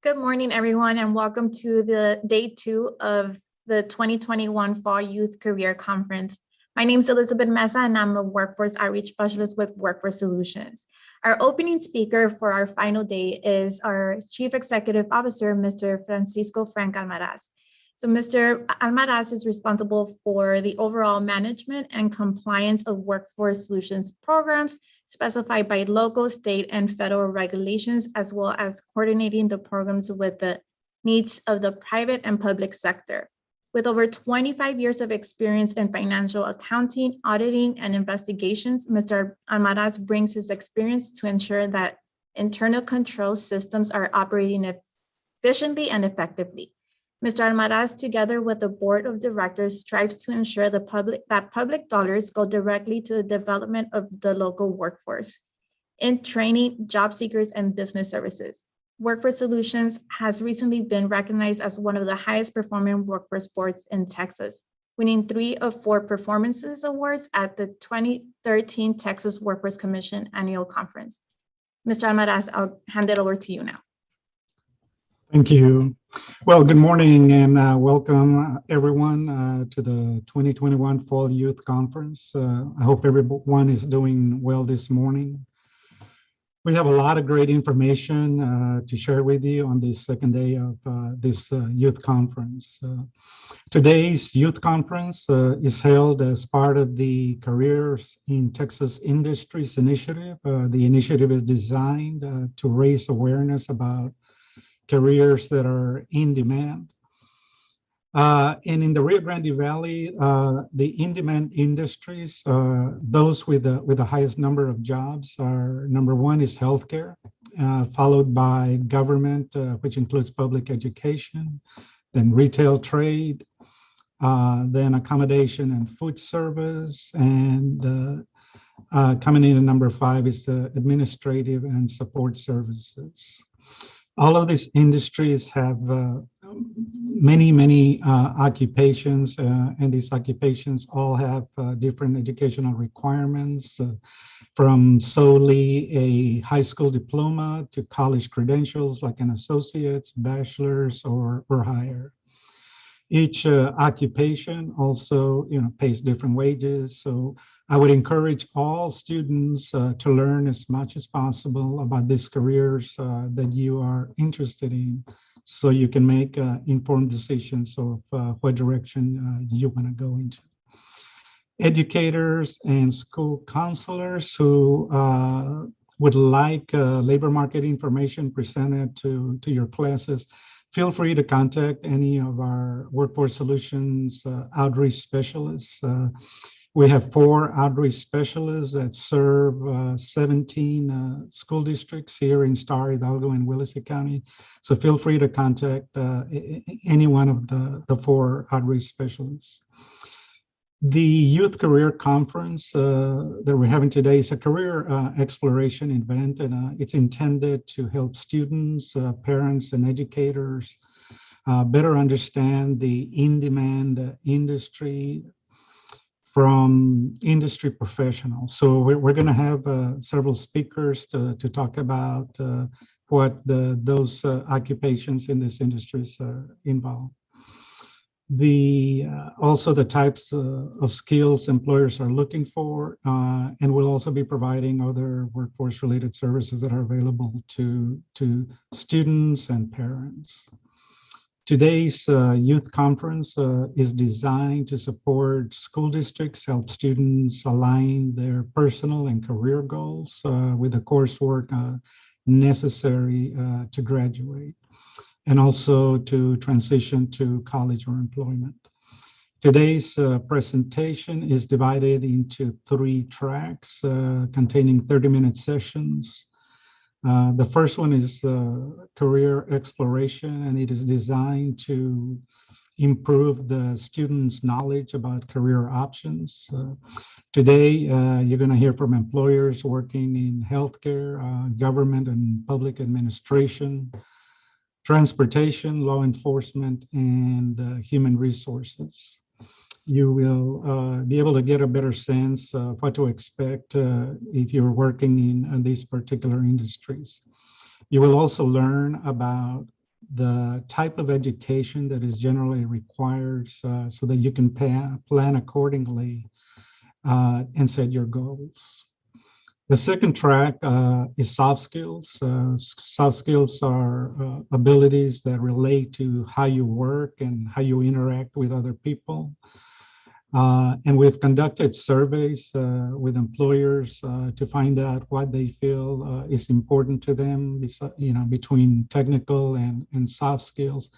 Good morning, everyone, and welcome to the day 2 of the 2021 Fall Youth Career Conference. My name is Elizabeth Mesa, and I'm a Workforce Outreach Specialist with Workforce Solutions. Our opening speaker for our final day is our Chief Executive Officer, Mr. Francisco Frank Almaraz. So Mr. Almaraz is responsible for the overall management and compliance of Workforce Solutions programs specified by local, state, and federal regulations, as well as coordinating the programs with the needs of the private and public sector. With over 25 years of experience in financial accounting, auditing, and investigations, Mr. Almaraz brings his experience to ensure that internal control systems are operating efficiently and effectively. Mr. Almaraz, together with the board of directors, strives to ensure that public dollars go directly to the development of the local workforce in training, job seekers, and business services. Workforce Solutions has recently been recognized as one of the highest performing workforce boards in Texas, winning 3 of 4 performances awards at the 2013 Texas Workforce Commission Annual Conference. Mr. Almaraz, I'll hand it over to you now. Thank you. Well, good morning and welcome everyone to the 2021 Fall Youth Conference. I hope everyone is doing well this morning. We have a lot of great information to share with you on this second day of this youth conference. Today's youth conference is held as part of the Careers in Texas Industries initiative. The initiative is designed to raise awareness about careers that are in demand. And in the Rio Grande Valley, the in-demand industries, those with the highest number of jobs are, number one is healthcare, followed by government, which includes public education, then retail trade, then accommodation and food service, and coming in at number 5 is the administrative and support services. All of these industries have many occupations, and these occupations all have different educational requirements, from solely a high school diploma to college credentials like an associate's, bachelor's, or higher. Each occupation also, pays different wages. So I would encourage all students to learn as much as possible about these careers that you are interested in, so you can make informed decisions of what direction you want to go into. Educators and school counselors who would like labor market information presented to your classes, feel free to contact any of our Workforce Solutions outreach specialists. We have 4 outreach specialists that serve 17 school districts here in Star, Hidalgo, and Willacy County. So feel free to contact any one of the 4 outreach specialists. The Youth Career Conference that we're having today is a career exploration event, and it's intended to help students, parents, and educators better understand the in-demand industry from industry professionals. So we're going to have several speakers to talk about what those occupations in this industries involve. Also the types of skills employers are looking for, and we'll also be providing other workforce related services that are available to students and parents. Today's youth conference is designed to support school districts, help students align their personal and career goals with the coursework necessary to graduate, and also to transition to college or employment. Today's presentation is divided into 3 tracks containing 30-minute sessions. The first one is career exploration, and it is designed to improve the students' knowledge about career options. Today, you're going to hear from employers working in healthcare, government and public administration, transportation, law enforcement, and human resources. You will be able to get a better sense of what to expect if you're working in these particular industries. You will also learn about the type of education that is generally required so that you can plan accordingly and set your goals. The second track is soft skills. Soft skills are abilities that relate to how you work and how you interact with other people. And we've conducted surveys with employers to find out what they feel is important to them, between technical and soft skills.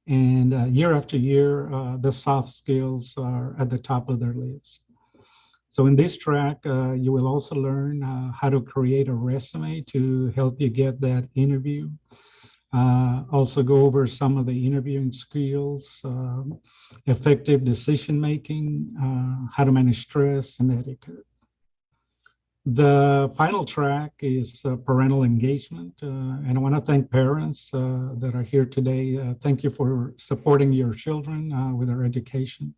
And year after year, the soft skills are at the top of their list. So in this track, you will also learn how to create a resume to help you get that interview. Also go over some of the interviewing skills, effective decision-making, how to manage stress and etiquette. The final track is parental engagement. And I want to thank parents that are here today. Thank you for supporting your children with their education.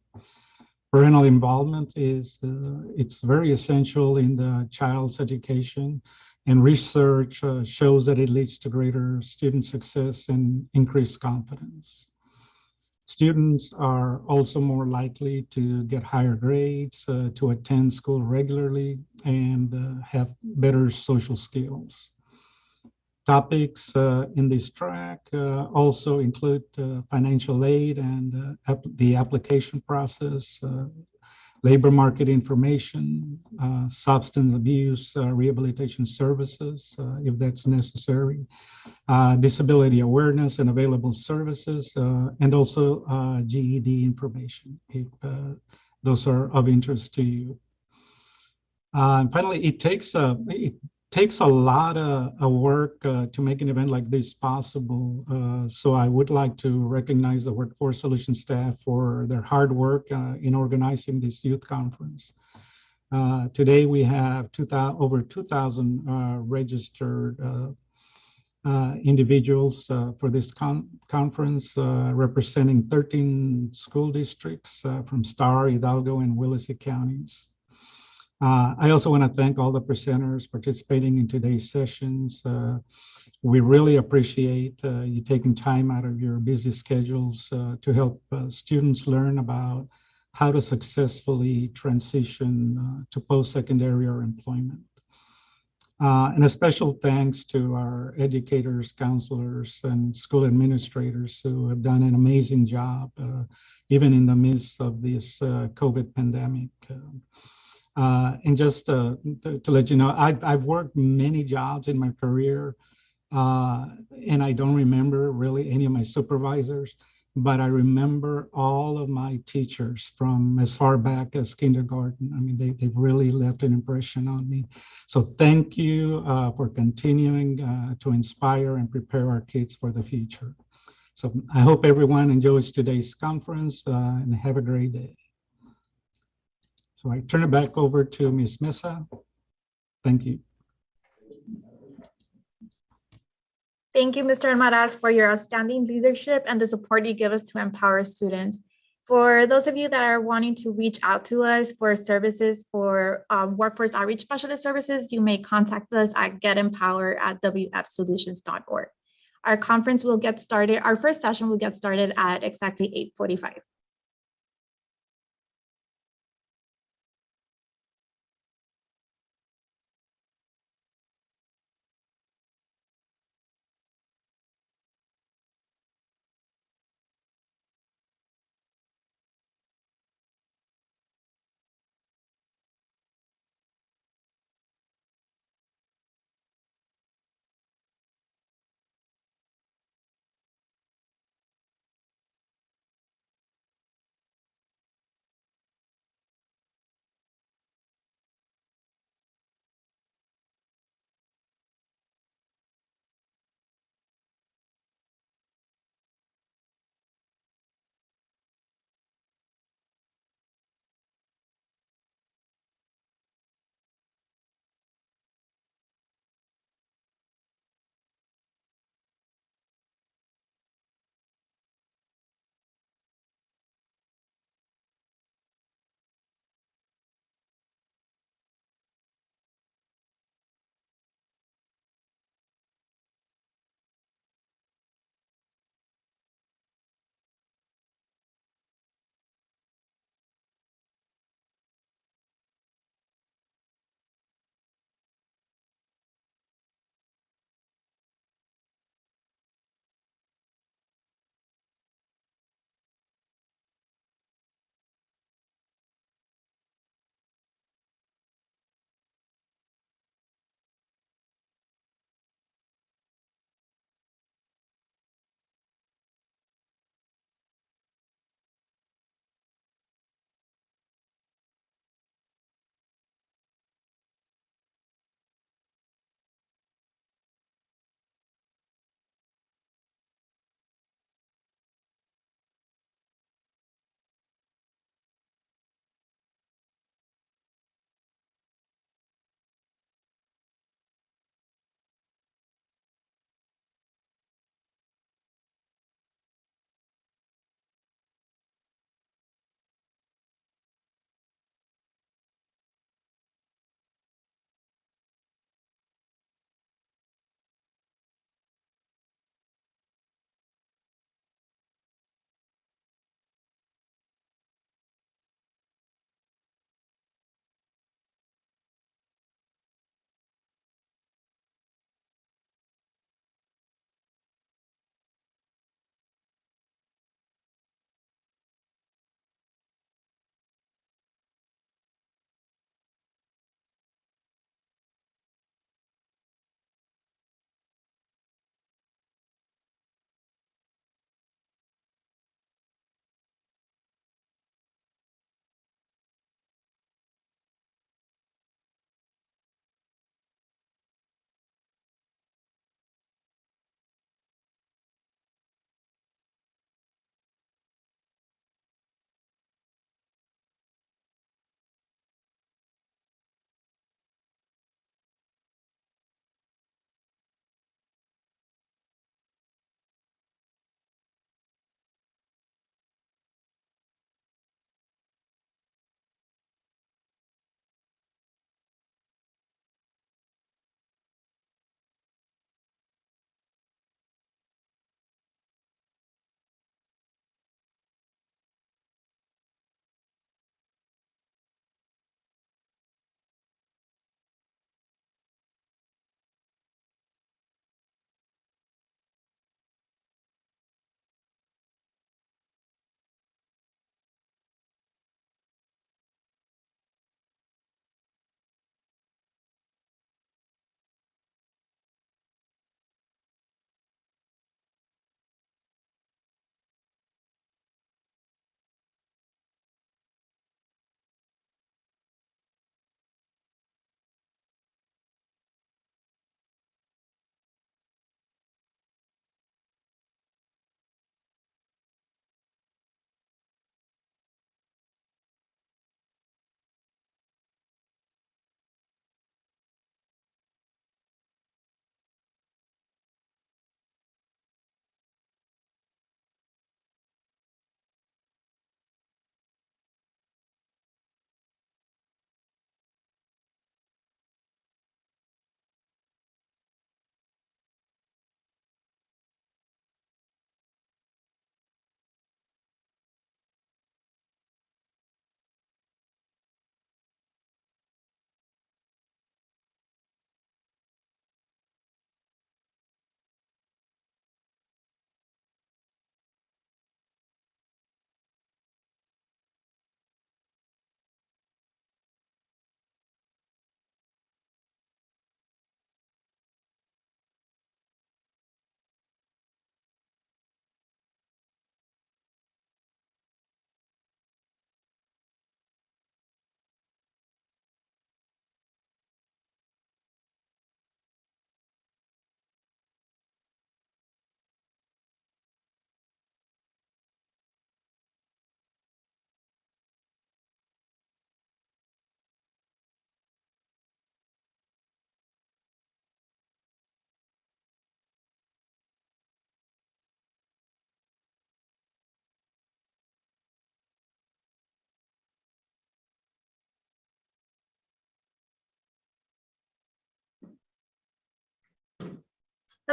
Parental involvement it's very essential in the child's education, and research shows that it leads to greater student success and increased confidence. Students are also more likely to get higher grades, to attend school regularly, and have better social skills. Topics in this track also include financial aid and the application process, labor market information, substance abuse rehabilitation services, if that's necessary, disability awareness and available services, and also GED information, if those are of interest to you. And finally, it takes a lot of work to make an event like this possible. So I would like to recognize the Workforce Solutions staff for their hard work in organizing this youth conference. Today we have over 2,000 registered individuals for this conference, representing 13 school districts from Starr, Hidalgo, and Willacy counties. I also want to thank all the presenters participating in today's sessions. We really appreciate you taking time out of your busy schedules to help students learn about how to successfully transition to post-secondary or employment. And a special thanks to our educators, counselors, and school administrators who have done an amazing job, even in the midst of this COVID pandemic. And just to let you know, I've worked many jobs in my career, and I don't remember really any of my supervisors, but I remember all of my teachers from as far back as kindergarten. I mean, they've really left an impression on me. So thank you for continuing to inspire and prepare our kids for the future. So I hope everyone enjoys today's conference and have a great day. So I turn it back over to Ms. Mesa. Thank you. Thank you, Mr. Almaraz, for your outstanding leadership and the support you give us to empower students. For those of you that are wanting to reach out to us for services for workforce outreach specialist services, you may contact us at getempower@wfsolutions.org. Our conference will get started. Our first session will get started at exactly 8:45.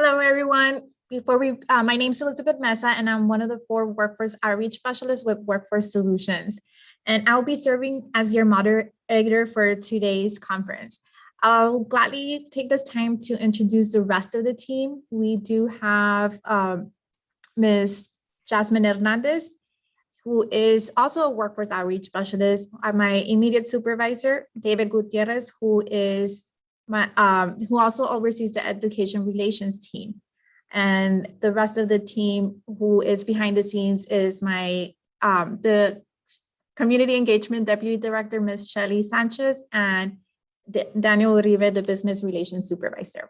Hello, everyone. My name is Elizabeth Mesa, and I'm one of the 4 workforce outreach specialists with Workforce Solutions. And I'll be serving as your moderator for today's conference. I'll gladly take this time to introduce the rest of the team. We do have Ms. Jasmine Hernandez, who is also a workforce outreach specialist. My immediate supervisor, David Gutierrez, who also oversees the education relations team. And the rest of the team who is behind the scenes is the community engagement deputy director, Ms. Shelly Sanchez, and Daniel Uribe, the business relations supervisor.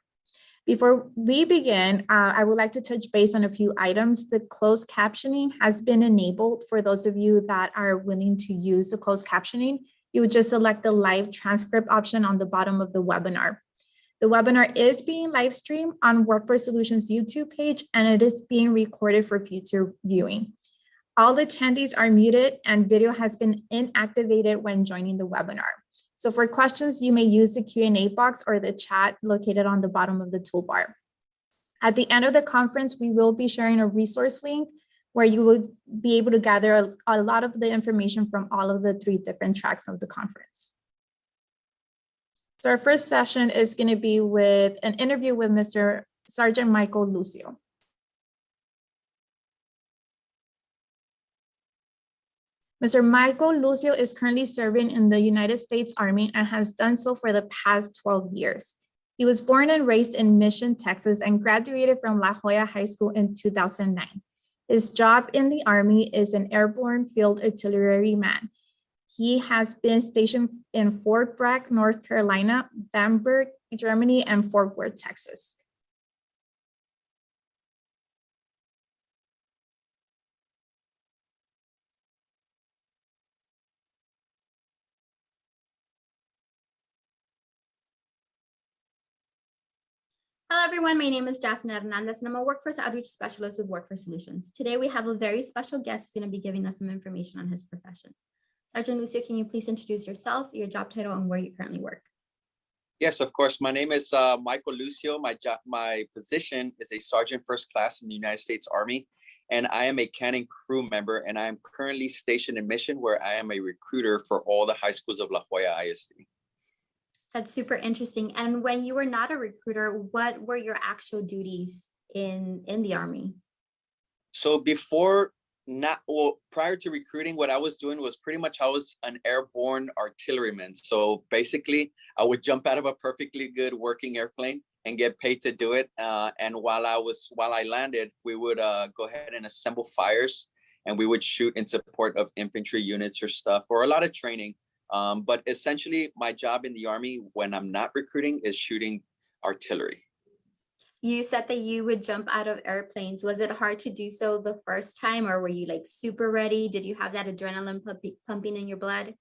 Before we begin, I would like to touch base on a few items. The closed captioning has been enabled for those of you that are willing to use the closed captioning. You would just select the live transcript option on the bottom of the webinar. The webinar is being live streamed on Workforce Solutions YouTube page, and it is being recorded for future viewing. All attendees are muted and video has been inactivated when joining the webinar. So for questions, you may use the Q&A box or the chat located on the bottom of the toolbar. At the end of the conference, we will be sharing a resource link where you will be able to gather a lot of the information from all of the 3 different tracks of the conference. So our first session is going to be with an interview with Mr. Sergeant Michael Lucio. Mr. Michael Lucio is currently serving in the United States Army and has done so for the past 12 years. He was born and raised in Mission, Texas, and graduated from La Jolla High School in 2009. His job in the Army is an airborne field artilleryman. He has been stationed in Fort Bragg, North Carolina, Bamberg, Germany, and Fort Worth, Texas. Hello, everyone. My name is Jasmine Hernandez, and I'm a workforce outreach specialist with Workforce Solutions. Today, we have a very special guest who's going to be giving us some information on his profession. Sergeant Lucio, can you please introduce yourself, your job title, and where you currently work? Yes, of course. My name is Michael Lucio. My position is a Sergeant First Class in the United States Army, and I am a cannon crew member, and I am currently stationed in Mission, where I am a recruiter for all the high schools of La Jolla ISD. That's super interesting. And when you were not a recruiter, what were your actual duties in the Army? So prior to recruiting, what I was doing was pretty much I was an airborne artilleryman. So basically, I would jump out of a perfectly good working airplane and get paid to do it. And while I landed, we would go ahead and assemble fires, and we would shoot in support of infantry units or stuff, or a lot of training. But essentially, my job in the Army when I'm not recruiting is shooting artillery. You said that you would jump out of airplanes. Was it hard to do so the first time, or were you like super ready? Did you have that adrenaline pumping in your blood?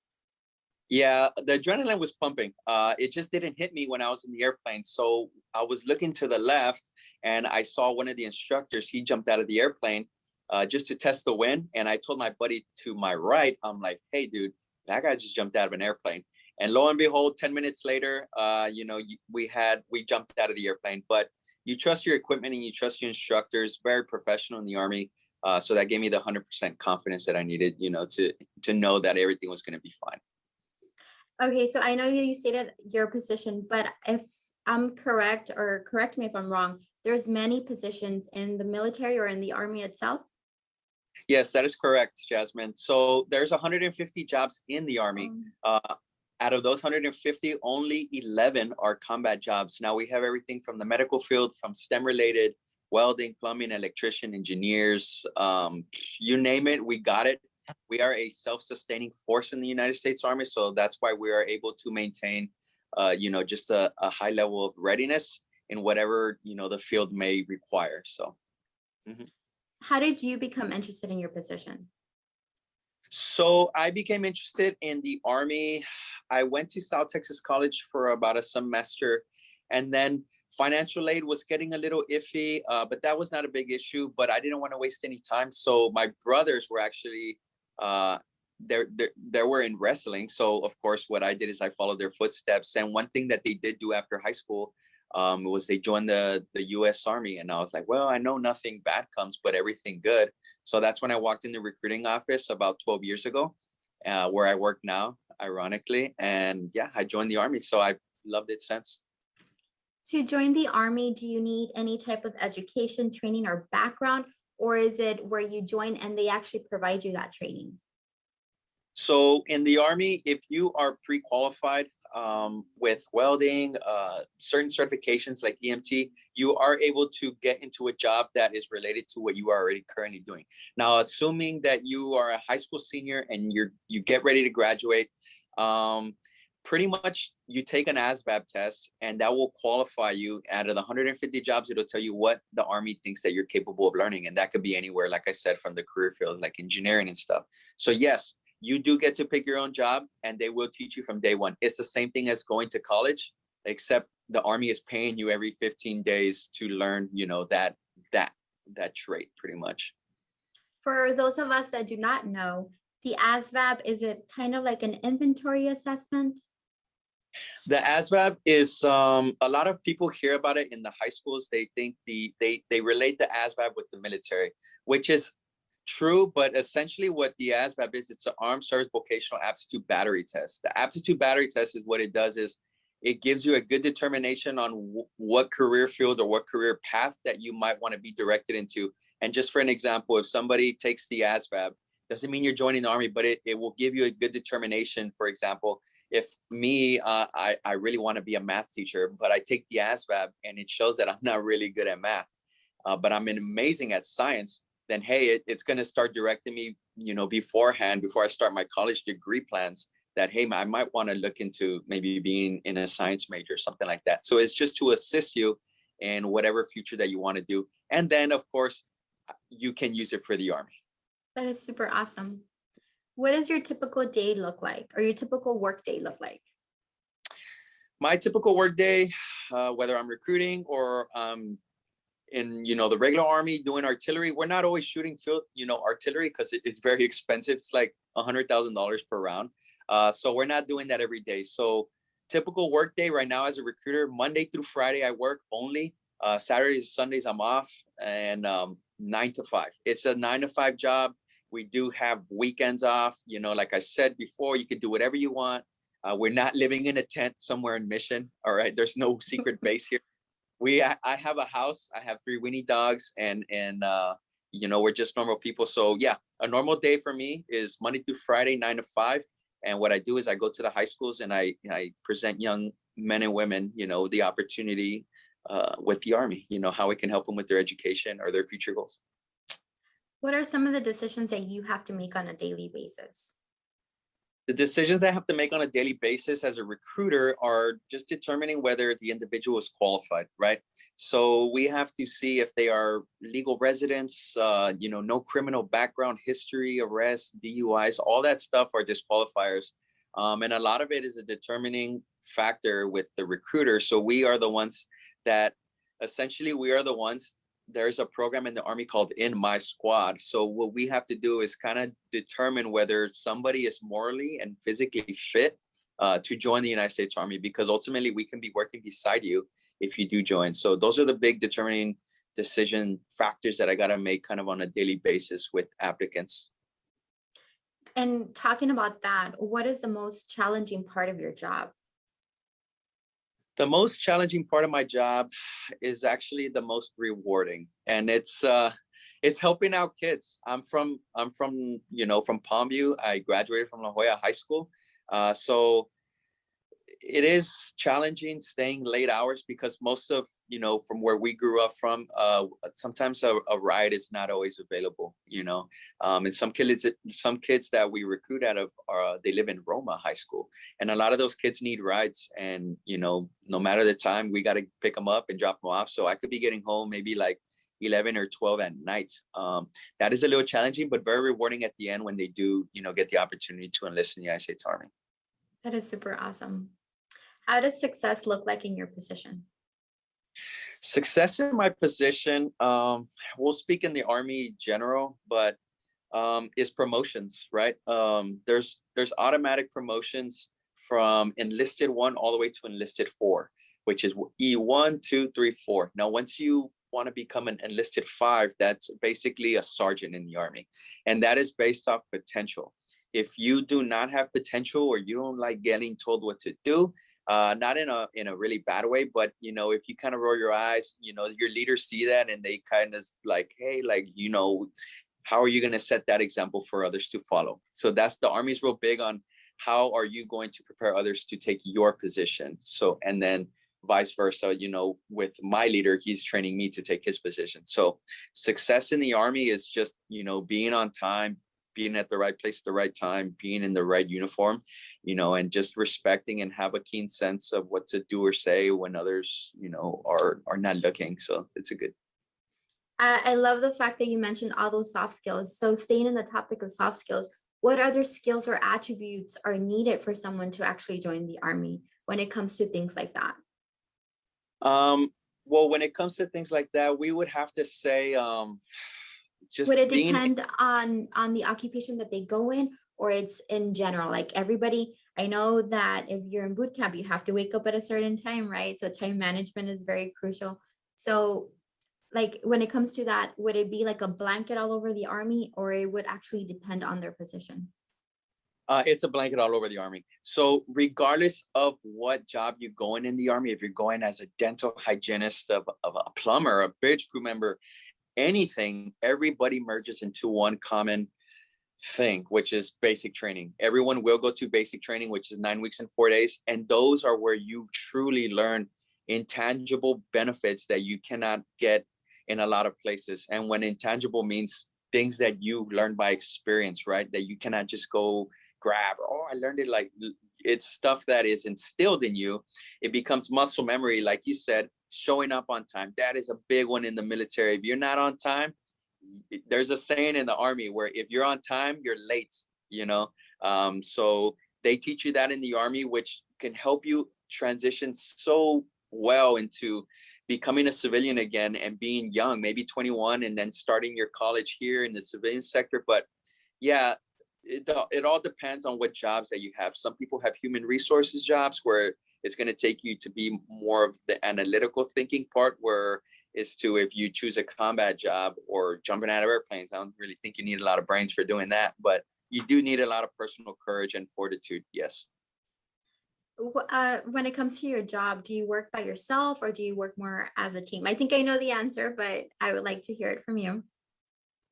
Yeah, the adrenaline was pumping. It just didn't hit me when I was in the airplane. So I was looking to the left, and I saw one of the instructors. He jumped out of the airplane just to test the wind. And I told my buddy to my right, I'm like, hey, dude, that guy just jumped out of an airplane. And lo and behold, 10 minutes later, we jumped out of the airplane. But you trust your equipment and you trust your instructors, very professional in the Army. So that gave me the 100% confidence that I needed, to know that everything was going to be fine. Okay, so I know you stated your position, but if I'm correct, or correct me if I'm wrong, there's many positions in the military or in the Army itself? Yes, that is correct, Jasmine. So there's 150 jobs in the Army. Out of those 150, only 11 are combat jobs. Now we have everything from the medical field, from STEM related, welding, plumbing, electrician, engineers, you name it, we got it. We are a self-sustaining force in the United States Army. So that's why we are able to maintain, just a high level of readiness in whatever, the field may require. So. How did you become interested in your position? So I became interested in the Army. I went to South Texas College for about a semester, and then financial aid was getting a little iffy, but that was not a big issue, but I didn't want to waste any time. So my brothers were actually, they were in wrestling. So of course, what I did is I followed their footsteps. And one thing that they did do after high school was they joined the US Army. And I was like, well, I know nothing bad comes, but everything good. So that's when I walked in the recruiting office about 12 years ago, where I work now, ironically. And yeah, I joined the Army. So I've loved it since. To join the Army, do you need any type of education, training, or background? Or is it where you join and they actually provide you that training? So in the Army, if you are pre-qualified with welding, certain certifications like EMT, you are able to get into a job that is related to what you are already currently doing. Now, assuming that you are a high school senior and you get ready to graduate, pretty much you take an Asvab test and that will qualify you. Out of the 150 jobs, it'll tell you what the Army thinks that you're capable of learning. And that could be anywhere, like I said, from the career field, like engineering and stuff. So yes, you do get to pick your own job and they will teach you from day one. It's the same thing as going to college, except the Army is paying you every 15 days to learn, that trait pretty much. For those of us that do not know, the ASVAB, is it kind of like an inventory assessment? The ASVAB is a lot of people hear about it in the high schools. They think they relate the ASVAB with the military, which is true, but essentially what the ASVAB is, it's an Armed Service Vocational Aptitude Battery Test. The Aptitude Battery Test is what it does is it gives you a good determination on what career field or what career path that you might want to be directed into. And just for an example, if somebody takes the ASVAB, doesn't mean you're joining the Army, but it will give you a good determination. For example, if me, I really want to be a math teacher, but I take the ASVAB and it shows that I'm not really good at math, but I'm amazing at science, then hey, it's going to start directing me, beforehand, before I start my college degree plans, that hey, I might want to look into maybe being in a science major, something like that. So it's just to assist you in whatever future that you want to do. And then of course, you can use it for the Army. That is super awesome. What does your typical day look like, or your typical work day look like? My typical work day, whether I'm recruiting or in the regular Army doing artillery, we're not always shooting field artillery because it's very expensive. It's like $100,000 per round. So we're not doing that every day. So typical work day right now as a recruiter, Monday through Friday I work only. Saturdays, Sundays I'm off, and 9 to 5. It's a 9 to 5 job. We do have weekends off. Like I said before, you could do whatever you want. We're not living in a tent somewhere in Mission. All right, there's no secret base here. I have a house. I have 3 weenie dogs, and we're just normal people. So yeah, a normal day for me is Monday through Friday, 9 to 5. And what I do is I go to the high schools and I present young men and women, the opportunity with the Army, how it can help them with their education or their future goals. What are some of the decisions that you have to make on a daily basis? The decisions I have to make on a daily basis as a recruiter are just determining whether the individual is qualified, right? So we have to see if they are legal residents, no criminal background history, arrests, DUIs, all that stuff are disqualifiers. And a lot of it is a determining factor with the recruiter. So we are the ones that there's a program in the Army called In My Squad. So what we have to do is kind of determine whether somebody is morally and physically fit to join the United States Army, because ultimately we can be working beside you if you do join. So those are the big determining decision factors that I got to make kind of on a daily basis with applicants. And talking about that, what is the most challenging part of your job? The most challenging part of my job is actually the most rewarding, and it's helping out kids. I'm from Palmview. I graduated from La Jolla High School, so it is challenging staying late hours because most of from where we grew up from, sometimes a ride is not always available. And some kids that we recruit out of they live in Roma High School, and a lot of those kids need rides, and no matter the time, we got to pick them up and drop them off. So I could be getting home maybe like 11 or 12 at night. That is a little challenging, but very rewarding at the end when they do get the opportunity to enlist in the United States Army. That is super awesome. How does success look like in your position? Success in my position, we'll speak in the Army general, but is promotions, right? There's automatic promotions from enlisted 1 all the way to enlisted 4, which is E1, 2, 3, 4. Now, once you want to become an enlisted 5, that's basically a sergeant in the Army. And that is based off potential. If you do not have potential, or you don't like getting told what to do, not in a really bad way, but if you kind of roll your eyes, your leaders see that and they kind of like, hey, like, how are you going to set that example for others to follow? So that's the Army's real big on how are you going to prepare others to take your position. So, and then vice versa, with my leader, he's training me to take his position. So success in the Army is just, being on time, being at the right place at the right time, being in the right uniform, and just respecting and have a keen sense of what to do or say when others, are not looking. So it's a good. I love the fact that you mentioned all those soft skills. So staying in the topic of soft skills, what other skills or attributes are needed for someone to actually join the Army when it comes to things like that? Well, when it comes to things like that, we would have to say, just would it being, depend on the occupation that they go in, or it's in general? Like everybody, I know that if you're in boot camp, you have to wake up at a certain time, right? So time management is very crucial. So like when it comes to that, would it be like a blanket all over the Army, or it would actually depend on their position? it's a blanket all over the Army. So regardless of what job you go in the Army, if you're going as a dental hygienist, of a plumber, a bridge crew member, anything, everybody merges into one common thing, which is basic training. Everyone will go to basic training, which is 9 weeks and 4 days. And those are where you truly learn intangible benefits that you cannot get in a lot of places. And when intangible means things that you learn by experience, right? That you cannot just go grab, oh, I learned it. Like, it's stuff that is instilled in you. It becomes muscle memory. Like you said, showing up on time. That is a big one in the military. If you're not on time, there's a saying in the Army where if you're on time, you're late, so they teach you that in the Army, which can help you transition so well into becoming a civilian again and being young, maybe 21, and then starting your college here in the civilian sector. But yeah, it all depends on what jobs that you have. Some people have human resources jobs where it's going to take you to be more of the analytical thinking part, where is to, if you choose a combat job or jumping out of airplanes, I don't really think you need a lot of brains for doing that, but you do need a lot of personal courage and fortitude. Yes. When it comes to your job, do you work by yourself or do you work more as a team? I think I know the answer, but I would like to hear it from you.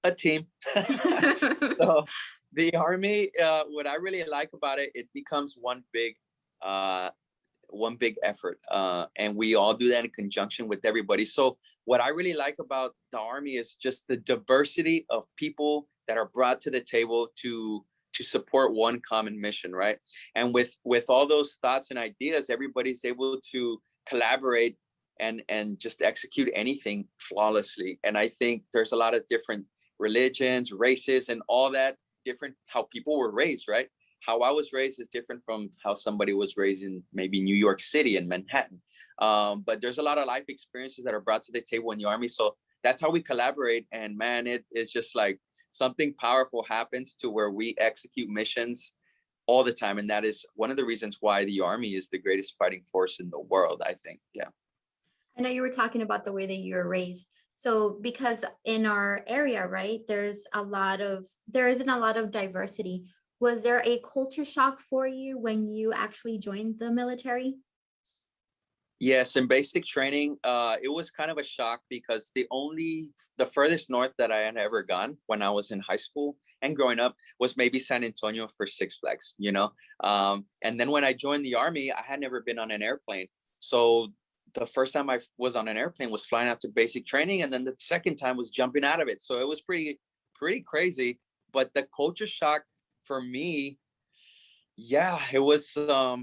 A team. So the Army, what I really like about it, it becomes one big effort, and we all do that in conjunction with everybody. So what I really like about the Army is just the diversity of people that are brought to the table to support one common mission, right? And with all those thoughts and ideas, everybody's able to collaborate and just execute anything flawlessly. And I think there's a lot of different religions, races, and all that, different how people were raised, right? How I was raised is different from how somebody was raised in maybe New York City and Manhattan. But there's a lot of life experiences that are brought to the table in the Army. So that's how we collaborate. And man, it's just like something powerful happens to where we execute missions all the time. And that is one of the reasons why the Army is the greatest fighting force in the world, I think. Yeah. I know you were talking about the way that you were raised. So because in our area, right, there isn't a lot of diversity. Was there a culture shock for you when you actually joined the military? Yes, in basic training, it was kind of a shock because the furthest north that I had ever gone when I was in high school and growing up was maybe San Antonio for Six Flags, and then when I joined the Army, I had never been on an airplane. So the first time I was on an airplane was flying out to basic training, and then the second time was jumping out of it. So it was pretty crazy. But the culture shock for me, yeah, it was a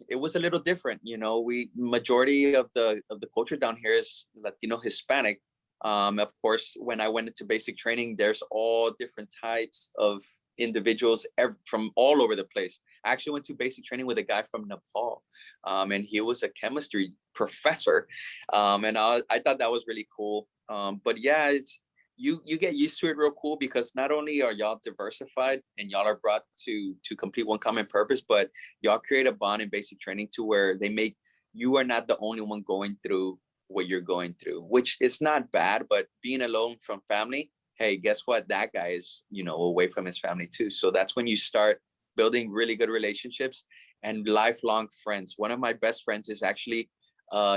little different. We majority of the culture down here is Latino Hispanic. Of course, when I went into basic training, there's all different types of individuals from all over the place. I actually went to basic training with a guy from Nepal, and he was a chemistry professor, and I thought that was really cool. But yeah, it's you get used to it real cool, because not only are y'all diversified and y'all are brought to complete one common purpose, but y'all create a bond in basic training to where they make you are not the only one going through what you're going through, which is not bad, but being alone from family, hey, guess what? That guy is, away from his family too. So that's when you start building really good relationships and lifelong friends. One of my best friends is actually,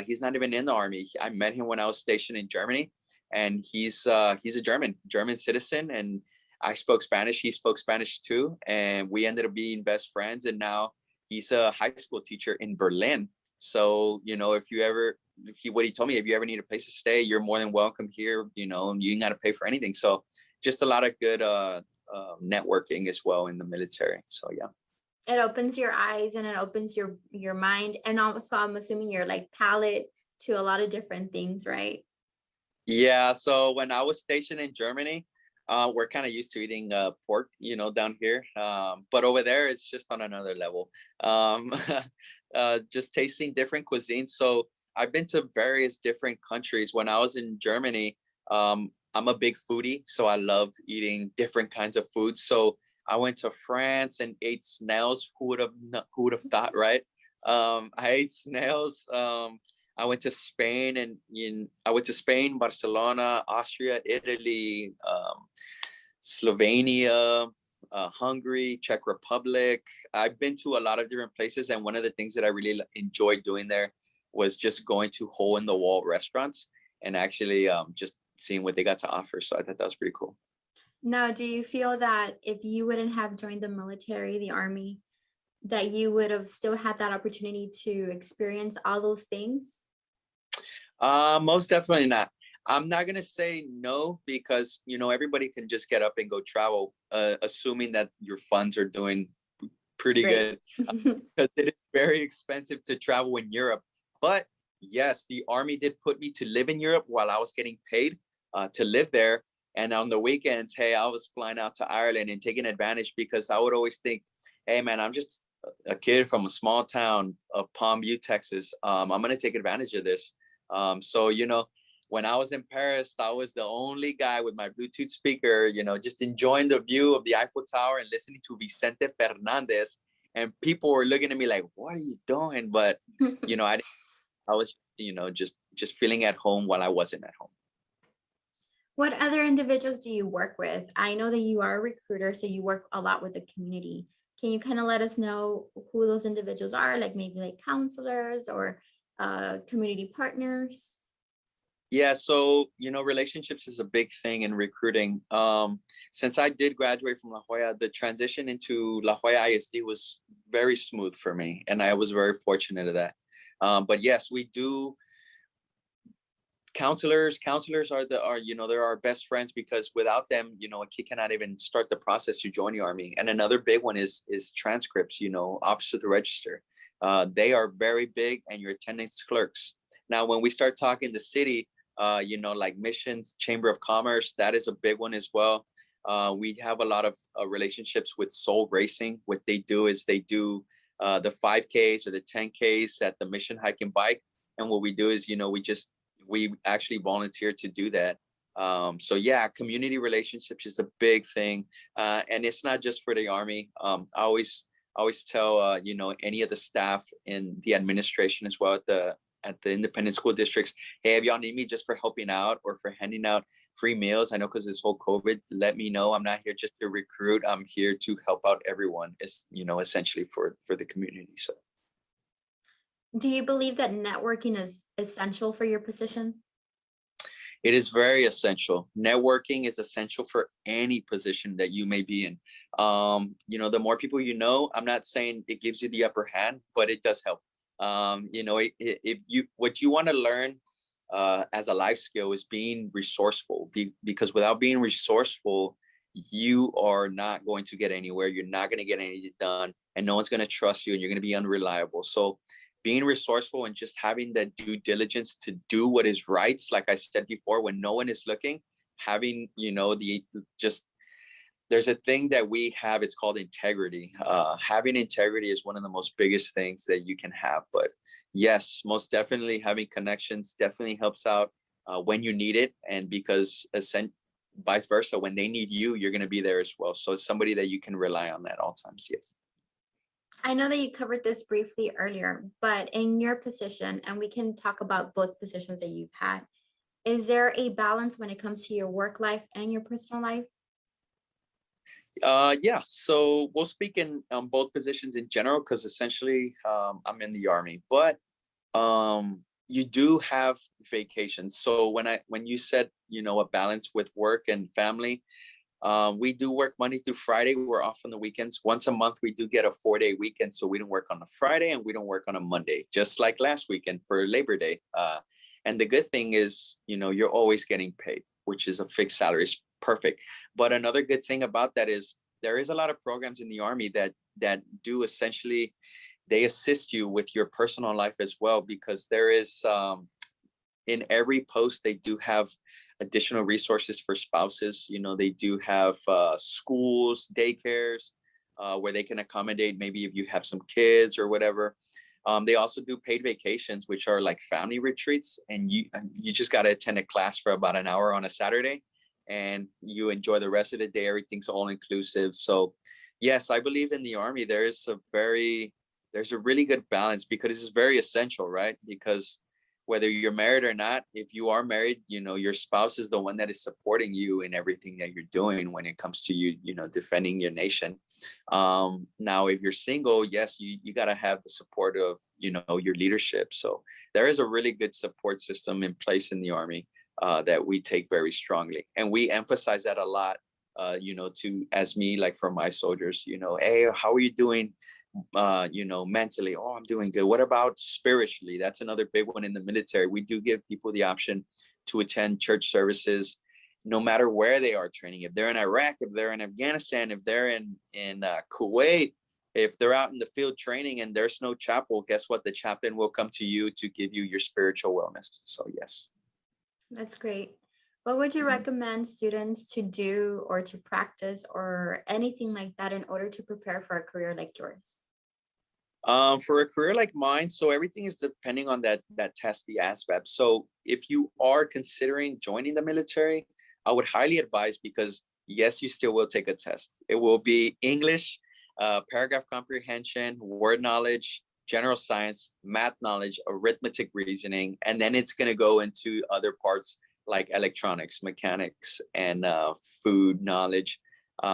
he's not even in the army. I met him when I was stationed in Germany, and he's a German citizen, and I spoke Spanish. He spoke Spanish too, and we ended up being best friends. And now he's a high school teacher in Berlin. So, if you ever, what he told me, if you ever need a place to stay, you're more than welcome here, and you ain't got to pay for anything. So just a lot of good networking as well in the military. So, yeah. It opens your eyes and it opens your mind. And also, I'm assuming your like palate to a lot of different things, right? Yeah. So when I was stationed in Germany, we're kind of used to eating pork, down here. But over there, it's just on another level. Just tasting different cuisines. So I've been to various different countries. When I was in Germany, I'm a big foodie, so I love eating different kinds of foods. So I went to France and ate snails. Who would have thought, right? I ate snails. I went to Spain, Barcelona, Austria, Italy, Slovenia, Hungary, Czech Republic. I've been to a lot of different places, and one of the things that I really enjoyed doing there was just going to hole-in-the-wall restaurants and actually just seeing what they got to offer. So I thought that was pretty cool. Now, do you feel that if you wouldn't have joined the military, the army, that you would have still had that opportunity to experience all those things? Most definitely not. I'm not gonna say no, because everybody can just get up and go travel, assuming that your funds are doing pretty Great. good, because it is very expensive to travel in Europe. But yes, the army did put me to live in Europe while I was getting paid to live there. And on the weekends, hey, I was flying out to Ireland and taking advantage, because I would always think, hey man, I'm just a kid from a small town of Palm View, Texas. I'm gonna take advantage of this. So, when I was in Paris, I was the only guy with my Bluetooth speaker, just enjoying the view of the Eiffel Tower and listening to Vicente Fernandez. And people were looking at me like, what are you doing? But, I was, just feeling at home while I wasn't at home. What other individuals do you work with? I know that you are a recruiter, so you work a lot with the community. Can you kind of let us know who those individuals are, like maybe like counselors or community partners? Yeah, so relationships is a big thing in recruiting. Since I did graduate from La Jolla, the transition into La Jolla ISD was very smooth for me, and I was very fortunate of that. But yes, we do. Counselors are they're our best friends, because without them, a kid cannot even start the process to join the army. And another big one is transcripts. Office of the Register. They are very big, and your attendance clerks. Now, when we start talking the city, like missions, Chamber of Commerce, that is a big one as well. We have a lot of relationships with Soul Racing. What they do is they do the 5Ks or the 10Ks at the Mission Hike and Bike. And what we do is, we actually volunteer to do that. So yeah, community relationships is a big thing. And it's not just for the Army. I always tell, any of the staff in the administration as well at the independent school districts, hey, if y'all need me just for helping out or for handing out free meals, I know because this whole COVID, let me know. I'm not here just to recruit. I'm here to help out everyone. It's, essentially for the community. So. Do you believe that networking is essential for your position? It is very essential. Networking is essential for any position that you may be in. The more people I'm not saying it gives you the upper hand, but it does help. If what you want to learn as a life skill is being resourceful, because without being resourceful, you are not going to get anywhere. You're not going to get anything done, and no one's going to trust you, and you're going to be unreliable. So being resourceful and just having that due diligence to do what is right, like I said before, when no one is looking, having, there's a thing that we have, it's called integrity. Having integrity is one of the most biggest things that you can have. But yes, most definitely having connections definitely helps out when you need it. And because vice versa, when they need you, you're going to be there as well. So it's somebody that you can rely on at all times. Yes. I know that you covered this briefly earlier, but in your position, and we can talk about both positions that you've had, is there a balance when it comes to your work life and your personal life? Yeah, so we'll speak in both positions in general because essentially I'm in the Army, but you do have vacations. So when you said, a balance with work and family, we do work Monday through Friday. We're off on the weekends. Once a month, we do get a 4-day weekend. So we don't work on a Friday and we don't work on a Monday, just like last weekend for Labor Day. And the good thing is, you're always getting paid, which is a fixed salary. It's perfect. But another good thing about that is there is a lot of programs in the Army that do essentially, they assist you with your personal life as well, because there is in every post, they do have additional resources for spouses. They do have schools, daycares, where they can accommodate maybe if you have some kids or whatever. They also do paid vacations, which are like family retreats, and you just got to attend a class for about an hour on a Saturday, and you enjoy the rest of the day. Everything's all inclusive. So yes, I believe in the Army there's a really good balance, because it's very essential, right? Because whether you're married or not, if you are married, your spouse is the one that is supporting you in everything that you're doing when it comes to you defending your nation. Now, if you're single, yes, you got to have the support of, your leadership. So there is a really good support system in place in the Army that we take very strongly. And we emphasize that a lot, as me, like for my soldiers, hey, how are you doing? Mentally, oh, I'm doing good. What about spiritually? That's another big one in the military. We do give people the option to attend church services, no matter where they are training. If they're in Iraq, if they're in Afghanistan, if they're in Kuwait, if they're out in the field training and there's no chapel, guess what? The chaplain will come to you to give you your spiritual wellness. So yes. That's great. What would you recommend students to do or to practice or anything like that in order to prepare for a career like yours? For a career like mine, so everything is depending on that test, the Asvab. So if you are considering joining the military, I would highly advise, because yes, you still will take a test. It will be English, paragraph comprehension, word knowledge, general science, math knowledge, arithmetic, reasoning, and then it's going to go into other parts like electronics, mechanics, and food knowledge.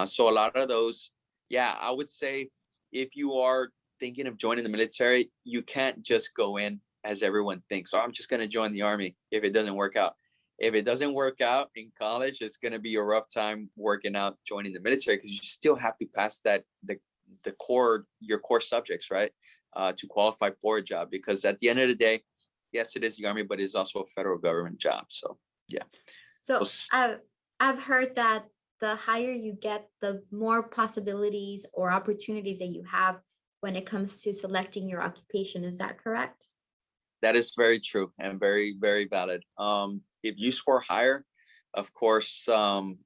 So a lot of those, yeah, I would say if you are thinking of joining the military, you can't just go in as everyone thinks, oh, I'm just going to join the Army if it doesn't work out. If it doesn't work out in college, it's going to be a rough time working out joining the military, because you still have to pass your core subjects, right? To qualify for a job, because at the end of the day, yes, it is the Army, but it's also a federal government job. So yeah. So I've heard that the higher you get, the more possibilities or opportunities that you have when it comes to selecting your occupation. Is that correct? That is very true and very, very valid. If you score higher, of course,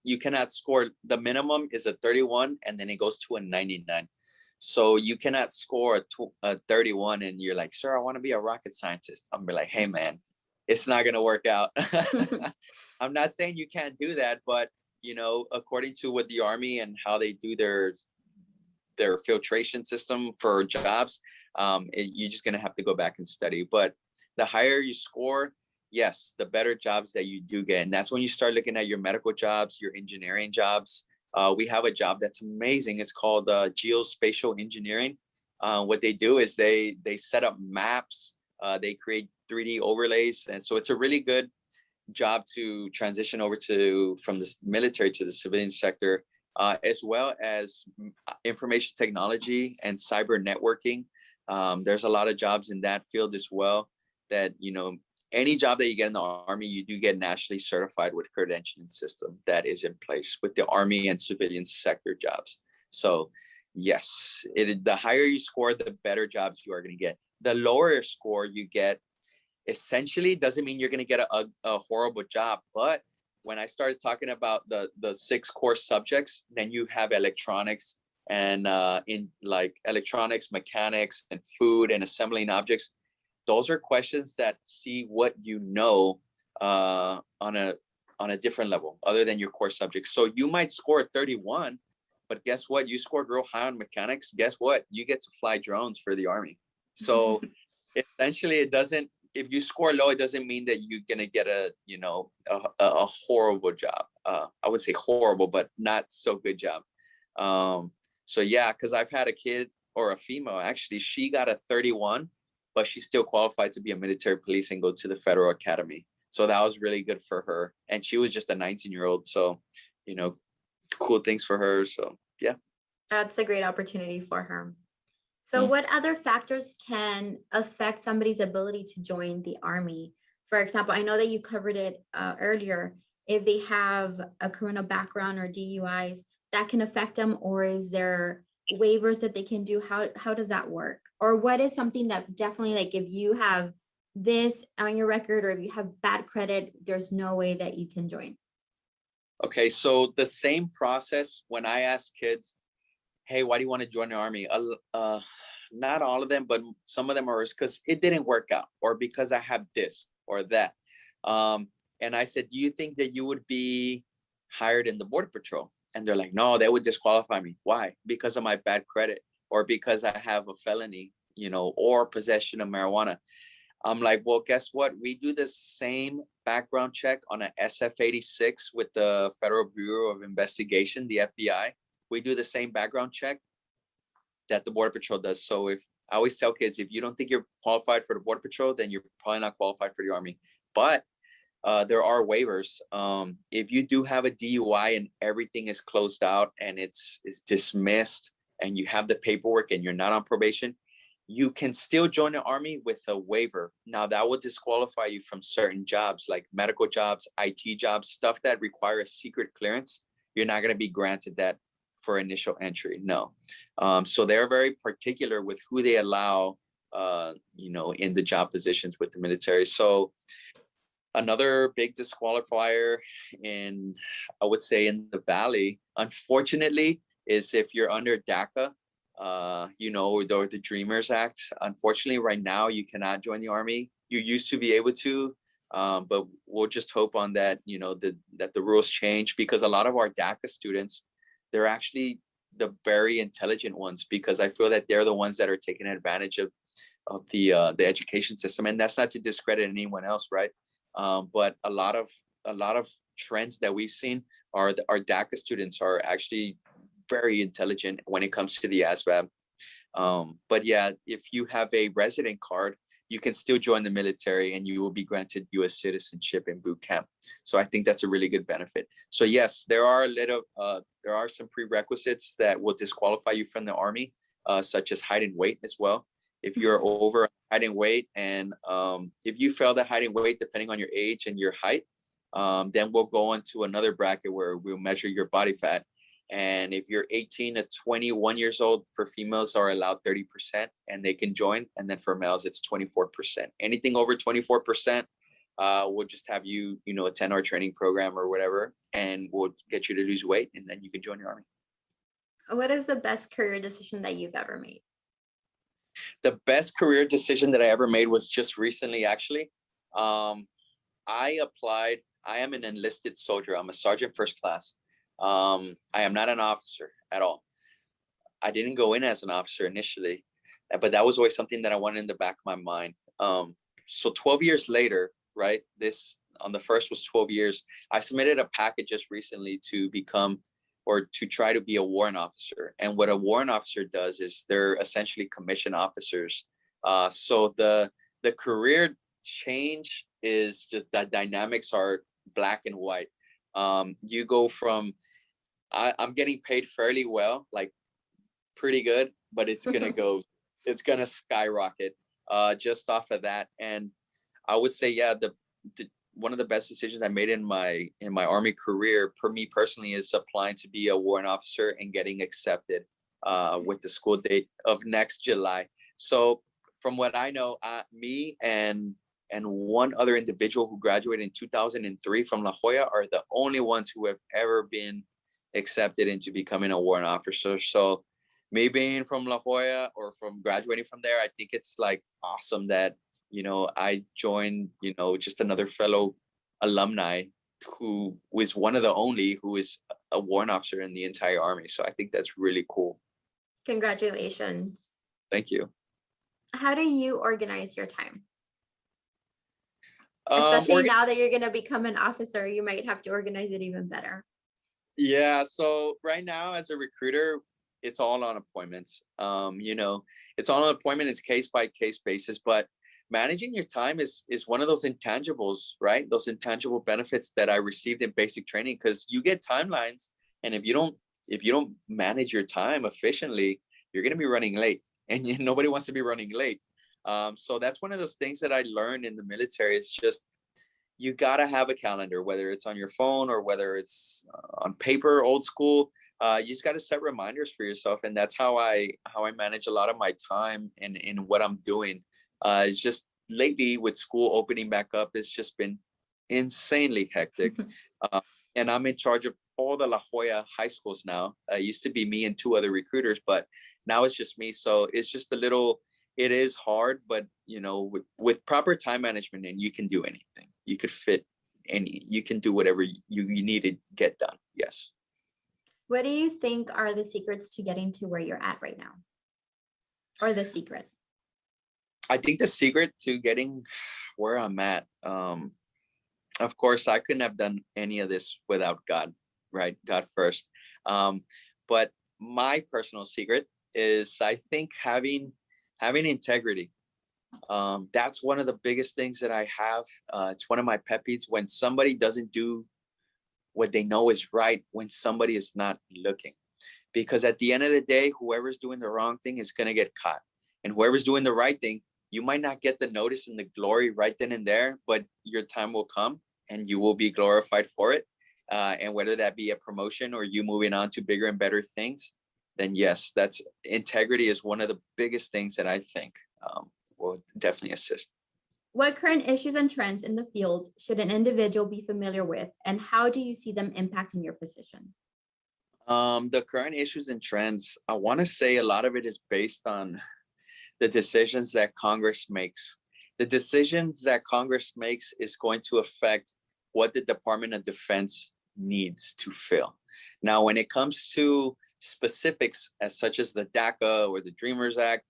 you cannot score. The minimum is a 31, and then it goes to a 99. So you cannot score a 31 and you're like, sir, I want to be a rocket scientist. I'm be like, hey, man, it's not going to work out. I'm not saying you can't do that, but, according to what the Army and how they do their filtration system for jobs, you're just going to have to go back and study. But the higher you score, yes, the better jobs that you do get. And that's when you start looking at your medical jobs, your engineering jobs. We have a job that's amazing. It's called Geospatial Engineering. What they do is they set up maps, they create 3D overlays. And so it's a really good job to transition over from the military to the civilian sector, as well as information technology and cyber networking. There's a lot of jobs in that field as well that, any job that you get in the Army, you do get nationally certified with credentialing system that is in place with the Army and civilian sector jobs. So yes, the higher you score, the better jobs you are going to get. The lower score you get essentially doesn't mean you're going to get a horrible job. But when I started talking about the 6 core subjects, then you have electronics and in like electronics, mechanics, and food and assembling objects. Those are questions that see what you know on a different level other than your core subjects. So you might score a 31, but guess what? You scored real high on mechanics. Guess what? You get to fly drones for the Army. So essentially, it doesn't, if you score low, it doesn't mean that you're going to get a, you know, a horrible job. I would say horrible, but not so good job. So yeah, because I've had a kid, or a female, actually, she got a 31, but she still qualified to be a military police and go to the federal academy. So that was really good for her. And she was just a 19-year-old. So, you know, cool things for her. So yeah. That's a great opportunity for her. So what other factors can affect somebody's ability to join the Army? For example, I know that you covered it earlier. If they have a criminal background or DUIs, that can affect them, or is there waivers that they can do? How does that work? Or what is something that definitely, like, if you have this on your record, or if you have bad credit, there's no way that you can join? Okay, so the same process when I ask kids, hey, why do you want to join the Army? Not all of them, but some of them are because it didn't work out, or because I have this or that. And I said, do you think that you would be hired in the Border Patrol? And they're like, no, they would disqualify me. Why? Because of my bad credit, or because I have a felony, you know, or possession of marijuana. I'm like, well, guess what? We do the same background check on an SF-86 with the Federal Bureau of Investigation, the FBI. We do the same background check that the Border Patrol does. So if I always tell kids, if you don't think you're qualified for the Border Patrol, then you're probably not qualified for the Army. But there are waivers. If you do have a DUI and everything is closed out and it's dismissed, and you have the paperwork and you're not on probation, you can still join the Army with a waiver. Now that will disqualify you from certain jobs, like medical jobs, IT jobs, stuff that require a secret clearance. You're not going to be granted that for initial entry. No. So they're very particular with who they allow, you know, in the job positions with the military. So another big disqualifier in, I would say, in the Valley, unfortunately, is if you're under DACA, you know, or the Dreamers Act. Unfortunately, right now, you cannot join the Army. You used to be able to, but we'll just hope on that, you know, that the rules change, because a lot of our DACA students, they're actually the very intelligent ones, because I feel that they're the ones that are taking advantage of the education system. And that's not to discredit anyone else, right? But a lot of trends that we've seen are our DACA students are actually very intelligent when it comes to the Asvab. But yeah, if you have a resident card, you can still join the military and you will be granted U.S. citizenship in boot camp. So I think that's a really good benefit. So yes, there are some prerequisites that will disqualify you from the Army, such as height and weight as well. If you're over height and weight, and if you fail the height and weight, depending on your age and your height, then we'll go into another bracket where we'll measure your body fat. And if you're 18 to 21 years old, for females are allowed 30% and they can join. And then for males, it's 24%. Anything over 24%, we'll just have you, attend our training program or whatever, and we'll get you to lose weight, and then you can join the Army. What is the best career decision that you've ever made? The best career decision that I ever made was just recently, actually. I applied. I am an enlisted soldier. I'm a sergeant first class. I am not an officer at all. I didn't go in as an officer initially, but that was always something that I wanted in the back of my mind. So 12 years later, right? This on the first was 12 years. I submitted a package just recently to become, or to try to be, a warrant officer. And what a warrant officer does is they're essentially commissioned officers. So the career change is just that dynamics are black and white. You go from, I'm getting paid fairly well, like pretty good, but it's gonna skyrocket just off of that. And I would say, yeah, one of the best decisions I made in my Army career, for me personally, is applying to be a warrant officer and getting accepted with the school date of next July. So from what I know, me and one other individual who graduated in 2003 from La Jolla are the only ones who have ever been accepted into becoming a warrant officer. So me being from La Jolla, or from graduating from there, I think it's like awesome that, I joined, just another fellow alumni who was one of the only who is a warrant officer in the entire Army. So I think that's really cool. Congratulations. Thank you. How do you organize your time? Especially now that you're going to become an officer, you might have to organize it even better. Yeah, so right now as a recruiter, it's all on appointments. You know, it's all on appointment, it's case by case basis, but managing your time is one of those intangibles, right? Those intangible benefits that I received in basic training, because you get timelines, and if you don't manage your time efficiently, you're going to be running late, and nobody wants to be running late. So that's one of those things that I learned in the military. It's just, you gotta have a calendar, whether it's on your phone or whether it's on paper, old school. You just gotta set reminders for yourself, and that's how I manage a lot of my time in what I'm doing. It's just lately with school opening back up, it's just been insanely hectic. And I'm in charge of all the La Jolla high schools now. It used to be me and 2 other recruiters, but now it's just me. So it's just it is hard, but you know, with proper time management, and you can do anything. You could fit you can do whatever you need to get done. Yes. What do you think are the secrets to getting to where you're at right now? Or the secret? I think the secret to getting where I'm at, of course, I couldn't have done any of this without God, right? God first. But my personal secret is, I think, having integrity. That's one of the biggest things that I have. It's one of my pet peeves, when somebody doesn't do what they know is right when somebody is not looking. Because at the end of the day, whoever's doing the wrong thing is going to get caught. And whoever's doing the right thing, you might not get the notice and the glory right then and there, but your time will come and you will be glorified for it. And whether that be a promotion or you moving on to bigger and better things, then yes, that's integrity is one of the biggest things that I think will definitely assist. What current issues and trends in the field should an individual be familiar with, and how do you see them impacting your position? The current issues and trends, I want to say a lot of it is based on the decisions that Congress makes. The decisions that Congress makes is going to affect what the Department of Defense needs to fill. Now, when it comes to specifics as such as the DACA or the Dreamers Act,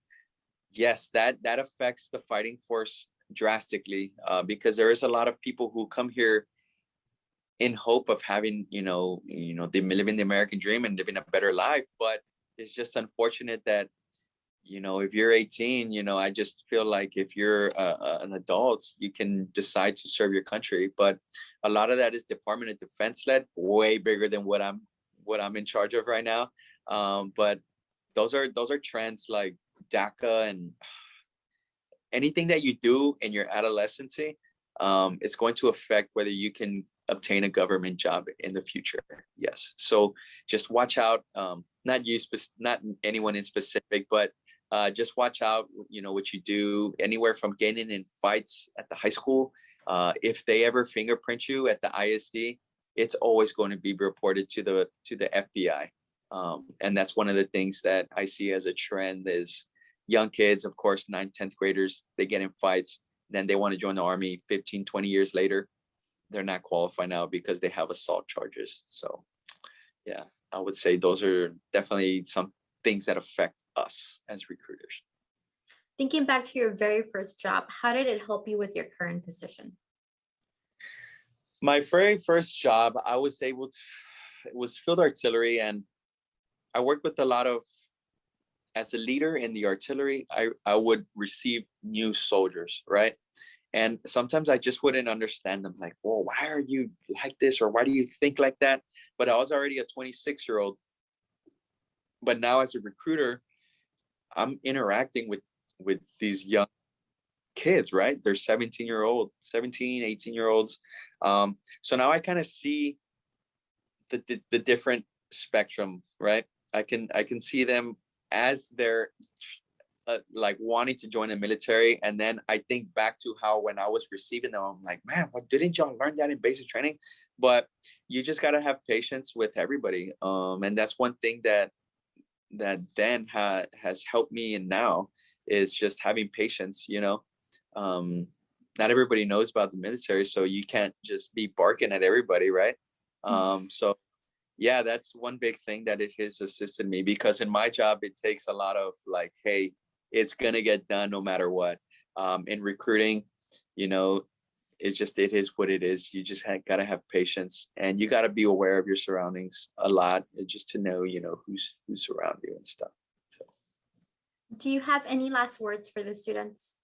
yes, that affects the fighting force drastically, because there is a lot of people who come here in hope of having, living the American dream and living a better life. But it's just unfortunate that, if you're 18, I just feel like if you're an adult, you can decide to serve your country. But a lot of that is Department of Defense led, way bigger than what I'm in charge of right now. But those are trends like DACA and anything that you do in your adolescency. It's going to affect whether you can obtain a government job in the future. Yes. So just watch out. Not anyone in specific, but just watch out, what you do, anywhere from getting in fights at the high school. If they ever fingerprint you at the ISD, it's always going to be reported to the FBI. And that's one of the things that I see as a trend is young kids, of course, 9th, 10th graders, they get in fights, then they want to join the Army 15, 20 years later. They're not qualified now because they have assault charges. So yeah, I would say those are definitely some things that affect us as recruiters. Thinking back to your very first job, how did it help you with your current position? My very first job, I was able to, it was field artillery, and I worked with a lot of, as a leader in the artillery, I would receive new soldiers, right? And sometimes I just wouldn't understand them, like, well, why are you like this? Or why do you think like that? But I was already a 26-year-old. But now as a recruiter, I'm interacting with these young kids, right? They're 17, 18-year-olds. So now I kind of see the different spectrum, right? I can see them as they're like wanting to join the military, and then I think back to how when I was receiving them, I'm like, man, what, didn't y'all learn that in basic training? But you just got to have patience with everybody, and that's one thing that then has helped me, and now is just having patience. Not everybody knows about the military, so you can't just be barking at everybody, right? So yeah, that's one big thing that it has assisted me, because in my job, it takes a lot of like, hey, it's gonna get done no matter what. In recruiting, you know, it is what it is. You just gotta have patience, and you gotta be aware of your surroundings a lot, just to know, who's around you and stuff. So, Do you have any last words for the students?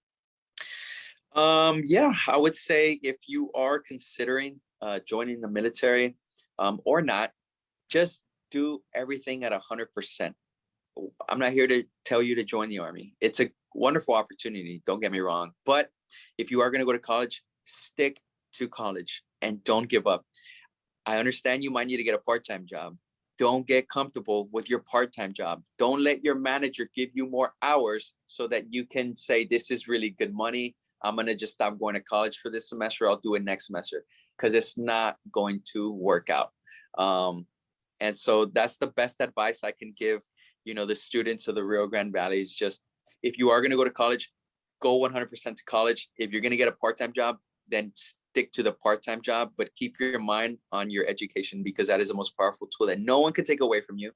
yeah, I would say if you are considering joining the military, or not, just do everything at 100%. I'm not here to tell you to join the Army. It's a wonderful opportunity, don't get me wrong. But if you are going to go to college, stick to college and don't give up. I understand you might need to get a part-time job. Don't get comfortable with your part-time job. Don't let your manager give you more hours so that you can say, this is really good money. I'm going to just stop going to college for this semester. I'll do it next semester, because it's not going to work out. And so that's the best advice I can give, the students of the Rio Grande Valley, is just, if you are going to go to college, go 100% to college. If you're going to get a part-time job, then stick to the part-time job, but keep your mind on your education, because that is the most powerful tool that no one can take away from you.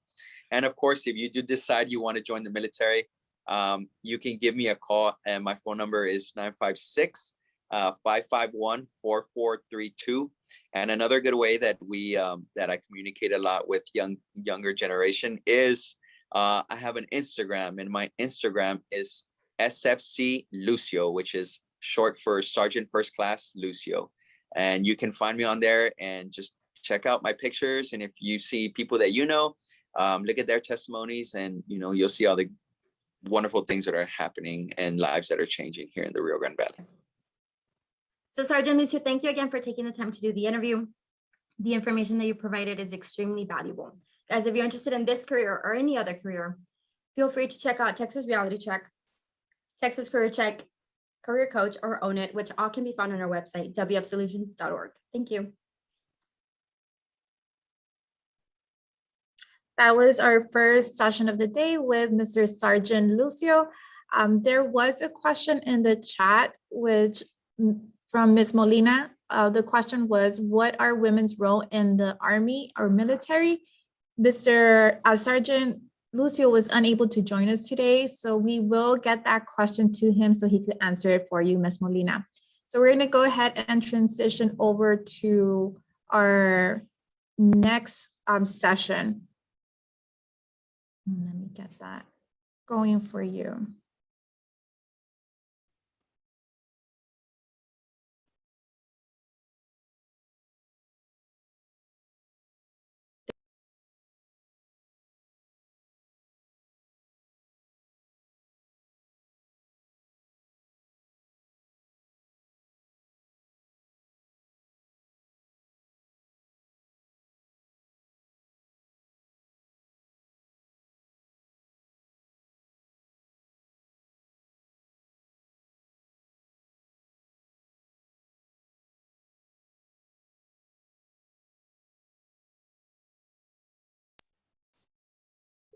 And of course, if you do decide you want to join the military, you can give me a call, and my phone number is 956 551 4432. And another good way that I communicate a lot with younger generation is I have an Instagram, and my Instagram is SFC Lucio, which is short for Sergeant First Class Lucio. And you can find me on there and just check out my pictures. And if you see people that look at their testimonies, and you'll see all the wonderful things that are happening and lives that are changing here in the Rio Grande Valley. So Sergeant Lucio, thank you again for taking the time to do the interview. The information that you provided is extremely valuable. Guys, if you're interested in this career or any other career, feel free to check out Texas Reality Check, Texas Career Check, Career Coach, or Own It, which all can be found on our website, wfsolutions.org. Thank you. That was our first session of the day with Mr. Sergeant Lucio. There was a question in the chat, from Ms. Molina. The question was, what are women's role in the Army or military? Sergeant Lucio was unable to join us today, so we will get that question to him so he could answer it for you, Ms. Molina. So we're going to go ahead and transition over to our next session. Let me get that going for you.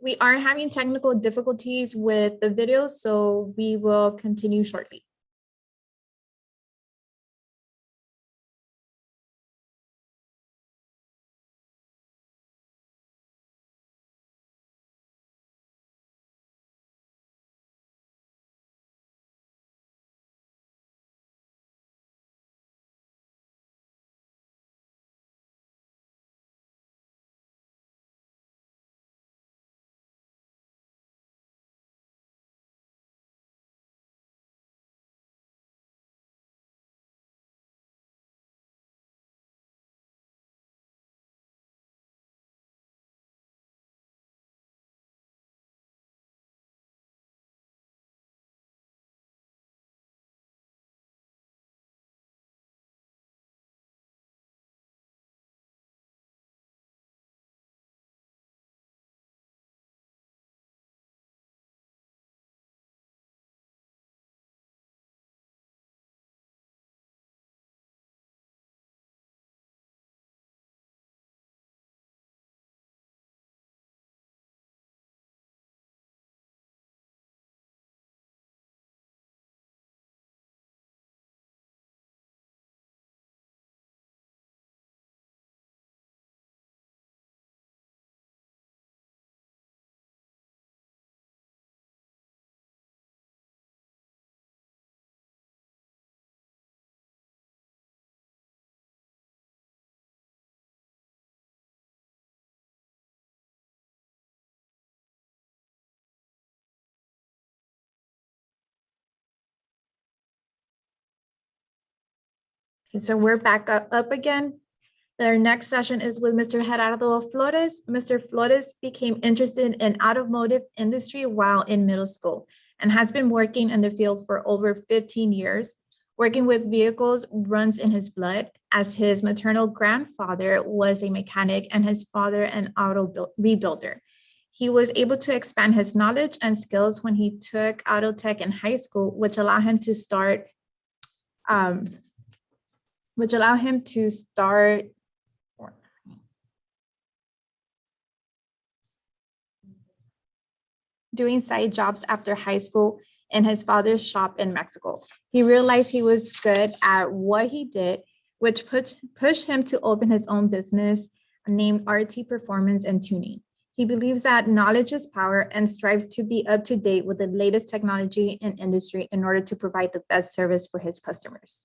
We are having technical difficulties with the video, so we will continue shortly. So we're back up again. Our next session is with Mr. Gerardo Flores. Mr. Flores became interested in automotive industry while in middle school and has been working in the field for over 15 years. Working with vehicles runs in his blood, as his maternal grandfather was a mechanic and his father an auto rebuilder. He was able to expand his knowledge and skills when he took auto tech in high school, which allowed him to start doing side jobs after high school in his father's shop in Mexico. He realized he was good at what he did, which pushed him to open his own business named RT Performance and Tuning. He believes that knowledge is power and strives to be up to date with the latest technology and industry in order to provide the best service for his customers.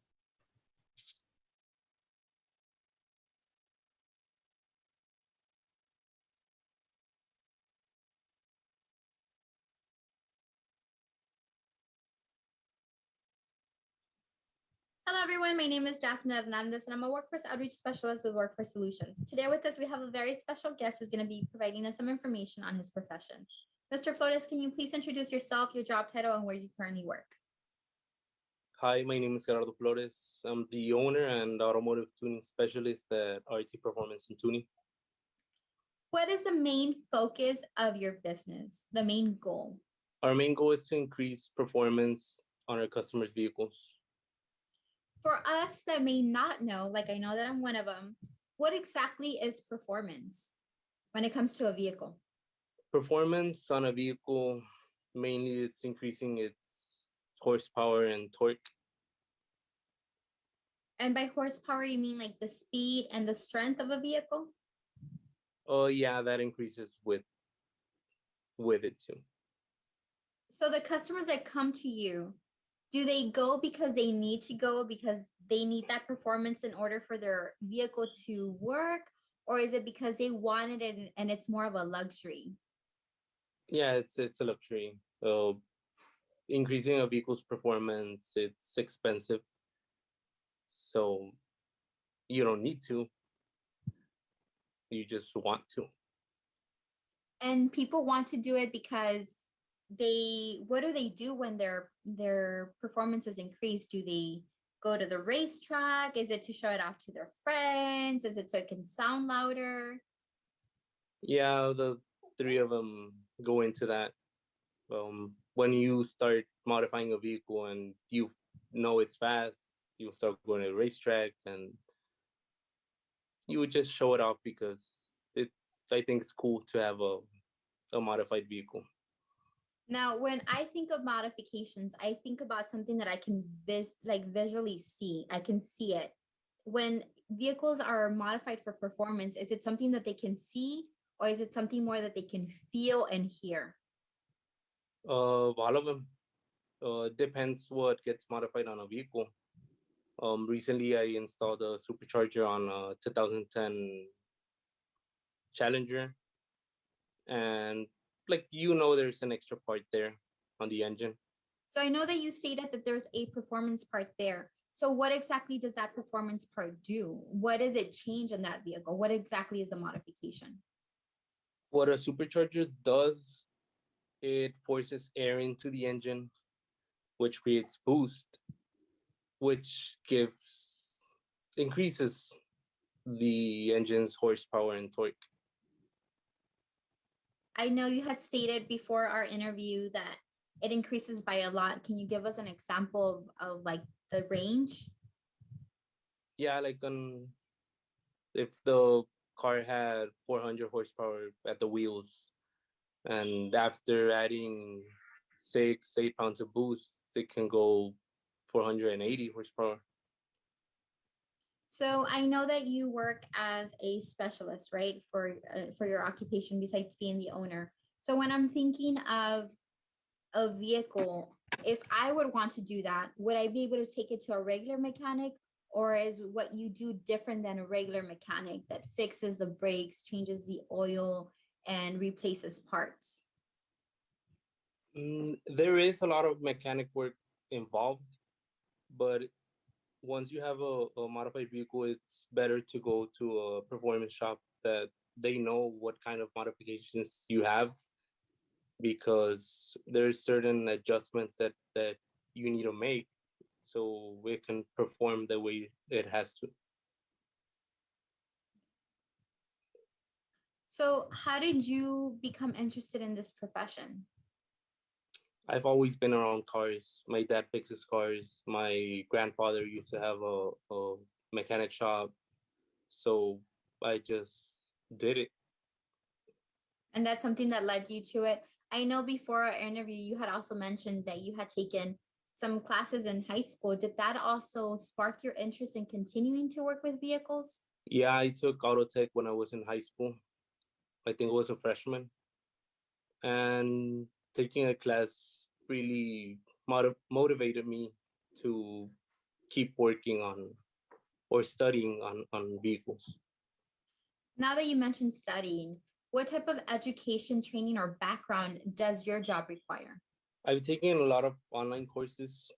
Hello, everyone. My name is Jasmine Hernandez, and I'm a workforce outreach specialist with Workforce Solutions. Today with us, we have a very special guest who's going to be providing us some information on his profession. Mr. Flores, can you please introduce yourself, your job title, and where you currently work? Hi, my name is Gerardo Flores. I'm the owner and automotive tuning specialist at RT Performance and Tuning. What is the main focus of your business, the main goal? Our main goal is to increase performance on our customers' vehicles. For us that may not know, like I know that I'm one of them, what exactly is performance when it comes to a vehicle? Performance on a vehicle, mainly it's increasing its horsepower and torque. And by horsepower, you mean like the speed and the strength of a vehicle? Oh yeah, that increases with it too. So the customers that come to you, do they go because they need to go because they need that performance in order for their vehicle to work? Or is it because they wanted it and it's more of a luxury? Yeah, it's a luxury. Increasing a vehicle's performance, it's expensive. So you don't need to. You just want to. And people want to do it because what do they do when their performance is increased? Do they go to the racetrack? Is it to show it off to their friends? Is it so it can sound louder? Yeah, the three of them go into that. When you start modifying a vehicle and you know it's fast, you start going to the racetrack and you would just show it off because I think it's cool to have a modified vehicle. Now, when I think of modifications, I think about something that I can visually see. I can see it. When vehicles are modified for performance, is it something that they can see, or is it something more that they can feel and hear? All of them. Depends what gets modified on a vehicle. Recently, I installed a supercharger on a 2010 Challenger, and there's an extra part there on the engine. So I know that you stated that there's a performance part there. So what exactly does that performance part do? What does it change in that vehicle? What exactly is a modification? What a supercharger does, it forces air into the engine, which creates boost, which increases the engine's horsepower and torque. I know you had stated before our interview that it increases by a lot. Can you give us an example of like the range? Yeah, if the car had 400 horsepower at the wheels, and after adding 8 pounds of boost, it can go 480 horsepower. So I know that you work as a specialist, right, for your occupation besides being the owner. So when I'm thinking of a vehicle, if I would want to do that, would I be able to take it to a regular mechanic, or is what you do different than a regular mechanic that fixes the brakes, changes the oil, and replaces parts? There is a lot of mechanic work involved, but once you have a modified vehicle, it's better to go to a performance shop that they know what kind of modifications you have, because there's certain adjustments that you need to make so it can perform the way it has to. So how did you become interested in this profession? I've always been around cars. My dad fixes cars. My grandfather used to have a mechanic shop. So I just did it. And that's something that led you to it. I know before our interview, you had also mentioned that you had taken some classes in high school. Did that also spark your interest in continuing to work with vehicles? Yeah, I took auto tech when I was in high school. I think I was a freshman. And taking a class really motivated me to keep working on or studying on vehicles. Now that you mentioned studying, what type of education, training, or background does your job require? I've taken a lot of online courses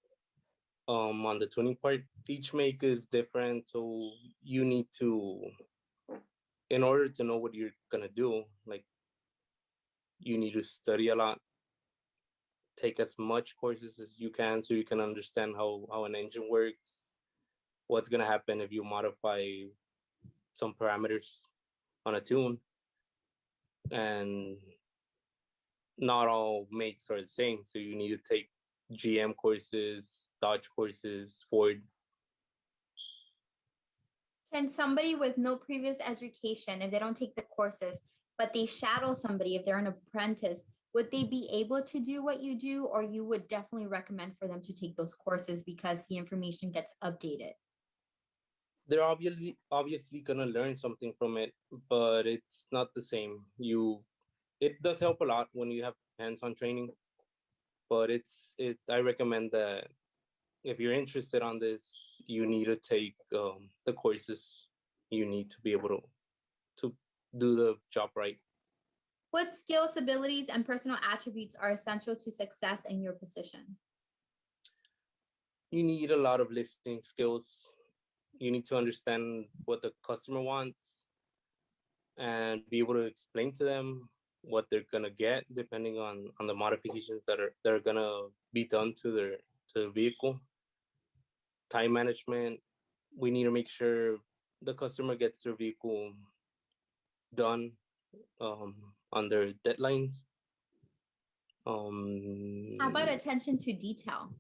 on the tuning part. Each make is different, so you need to, in order to know what you're gonna do, like you need to study a lot, take as much courses as you can so you can understand how an engine works, what's gonna happen if you modify some parameters on a tune, and not all makes are the same. So you need to take GM courses, Dodge courses, Ford. Can somebody with no previous education, if they don't take the courses, but they shadow somebody, if they're an apprentice, would they be able to do what you do, or you would definitely recommend for them to take those courses because the information gets updated? They're obviously gonna learn something from it, but it's not the same. It does help a lot when you have hands-on training, but I recommend that if you're interested on this, you need to take the courses you need to be able to do the job right. What skills, abilities, and personal attributes are essential to success in your position? You need a lot of listening skills. You need to understand what the customer wants and be able to explain to them what they're gonna get depending on the modifications that are gonna be done to the vehicle. Time management. We need to make sure the customer gets their vehicle done um, on their deadlines. How about attention to detail?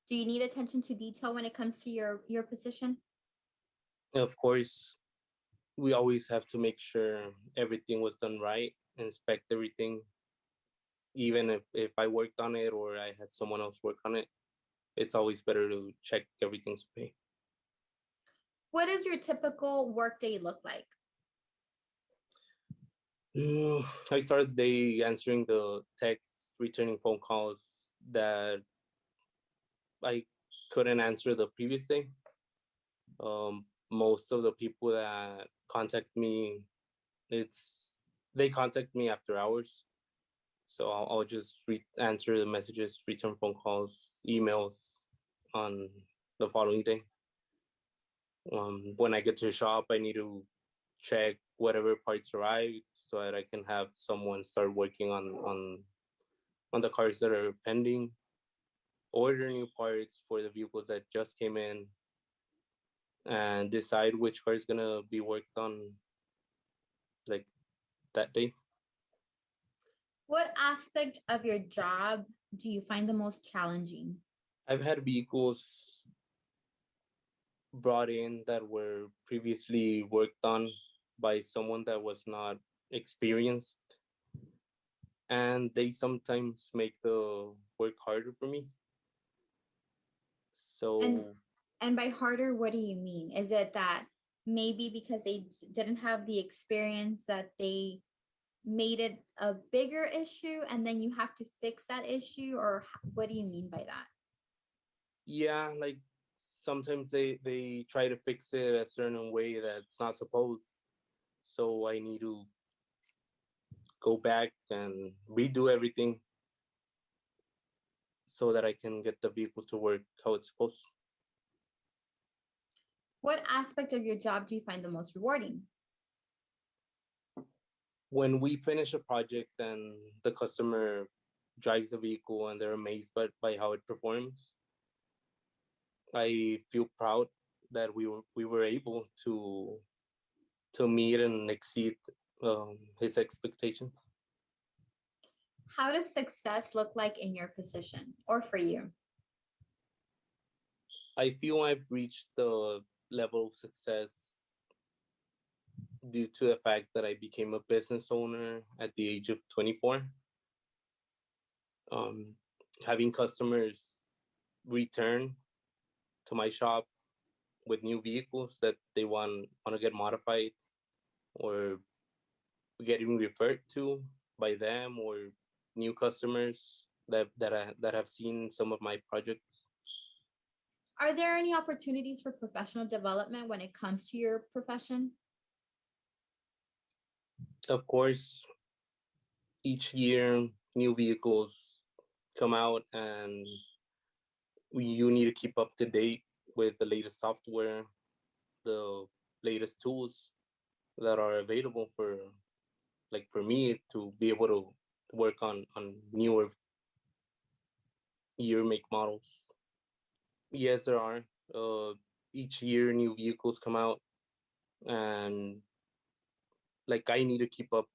Do you need attention to detail when it comes to your position? Of course, we always have to make sure everything was done right, inspect everything. Even if I worked on it or I had someone else work on it, it's always better to check everything's okay. What does your typical workday look like? I started the day answering the texts, returning phone calls that I couldn't answer the previous day. Most of the people that contact me, they contact me after hours. So I'll just answer the messages, return phone calls, emails on the following day. When I get to the shop, I need to check whatever parts arrived so that I can have someone start working on the cars that are pending, order new parts for the vehicles that just came in, and decide which car is gonna be worked on like that day. What aspect of your job do you find the most challenging? I've had vehicles brought in that were previously worked on by someone that was not experienced, and they sometimes make the work harder for me. So And by harder, what do you mean? Is it that maybe because they didn't have the experience that they made it a bigger issue and then you have to fix that issue, or what do you mean by that? yeah, like sometimes they try to fix it a certain way that's not supposed. So I need to go back and redo everything so that I can get the vehicle to work how it's supposed. What aspect of your job do you find the most rewarding? When we finish a project and the customer drives the vehicle and they're amazed by how it performs, I feel proud that we were able to meet and exceed his expectations. How does success look like in your position or for you? I feel I've reached the level of success due to the fact that I became a business owner at the age of 24. Having customers return to my shop with new vehicles that they want to get modified or getting referred to by them or new customers that have seen some of my projects. Are there any opportunities for professional development when it comes to your profession? Of course, each year new vehicles come out and you need to keep up to date with the latest software, the latest tools that are available for me to be able to work on newer year make models. Yes, there are. Each year new vehicles come out, and like I need to keep up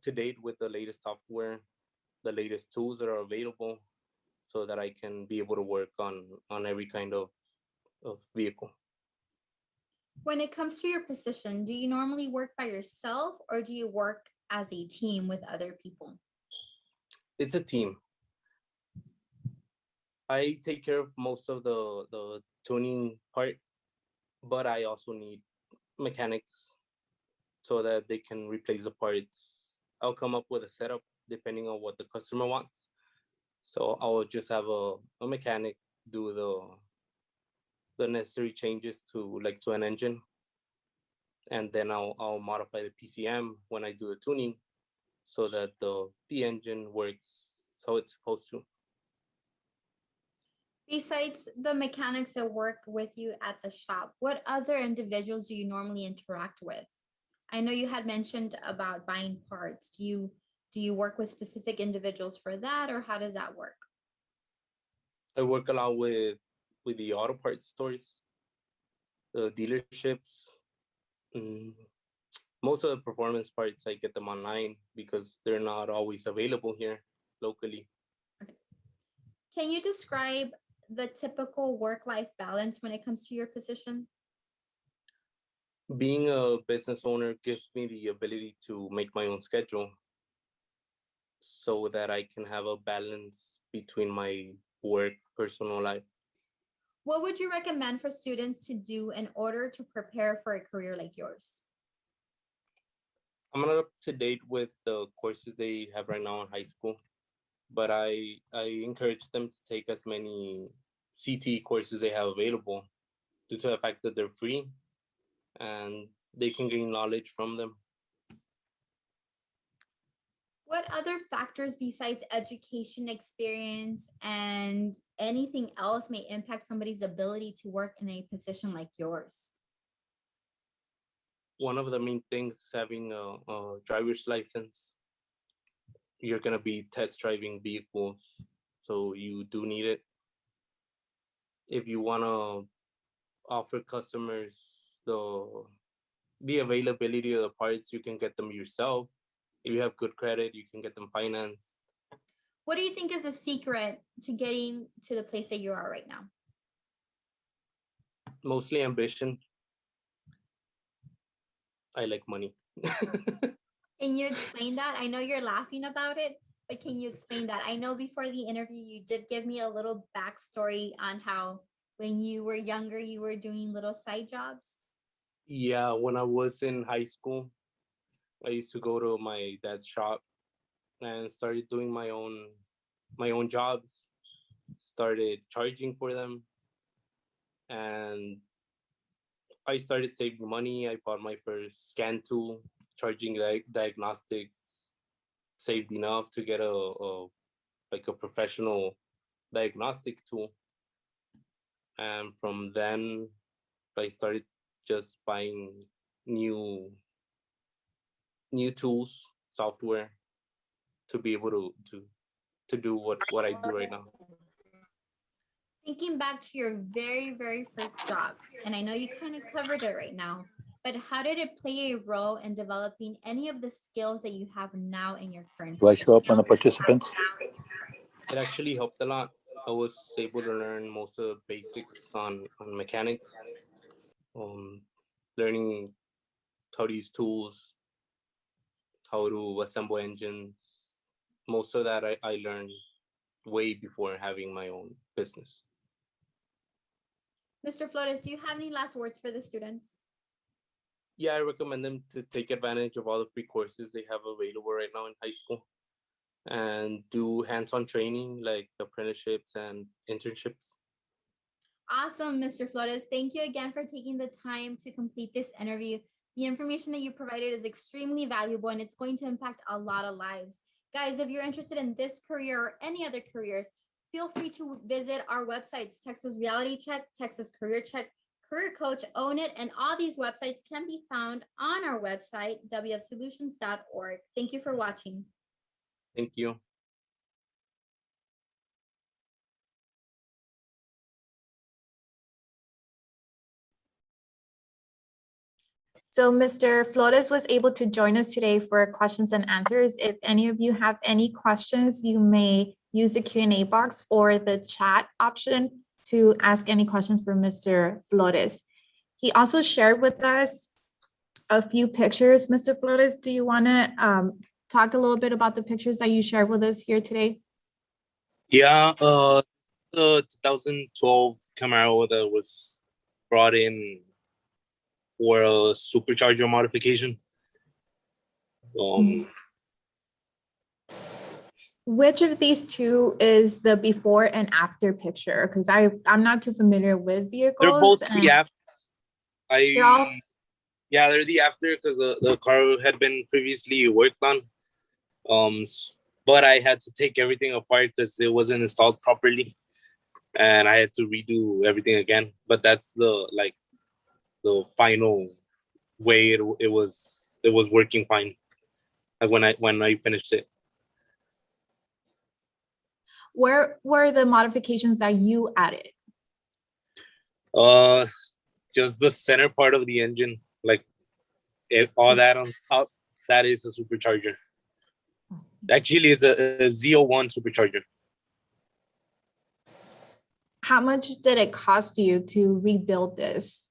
to date with the latest software, the latest tools that are available, so that I can be able to work on every kind of vehicle. When it comes to your position, do you normally work by yourself or do you work as a team with other people? It's a team. I take care of most of the tuning part, but I also need mechanics so that they can replace the parts. I'll come up with a setup depending on what the customer wants. So I'll just have a mechanic do the necessary changes to an engine, and then I'll modify the PCM when I do the tuning so that the engine works how it's supposed to. Besides the mechanics that work with you at the shop, what other individuals do you normally interact with? I know you had mentioned about buying parts. Do you work with specific individuals for that, or how does that work? I work a lot with the auto parts stores, the dealerships. Mm, Most of the performance parts, I get them online because they're not always available here locally. Can you describe the typical work-life balance when it comes to your position? Being a business owner gives me the ability to make my own schedule so that I can have a balance between my work, personal life. What would you recommend for students to do in order to prepare for a career like yours? I'm not up to date with the courses they have right now in high school, but I encourage them to take as many CT courses they have available due to the fact that they're free and they can gain knowledge from them. What other factors besides education experience and anything else may impact somebody's ability to work in a position like yours? One of the main things is having a driver's license. You're going to be test driving vehicles, so you do need it. If you want to offer customers the availability of the parts, you can get them yourself. If you have good credit, you can get them financed. What do you think is the secret to getting to the place that you are right now? Mostly ambition. I like money. Can you explain that? I know you're laughing about it, but can you explain that? I know before the interview, you did give me a little backstory on how when you were younger, you were doing little side jobs. Yeah, when I was in high school, I used to go to my dad's shop and started doing my own jobs, started charging for them, and I started saving money. I bought my first scan tool, charging diagnostics, saved enough to get a professional diagnostic tool. And from then I started just buying new tools, software to be able to do what I do right now. Thinking back to your very, very first job, and I know you kind of covered it right now, but how did it play a role in developing any of the skills that you have now in your current Do I show up position? on the participants? It actually helped a lot. I was able to learn most of the basics on mechanics, learning how to use tools, how to assemble engines. Most of that I learned way before having my own business. Mr. Flores, do you have any last words for the students? Yeah, I recommend them to take advantage of all the free courses they have available right now in high school and do hands-on training like apprenticeships and internships. Awesome, Mr. Flores. Thank you again for taking the time to complete this interview. The information that you provided is extremely valuable and it's going to impact a lot of lives. Guys, if you're interested in this career or any other careers, feel free to visit our websites, Texas Reality Check, Texas Career Check, Career Coach, Own It, and all these websites can be found on our website, wfsolutions.org. Thank you for watching. Thank you. So Mr. Flores was able to join us today for questions and answers. If any of you have any questions, you may use the Q&A box or the chat option to ask any questions for Mr. Flores. He also shared with us a few pictures. Mr. Flores, do you want to talk a little bit about the pictures that you shared with us here today? Yeah, the 2012 Camaro that was brought in for a supercharger modification. Which of these two is the before and after picture? Because I'm not too familiar with vehicles. They're both the after. They're They're the after because the car had been previously worked on. But I had to take everything apart because it wasn't installed properly, and I had to redo everything again. But that's the final way it was working fine. Like when I finished it. Where were the modifications that you added? Just the center part of the engine, like all that on top, that is a supercharger. Actually, it's a Z01 supercharger. How much did it cost you to rebuild this?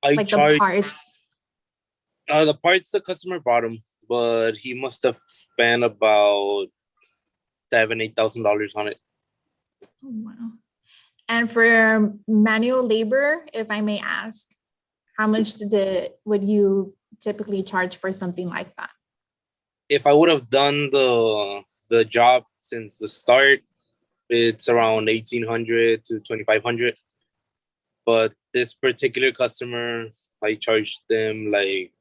I charged the parts. The parts the customer bought them, but he must have spent about $7,000-8,000 on it. Oh, wow. And for manual labor, if I may ask, how much would you typically charge for something like that? If I would have done the job since the start, it's around $1,800 to $2,500. But this particular customer, I charged them like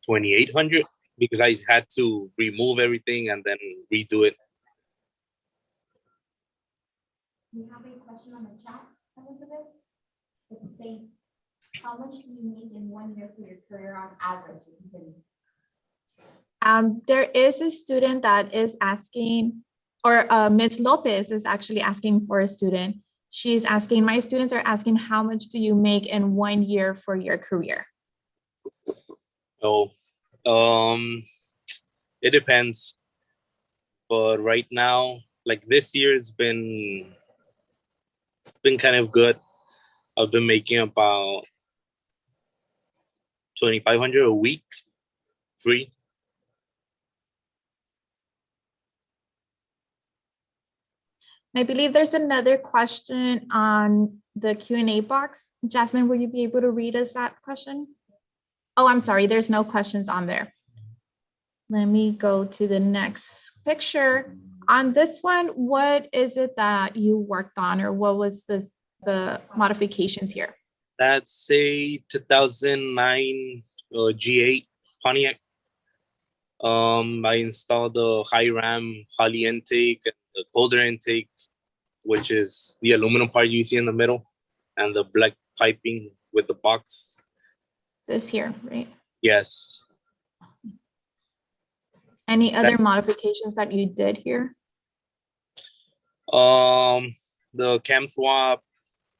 $2,800 because I had to remove everything and then redo it. We have a question on the chat, Elizabeth. It states, how much do you make in 1 year for your career on average? There is a student that is asking, or Ms. Lopez is actually asking for a student. She's asking, my students are asking, how much do you make in 1 year for your career? Oh, it depends. But right now, like this year, it's been kind of good. I've been making about $2,500 a week, free. I believe there's another question on the Q&A box. Jasmine, will you be able to read us that question? Oh, I'm sorry, there's no questions on there. Let me go to the next picture. On this one, what is it that you worked on, or what was the modifications here? That's a 2009 G8 Pontiac. I installed the high ram Holly intake and the colder intake, which is the aluminum part you see in the middle, and the piping with the box. This here, right? Yes. Any other modifications that you did here? The cam swap,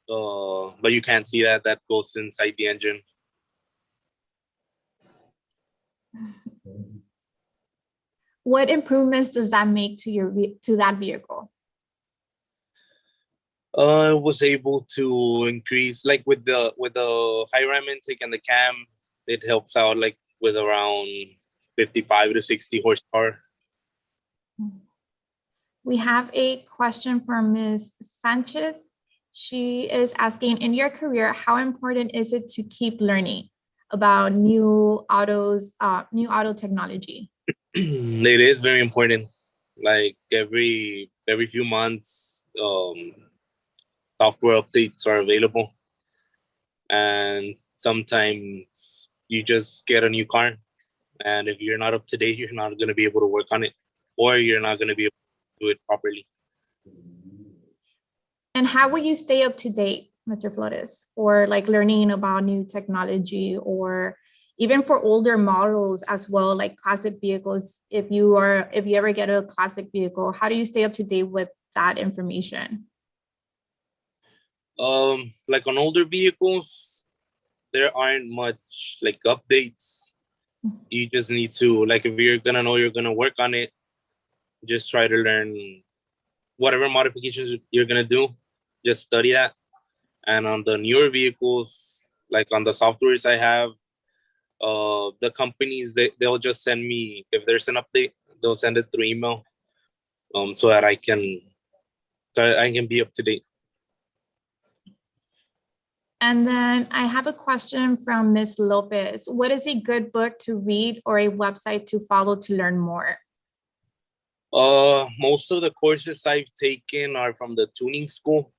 but you can't see that. That goes inside the engine. What improvements does that make to that vehicle? I was able to increase, like with the high ram intake and the cam, it helps out like with around 55 to 60 horsepower. We have a question from Ms. Sanchez. She is asking, in your career, how important is it to keep learning about new auto technology? It is very important. Like every few months, software updates are available, and sometimes you just get a new car, and if you're not up to date, you're not going to be able to work on it, or you're not going to be able to do it properly. And how will you stay up to date, Mr. Flores, or like learning about new technology, or even for older models as well, like classic vehicles? If you ever get a classic vehicle, how do you stay up to date with that information? Like on older vehicles, there aren't much like updates. You just need to, like, if you're gonna work on it, just try to learn whatever modifications you're gonna do. Just study that. And on the newer vehicles, like on the softwares I have, the companies, they'll just send me, if there's an update, they'll send it through email, so that I can be up to date. And then I have a question from Ms. Lopez. What is a good book to read or a website to follow to learn more? Most of the courses I've taken are from the tuning school,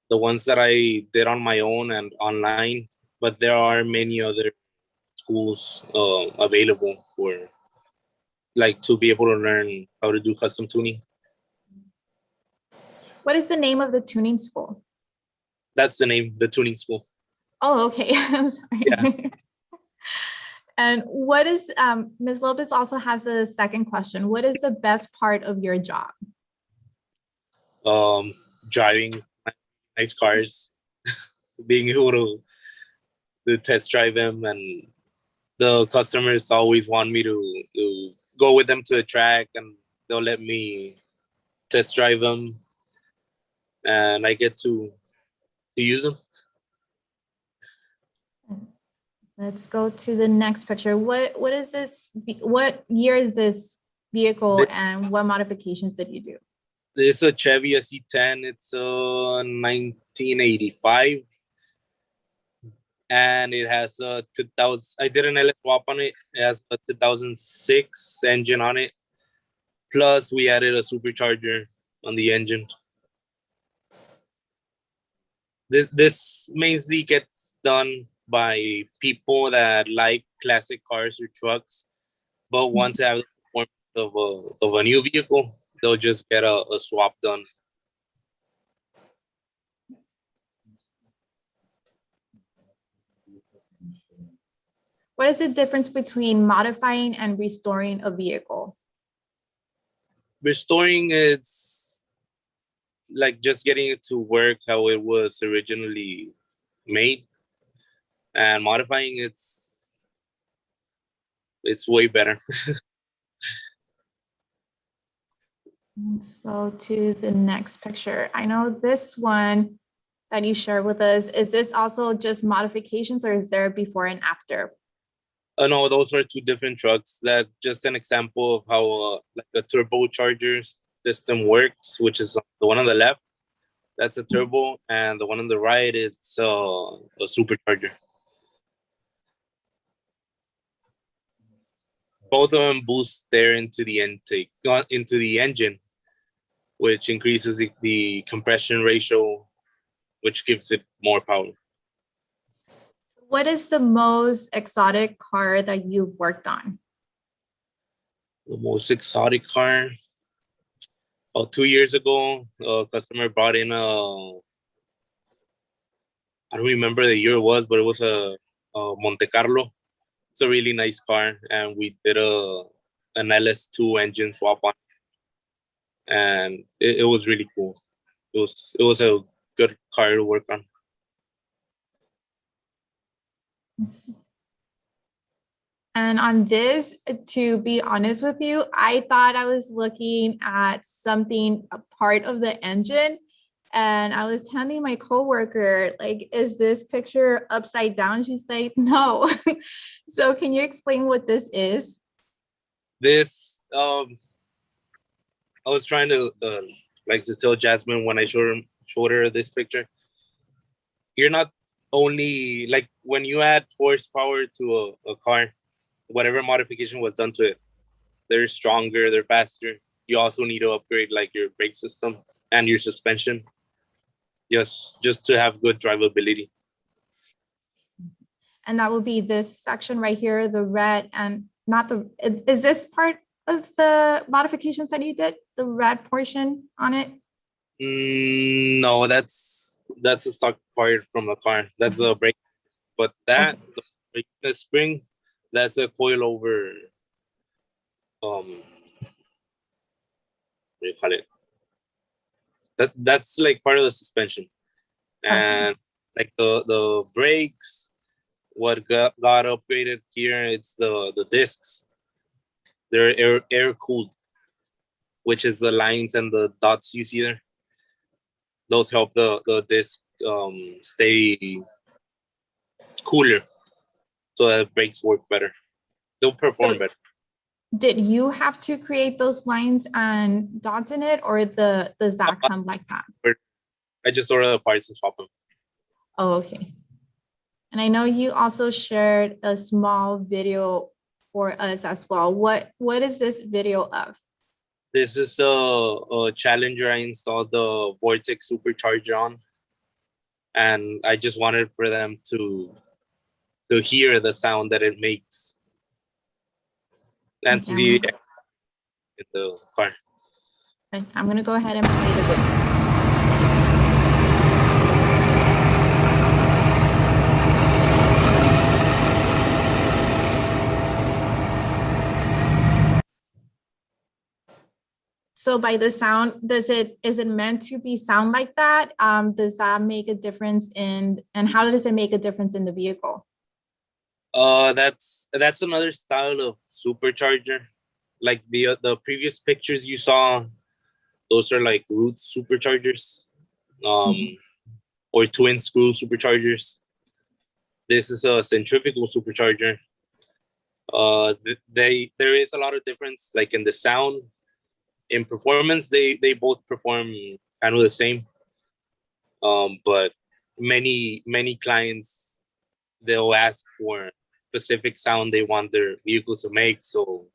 the ones that I did on my own and online, but there are many other schools available for, like, to be able to learn how to do custom tuning. What is the name of the tuning school? That's the name, the tuning school. Oh, okay. I'm sorry. Yeah. And what is, Ms. Lopez also has a second question. What is the best part of your job? Driving nice cars, being able to test drive them, and the customers always want me to go with them to the track, and they'll let me test drive them, and I get to use them. Let's go to the next picture. What is this? What year is this vehicle, and what modifications did you do? It's a Chevy C10. It's a 1985, and it has a 2000. I did an LS swap on it. It has a 2006 engine on it. Plus, we added a supercharger on the engine. This mainly gets done by people that like classic cars or trucks, but want to have the performance of a new vehicle. They'll just get a swap done. What is the difference between modifying and restoring a vehicle? Restoring, it's like just getting it to work how it was originally made, and modifying, it's way better. Let's go to the next picture. I know this one that you shared with us, is this also just modifications, or is there a before and after? No, those are two different trucks. That's just an example of how like a turbocharger system works, which is the one on the left. That's a turbo, and the one on the right, it's a supercharger. Both of them boost air into the intake, into the engine, which increases the compression ratio, which gives it more power. What is the most exotic car that you've worked on? The most exotic car? 2 years ago, a customer brought in a I don't remember the year it was, but it was a Monte Carlo. It's a really nice car, and we did an LS2 engine swap on, and it was really cool. It was a good car to work on. And on this, to be honest with you, I thought I was looking at something, a part of the engine. And I was telling my coworker, like, is this picture upside down? She's like, no. So can you explain what this is? This I was trying to like to tell Jasmine when I showed her this picture. You're not only like when you add horsepower to a car, whatever modification was done to it, they're stronger, they're faster. You also need to upgrade like your brake system and your suspension, just to have good drivability. And that will be this section right here, the red, and not the, is this part of the modifications that you did, the red portion on it? No, that's a stock part from the car. That's a brake, but that the spring, that's a coilover. What do you call it? That's like part of the suspension, and like the brakes. What got upgraded here? It's the discs. They're air cooled, which is the lines and the dots you see there. Those help the disc stay cooler, so that brakes work better. They'll perform better. Did you have to create those lines and dots in it, or the Zach come like that? I just ordered the parts and swap them. Oh, okay. And I know you also shared a small video for us as well. What is this video of? This is a Challenger I installed the Vortex supercharger on, and I just wanted for them to hear the sound that it makes and to see it in the car. Okay, I'm gonna go ahead and play the video. So by the sound, is it meant to be sound like that? Does that make a difference and how does it make a difference in the vehicle? That's another style of supercharger. Like the previous pictures you saw, those are like root superchargers, or twin screw superchargers. This is a centrifugal supercharger. There is a lot of difference, like in the sound. In performance, they both perform kind of the same. But many clients, they'll ask for specific sound they want their vehicle to make. So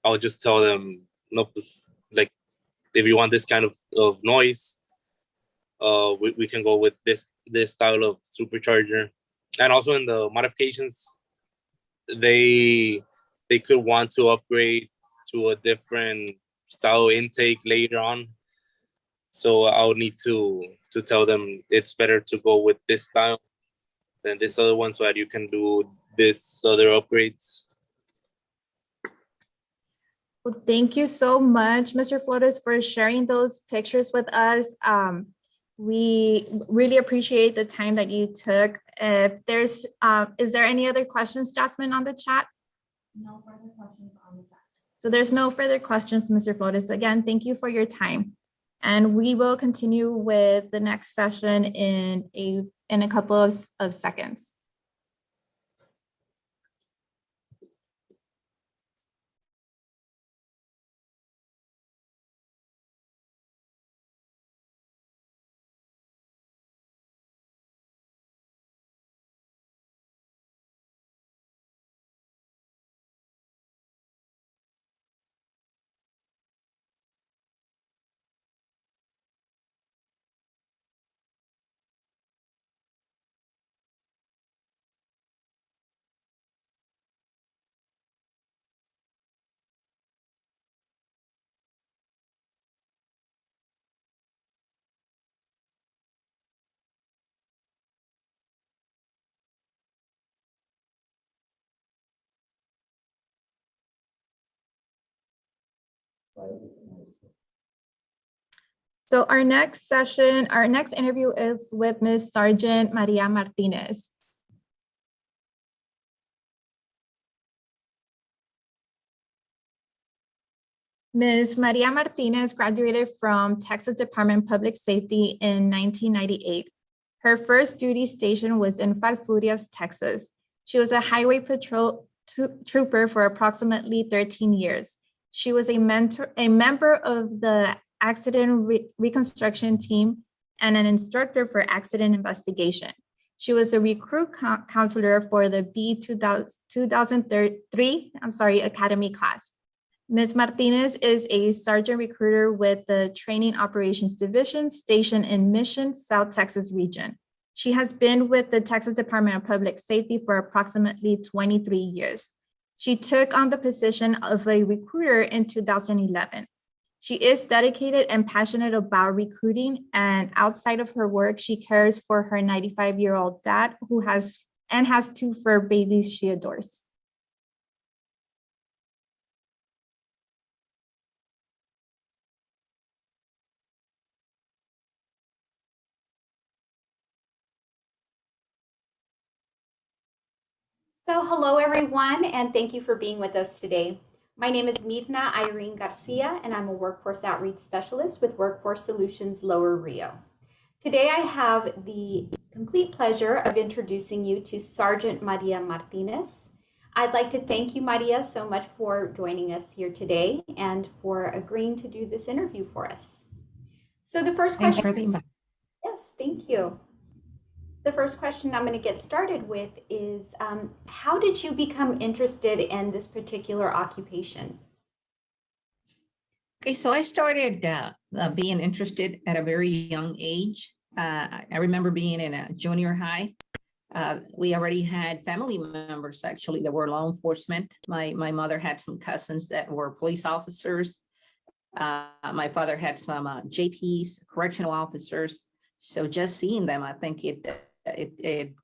I'll just tell them, no, like if you want this kind of noise, we can go with this style of supercharger. And also in the modifications, they could want to upgrade to a different style intake later on. So I'll need to tell them it's better to go with this style than this other one so that you can do this other upgrades. Well, thank you so much, Mr. Flores, for sharing those pictures with us. We really appreciate the time that you took. If there's, is there any other questions, Jasmine, on the chat? No further questions on the chat. So there's no further questions, Mr. Flores. Again, thank you for your time. And we will continue with the next session in a couple of seconds. So our next interview is with Ms. Sergeant Maria Martinez. Ms. Maria Martinez graduated from Texas Department of Public Safety in 1998. Her first duty station was in Falfurrias, Texas. She was a highway patrol trooper for approximately 13 years. She was a member of the accident reconstruction team and an instructor for accident investigation. She was a recruit counselor for the B2003 Academy class. Ms. Martinez is a sergeant recruiter with the Training Operations Division stationed in Mission, South Texas region. She has been with the Texas Department of Public Safety for approximately 23 years. She took on the position of a recruiter in 2011. She is dedicated and passionate about recruiting, and outside of her work, she cares for her 95-year-old dad who has 2 fur babies she adores. So hello everyone, and thank you for being with us today. My name is Mirna Irene Garcia, and I'm a Workforce Outreach Specialist with Workforce Solutions Lower Rio. Today I have the complete pleasure of introducing you to Sergeant Maria Martinez. I'd like to thank you, Maria, so much for joining us here today and for agreeing to do this interview for us. So the first question, yes, thank you. The first question I'm going to get started with is, how did you become interested in this particular occupation? Okay, so I started being interested at a very young age. I remember being in a junior high. We already had family members actually that were law enforcement. My mother had some cousins that were police officers. My father had some JPs, correctional officers. So just seeing them, I think it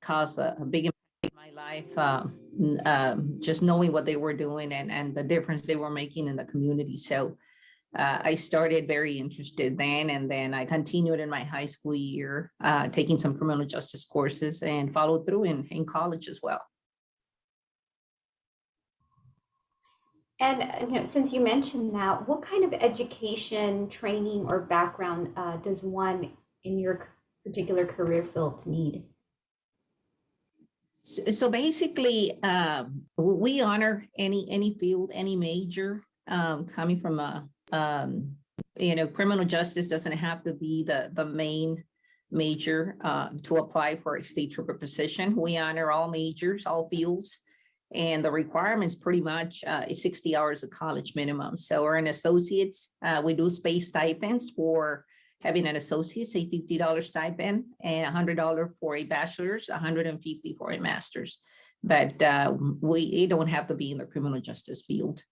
caused a big impact in my life, just knowing what they were doing and the difference they were making in the community. So I started very interested then, and then I continued in my high school year, taking some criminal justice courses and followed through in college as well. And since you mentioned that, what kind of education, training, or background does one in your particular career field need? So basically, we honor any field, any major, coming from a, criminal justice doesn't have to be the main major to apply for a state trooper position. We honor all majors, all fields, and the requirements pretty much is 60 hours of college minimum. So we're an associates. We do space stipends for having an associate's, a $50 stipend, and $100 for a bachelor's, $150 for a master's. But we don't have to be in the criminal justice field.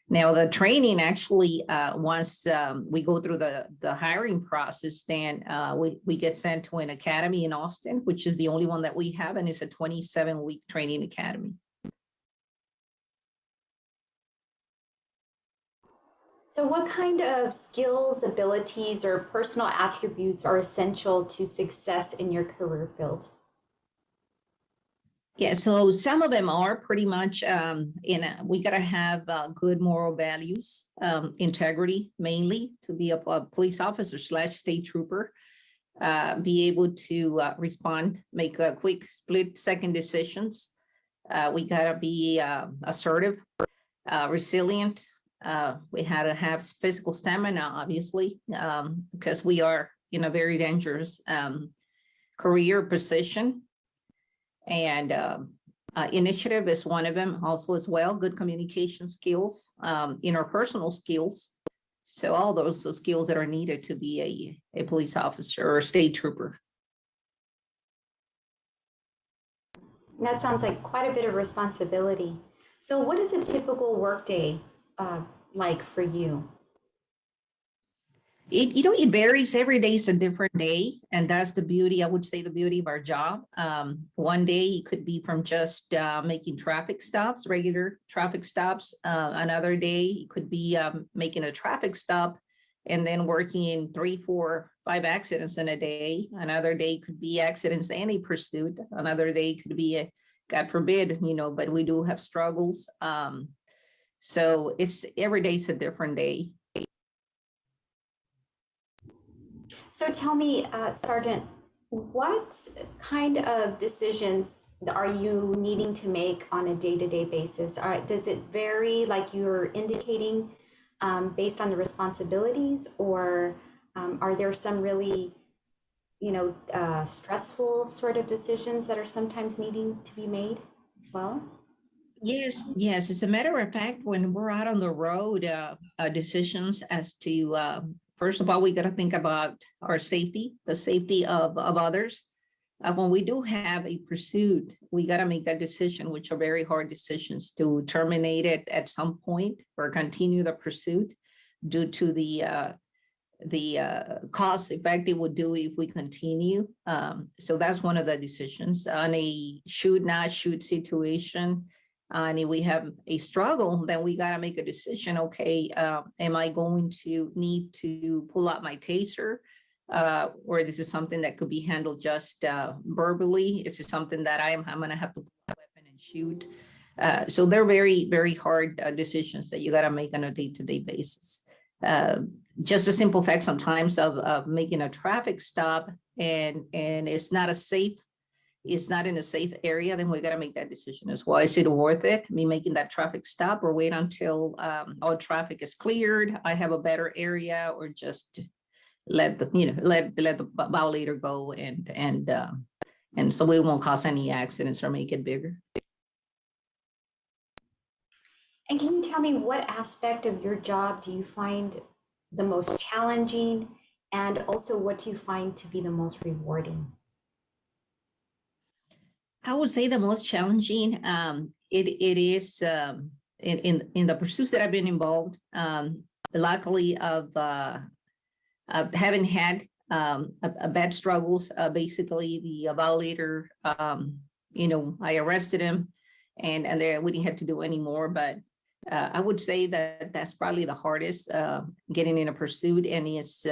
Now, the training actually, once we go through the hiring process, then we get sent to an academy in Austin, which is the only one that we have, and it's a 27-week training academy. So what kind of skills, abilities, or personal attributes are essential to success in your career field? Yeah, so some of them are pretty much we gotta have good moral values, integrity mainly to be a police officer / state trooper, be able to respond, make quick split-second decisions. We gotta be assertive, resilient. We had to have physical stamina, obviously, because we are in a very dangerous career position. And initiative is one of them also as well, good communication skills, interpersonal skills. So all those are skills that are needed to be a police officer or a state trooper. That sounds like quite a bit of responsibility. So what is a typical workday like for you? It varies. Every day is a different day. And that's the beauty, I would say the beauty of our job. One day it could be from just making traffic stops, regular traffic stops. Another day it could be making a traffic stop and then working in 3, 4, 5 accidents in a day. Another day could be accidents and a pursuit. Another day could be God forbid, but we do have struggles. So it's every day is a different day. So tell me, Sergeant, what kind of decisions are you needing to make on a day-to-day basis? Does it vary, like you're indicating, based on the responsibilities, or are there some really, stressful sort of decisions that are sometimes needing to be made as well? Yes. As a matter of fact, when we're out on the road, decisions as to, first of all, we got to think about our safety, the safety of others. When we do have a pursuit, we got to make that decision, which are very hard decisions, to terminate it at some point or continue the pursuit due to the cost effect it would do if we continue. So that's one of the decisions. On a shoot, not shoot situation, and if we have a struggle, then we got to make a decision. Okay, am I going to need to pull out my taser? Or this is something that could be handled just verbally? Is it something that I'm going to have to pull a weapon and shoot? So they're very, very hard decisions that you got to make on a day-to-day basis. Just a simple fact sometimes of making a traffic stop and it's not in a safe area, then we got to make that decision as well. Is it worth it, me making that traffic stop, or wait until all traffic is cleared, I have a better area, or just let the violator go and so we won't cause any accidents or make it bigger. And can you tell me what aspect of your job do you find the most challenging, and also what do you find to be the most rewarding? I would say the most challenging, it is in the pursuits that I've been involved. Luckily, of having had a bad struggles. Basically, the violator, I arrested him, and we didn't have to do any more. But I would say that that's probably the hardest, getting in a pursuit, and it's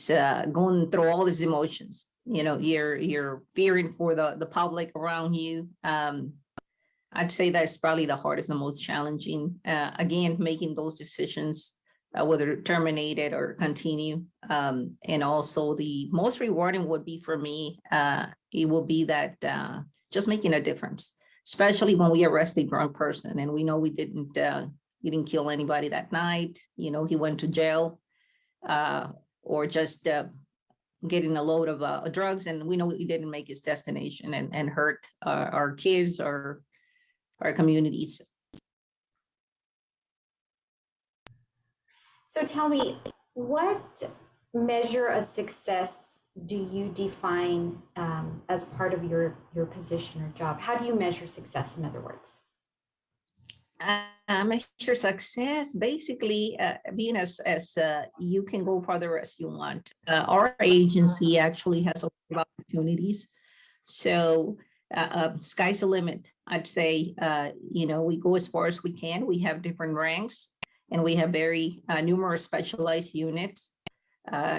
going through all these emotions. You're fearing for the public around you. I'd say that's probably the hardest, the most challenging. Again, making those decisions, whether terminate it or continue. And also the most rewarding would be for me, it will be that just making a difference, especially when we arrest a drunk person and we know we didn't kill anybody that night. He went to jail, or just getting a load of drugs, and we know he didn't make his destination and hurt our kids or our communities. So tell me, what measure of success do you define as part of your position or job? How do you measure success, in other words? Measure success, basically, being as you can go farther as you want. Our agency actually has a lot of opportunities. So sky's the limit. I'd say, we go as far as we can. We have different ranks, and we have very numerous specialized units.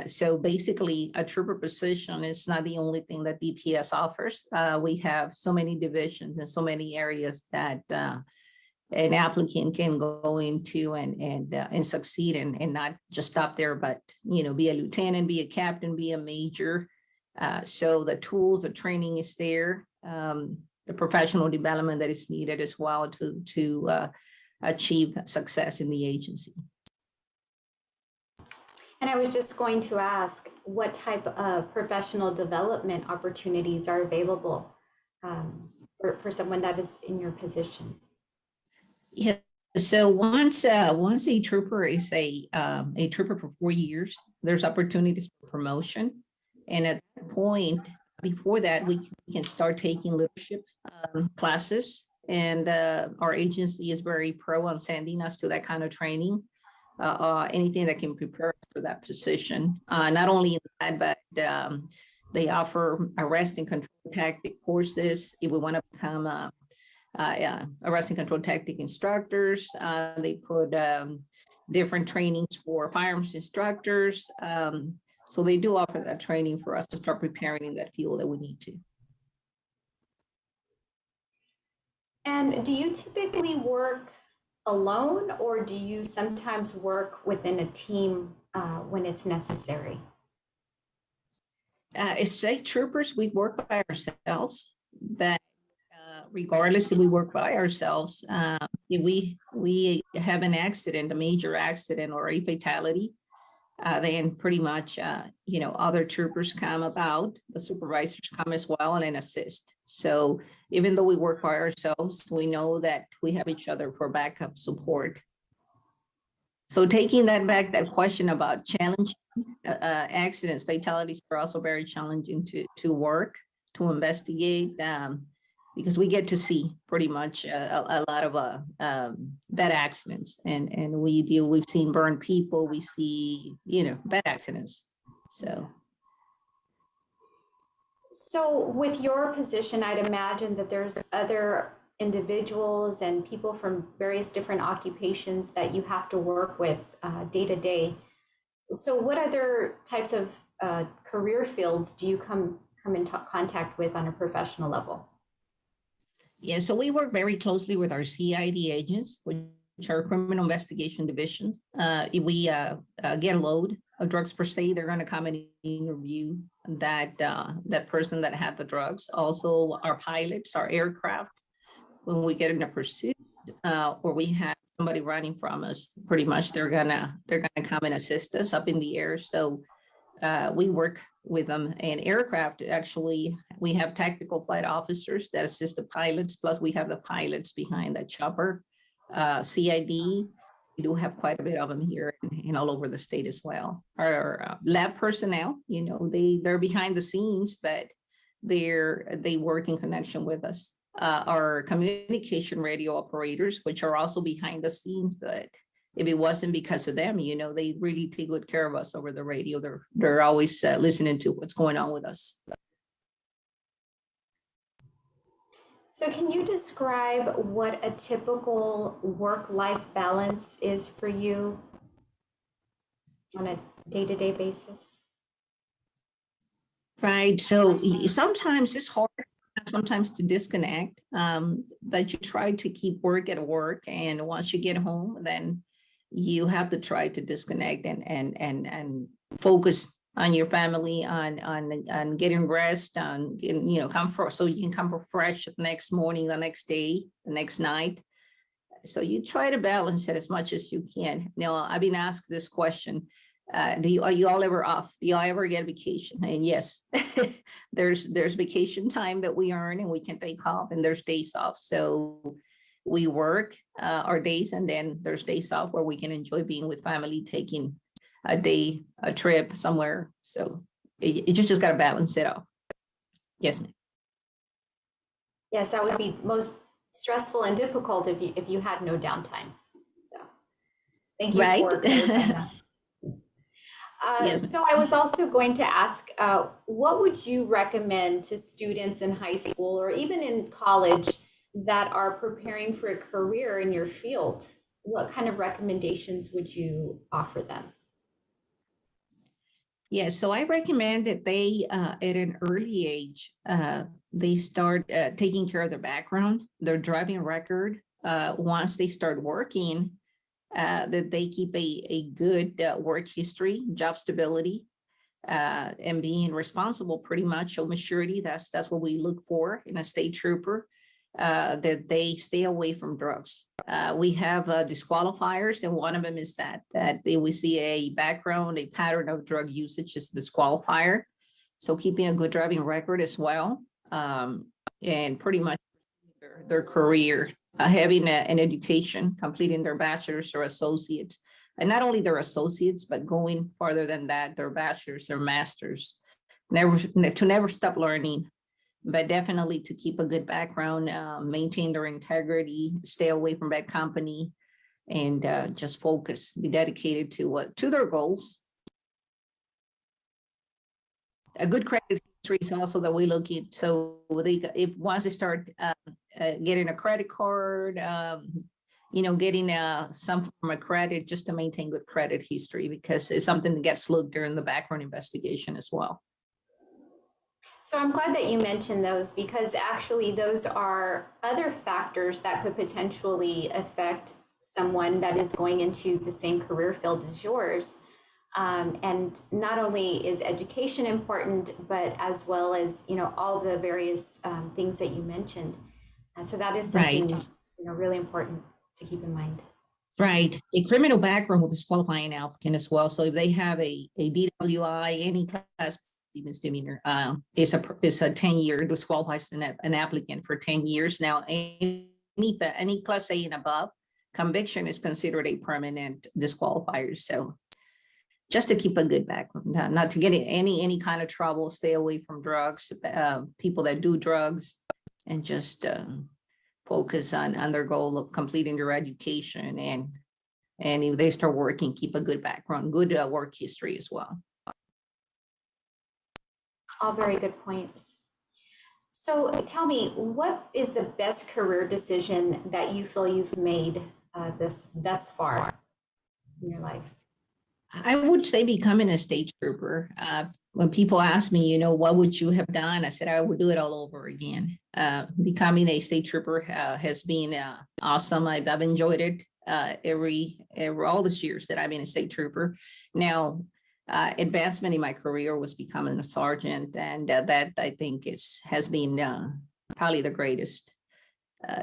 So basically, a trooper position is not the only thing that DPS offers. We have so many divisions and so many areas that an applicant can go into and succeed and not just stop there, but be a lieutenant, be a captain, be a major. So the tools, the training is there, the professional development that is needed as well to achieve success in the agency. And I was just going to ask, what type of professional development opportunities are available for someone that is in your position? Yeah. So once a trooper is a trooper for 4 years, there's opportunities for promotion, and at that point, before that, we can start taking leadership classes, and our agency is very pro on sending us to that kind of training. anything that can prepare us for that position. Not only that, but they offer arrest and control tactic courses if we want to become arrest and control tactic instructors. They put different trainings for firearms instructors. So they do offer that training for us to start preparing in that field that we need to. And do you typically work alone, or do you sometimes work within a team when it's necessary? As state troopers, we work by ourselves, but regardless if we work by ourselves, if we have an accident, a major accident or a fatality, then pretty much, other troopers come about, the supervisors come as well and then assist. So even though we work by ourselves, we know that we have each other for backup support. So taking that back, that question about challenge, accidents, fatalities are also very challenging to work, to investigate, because we get to see pretty much a lot of bad accidents, and we've seen burned people, we see, bad accidents. So with your position, I'd imagine that there's other individuals and people from various different occupations that you have to work with day to day. So what other types of career fields do you come in contact with on a professional level? Yeah, so we work very closely with our CID agents, which are criminal investigation divisions. If we get a load of drugs per se, they're going to come and interview that person that had the drugs. Also, our pilots, our aircraft, when we get in a pursuit or we have somebody running from us, pretty much they're gonna come and assist us up in the air. So we work with them. And aircraft, actually, we have tactical flight officers that assist the pilots, plus we have the pilots behind that chopper. CID, we do have quite a bit of them here and all over the state as well. Our lab personnel, they're behind the scenes, but they work in connection with us. Our communication radio operators, which are also behind the scenes, but if it wasn't because of them, they really take good care of us over the radio. They're always listening to what's going on with us. So can you describe what a typical work-life balance is for you on a day-to-day basis? Right. So sometimes it's hard sometimes to disconnect, but you try to keep work at work. And once you get home, then you have to try to disconnect and focus on your family, on getting rest, on getting, comfort, so you can come fresh the next morning, the next day, the next night. So you try to balance it as much as you can. Now, I've been asked this question. Are you all ever off? Do y'all ever get vacation? And yes, there's vacation time that we earn and we can take off, and there's days off. So we work our days, and then there's days off where we can enjoy being with family, taking a trip somewhere. So you just got to balance it off. Yes, ma'am. Yes, that would be most stressful and difficult if you had no downtime. So thank you for clarifying that. Yes, so I was also going to ask, what would you recommend to students in high school or even in college that are preparing for a career in your field? What kind of recommendations would you offer them? Yeah, so I recommend that they, at an early age, they start taking care of their background, their driving record. Once they start working, that they keep a good work history, job stability, and being responsible, pretty much, show maturity. That's what we look for in a state trooper, that they stay away from drugs. We have disqualifiers, and one of them is that we see a background, a pattern of drug usage is disqualifier. So keeping a good driving record as well, and pretty much their career, having an education, completing their bachelor's or associates, and not only their associates, but going farther than that, their bachelor's, their master's, never stop learning, but definitely to keep a good background, maintain their integrity, stay away from bad company, and just focus, be dedicated to their goals. A good credit history is also that we look at, so if once they start getting a credit card, getting some form of credit, just to maintain good credit history, because it's something that gets looked during the background investigation as well. So I'm glad that you mentioned those, because actually those are other factors that could potentially affect someone that is going into the same career field as yours. And not only is education important, but as well as, all the various things that you mentioned. And so that is something, Right. Really important to keep in mind. Right. A criminal background will disqualify an applicant as well. So if they have a DWI, any class misdemeanor, it's a 10-year disqualifies an applicant for 10 years. Now, any class A and above conviction is considered a permanent disqualifier. So just to keep a good background, not to get in any kind of trouble, stay away from drugs, people that do drugs, and just focus on their goal of completing their education. And if they start working, keep a good background, good work history as well. All very good points. So tell me, what is the best career decision that you feel you've made thus far in your life? I would say becoming a state trooper. When people ask me, what would you have done? I said, I would do it all over again. Becoming a state trooper has been awesome. I've enjoyed it all these years that I've been a state trooper. Now, advancement in my career was becoming a sergeant, and that I think has been probably the greatest.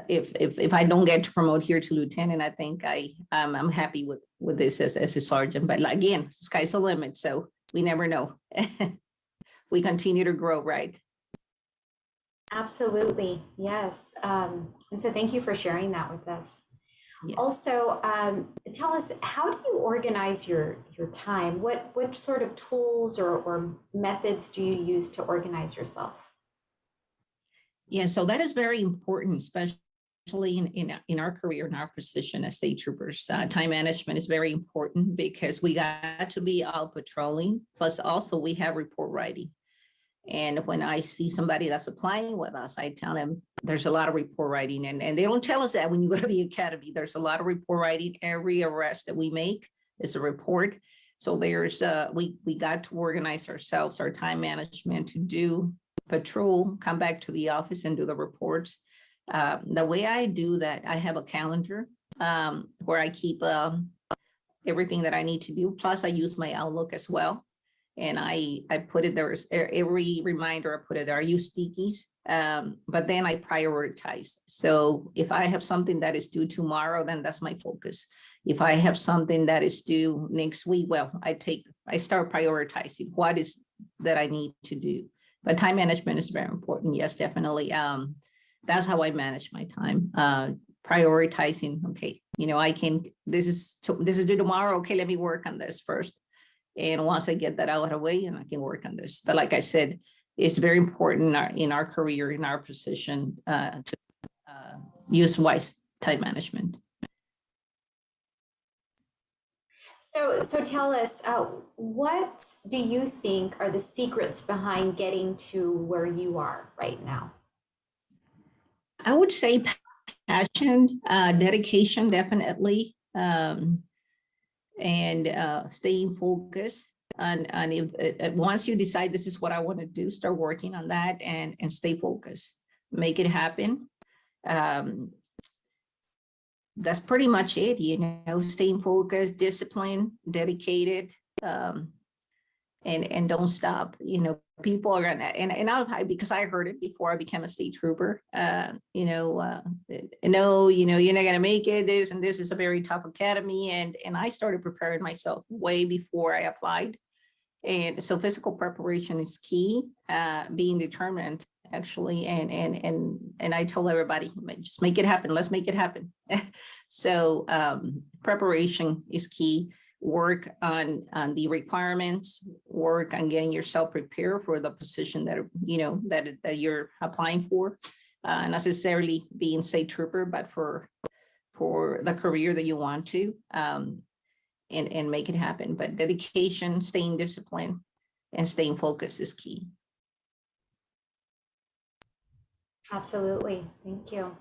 If I don't get to promote here to lieutenant, I think I'm happy with this as a sergeant. But again, sky's the limit, so we never know. We continue to grow, right? Absolutely, yes. And so thank you for sharing that with us. Yes. Also, tell us, how do you organize your time? What sort of tools or methods do you use to organize yourself? Yeah, so that is very important, especially in our career, in our position as state troopers. Time management is very important because we got to be out patrolling. Plus, also we have report writing. And when I see somebody that's applying with us, I tell them there's a lot of report writing, and they don't tell us that when you go to the academy. There's a lot of report writing. Every arrest that we make is a report. So there's we got to organize ourselves, our time management, to do patrol, come back to the office and do the reports. The way I do that, I have a calendar where I keep everything that I need to do. Plus I use my Outlook as well. And I put it there, every reminder I put it there. I use stickies, but then I prioritize. So if I have something that is due tomorrow, then that's my focus. If I have something that is due next week, well, I start prioritizing what is that I need to do. But time management is very important. Yes, definitely. That's how I manage my time. Prioritizing. Okay, this is due tomorrow. Okay, let me work on this first. And once I get that out of the way, and I can work on this. But like I said, it's very important in our career, in our position, to use wise time management. So tell us, what do you think are the secrets behind getting to where you are right now? I would say passion, dedication, definitely. And staying focused on if once you decide this is what I want to do, start working on that and stay focused, make it happen. That's pretty much it, staying focused, disciplined, dedicated, and don't stop. People are gonna, and because I heard it before I became a state trooper, no, you're not gonna make it, this is a very tough academy. And I started preparing myself way before I applied. And so physical preparation is key, being determined actually. And I told everybody, just make it happen. Let's make it happen. So preparation is key. Work on the requirements, work on getting yourself prepared for the position that that you're applying for, not necessarily being state trooper, but for the career that you want to, and make it happen. But dedication, staying disciplined, and staying focused is key. Absolutely. Thank you.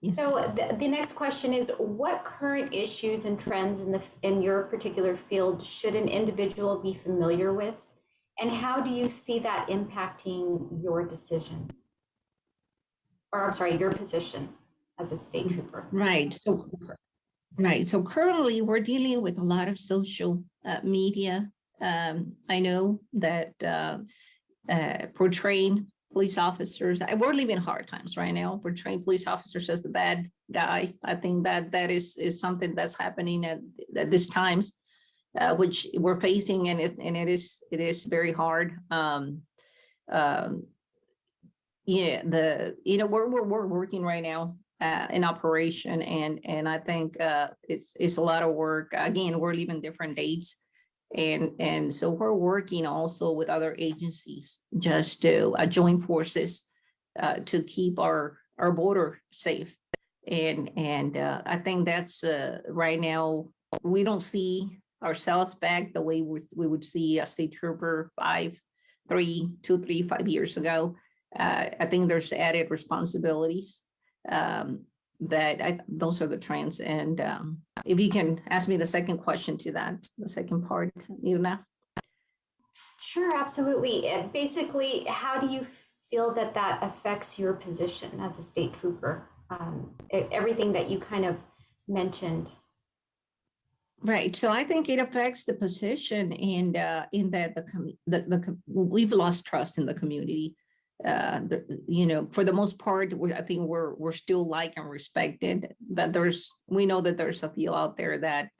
Yes, So the next question is, what current issues and trends in your particular field should an individual be familiar with? And how do you see that impacting your decision? Or I'm sorry, your position as a state trooper? Right. So currently we're dealing with a lot of social media. I know that portraying police officers, we're living hard times right now, portraying police officers as the bad guy. I think that is something that's happening at this times, which we're facing, and it is very hard. We're working right now in operation, and I think it's a lot of work. Again, we're leaving different dates, and so we're working also with other agencies just to join forces to keep our border safe. And I think that's right now we don't see ourselves back the way we would see a state trooper 5 years ago. I think there's added responsibilities, but those are the trends. And if you can ask me the second question to that, the second part, Mirna. Sure, absolutely. And basically, how do you feel that affects your position as a state trooper? Everything that you kind of mentioned. Right. So I think it affects the position, and in that we've lost trust in the community. For the most part, I think we're still liked and respected, but we know that there's a few out there that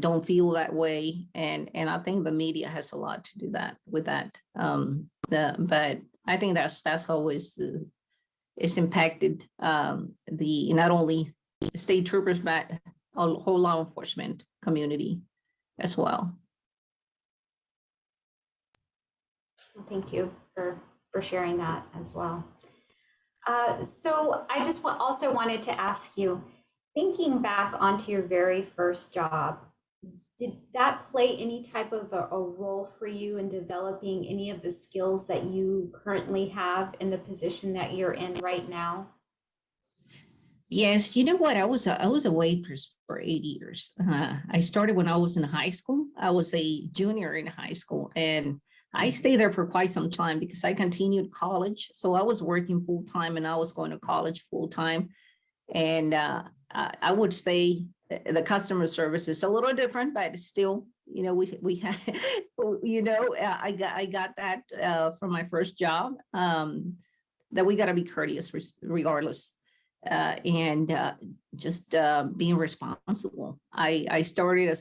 don't feel that way, and I think the media has a lot to do with that. But I think that's always it's impacted the not only state troopers but a whole law enforcement community as well. Thank you for sharing that as well. So I just also wanted to ask you, thinking back onto your very first job, did that play any type of a role for you in developing any of the skills that you currently have in the position that you're in right now? Yes, you know what? I was a waitress for 8 years. I started when I was in high school. I was a junior in high school, and I stayed there for quite some time because I continued college. So I was working full time, and I was going to college full time. And I would say the customer service is a little different, but still, we had, I got that from my first job, that we got to be courteous regardless. And just being responsible. I started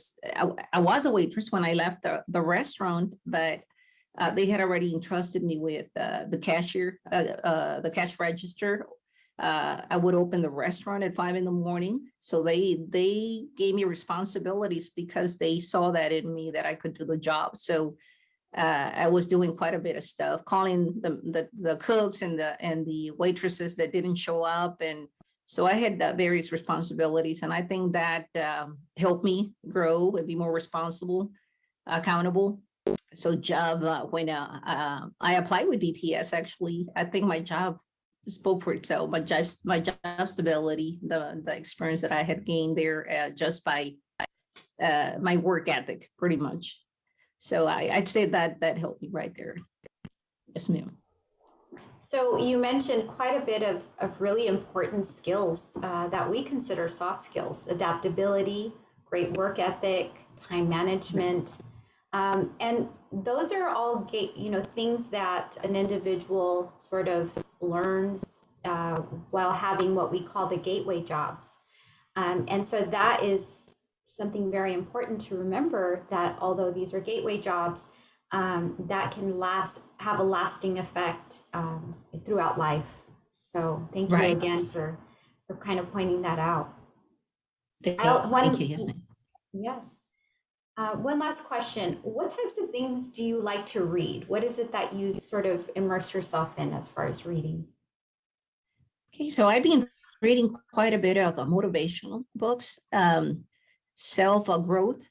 I was a waitress when I left the restaurant, but they had already entrusted me with the cashier, the cash register. I would open the restaurant at 5 a.m. So they gave me responsibilities because they saw that in me, that I could do the job. So I was doing quite a bit of stuff, calling the cooks and the waitresses that didn't show up. And so I had various responsibilities. And I think that helped me grow and be more responsible, accountable. So when I applied with DPS, actually, I think my job spoke for itself. My job stability, the experience that I had gained there just by my work ethic, pretty much. So I'd say that helped me right there. Yes, ma'am. So you mentioned quite a bit of really important skills that we consider soft skills: adaptability, great work ethic, time management. And those are all things that an individual sort of learns while having what we call the gateway jobs. And so that is something very important to remember, that although these are gateway jobs, that can have a lasting effect throughout life. So thank you again for kind of pointing that out. Thank you. Yes, ma'am. Yes. One last question. What types of things do you like to read? What is it that you sort of immerse yourself in as far as reading? Okay, so I've been reading quite a bit of motivational books, self-growth,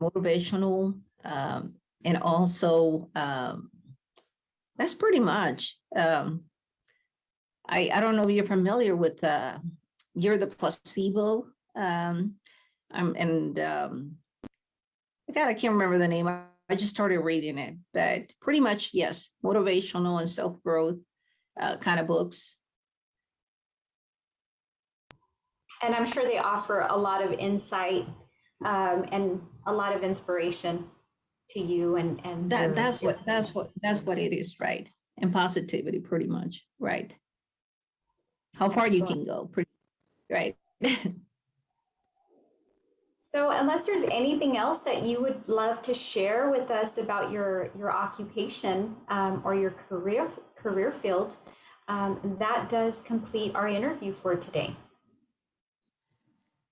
motivational, and also that's pretty much. I don't know if you're familiar with You're the Placebo. I can't remember the name. I just started reading it, but pretty much, yes, motivational and self-growth kind of books. And I'm sure they offer a lot of insight and a lot of inspiration to you and That's what it is, right? And positivity, pretty much, right? How far you can go, pretty right. So unless there's anything else that you would love to share with us about your occupation or your career field, that does complete our interview for today.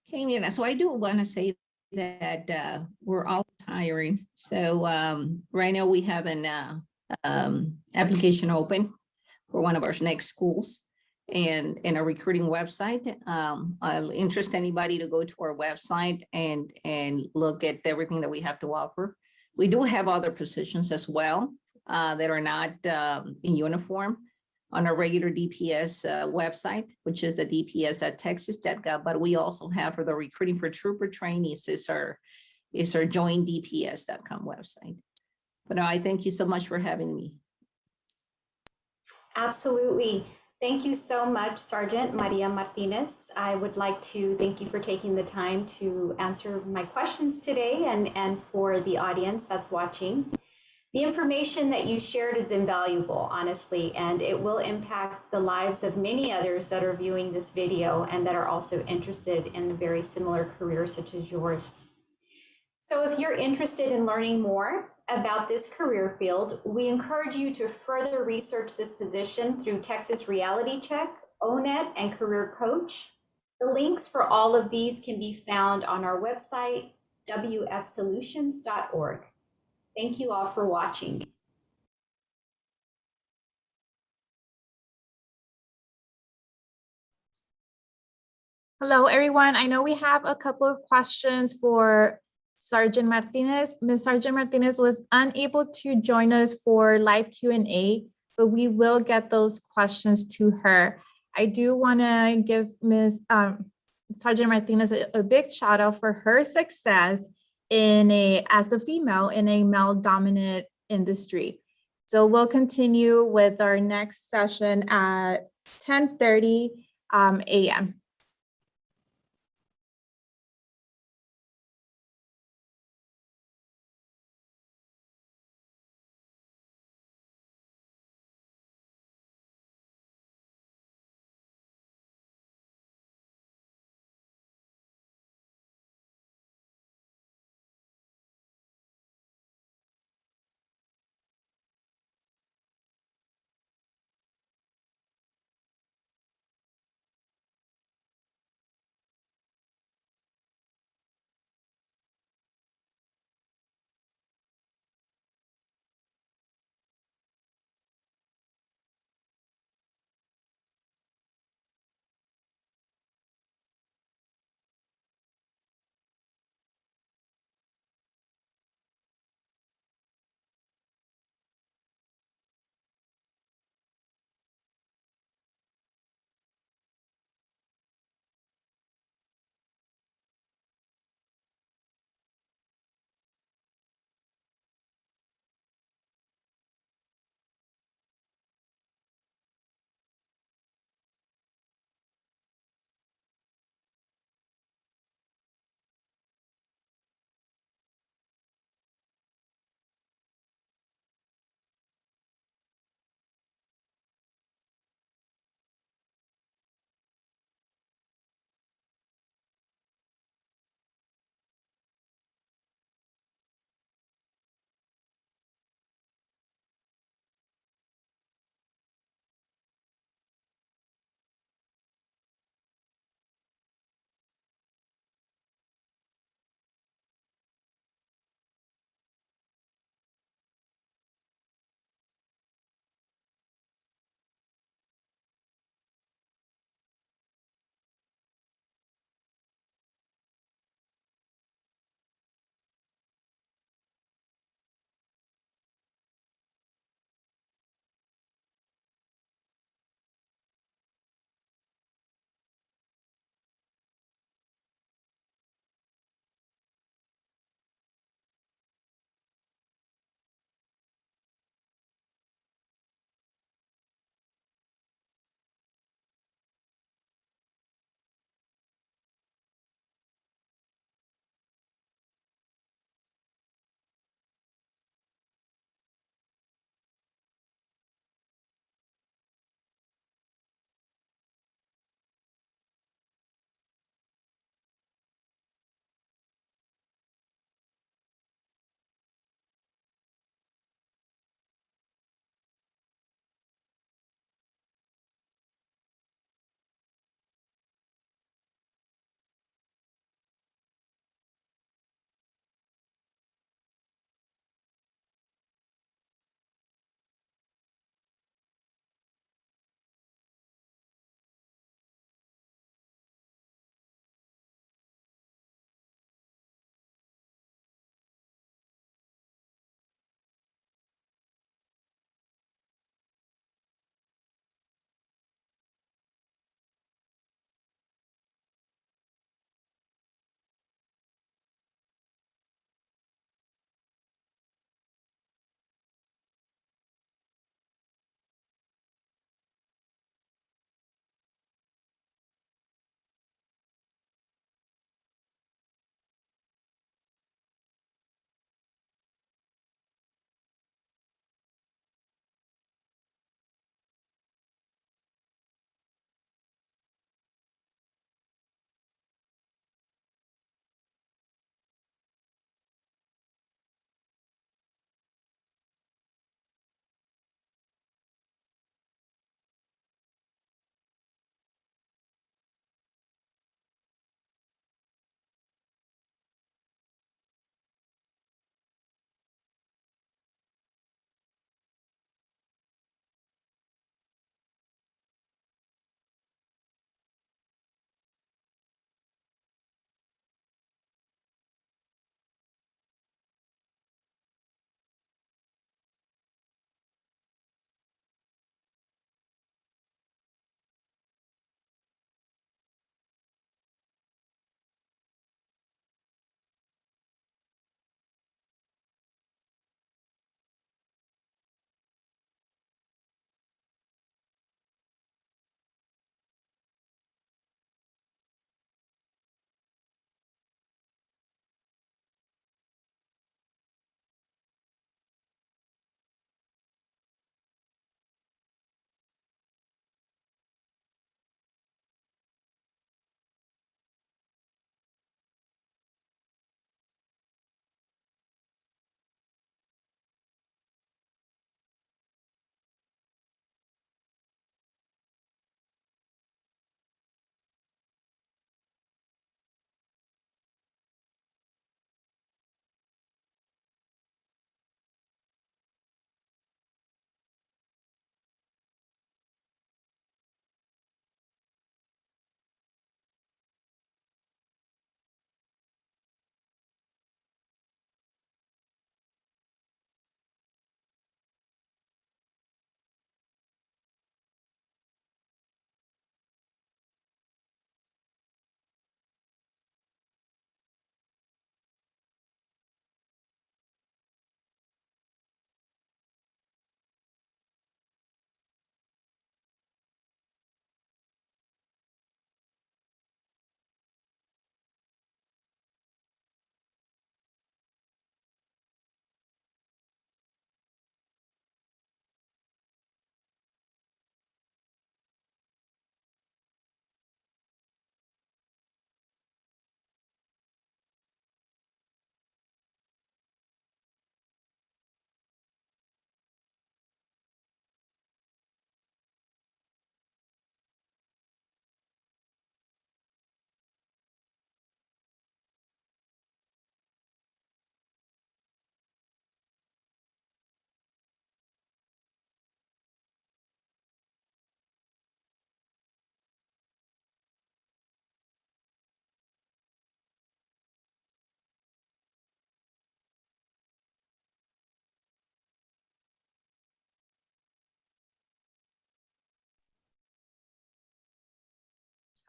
Okay, yeah, so I do want to say that we're all hiring. So right now we have an application open for one of our next schools and a recruiting website. I'll interest anybody to go to our website and look at everything that we have to offer. We do have other positions as well that are not in uniform on our regular DPS website, which is the dps.texas.gov. But we also have for the recruiting for trooper trainees is our joindps.com website. But I thank you so much for having me. Absolutely. Thank you so much, Sergeant Maria Martinez. I would like to thank you for taking the time to answer my questions today and for the audience that's watching. The information that you shared is invaluable, honestly, and it will impact the lives of many others that are viewing this video and that are also interested in a very similar career such as yours. So if you're interested in learning more about this career field, we encourage you to further research this position through Texas Reality Check, ONET, and Career Coach. The links for all of these can be found on our website, wfsolutions.org. Thank you all for watching. Hello, everyone. I know we have a couple of questions for Sergeant Martinez. Ms. Sergeant Martinez was unable to join us for live Q&A, but we will get those questions to her. I do want to give Ms. Sergeant Martinez a big shout out for her success as a female in a male-dominant industry. So we'll continue with our next session at 10:30 a.m.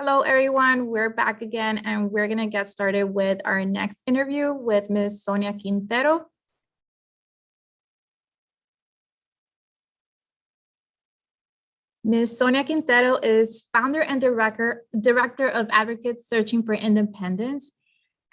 Hello, everyone. We're back again, and we're going to get started with our next interview with Ms. Sonia Quintero. Ms. Sonia Quintero is founder and director of Advocates Searching for Independence.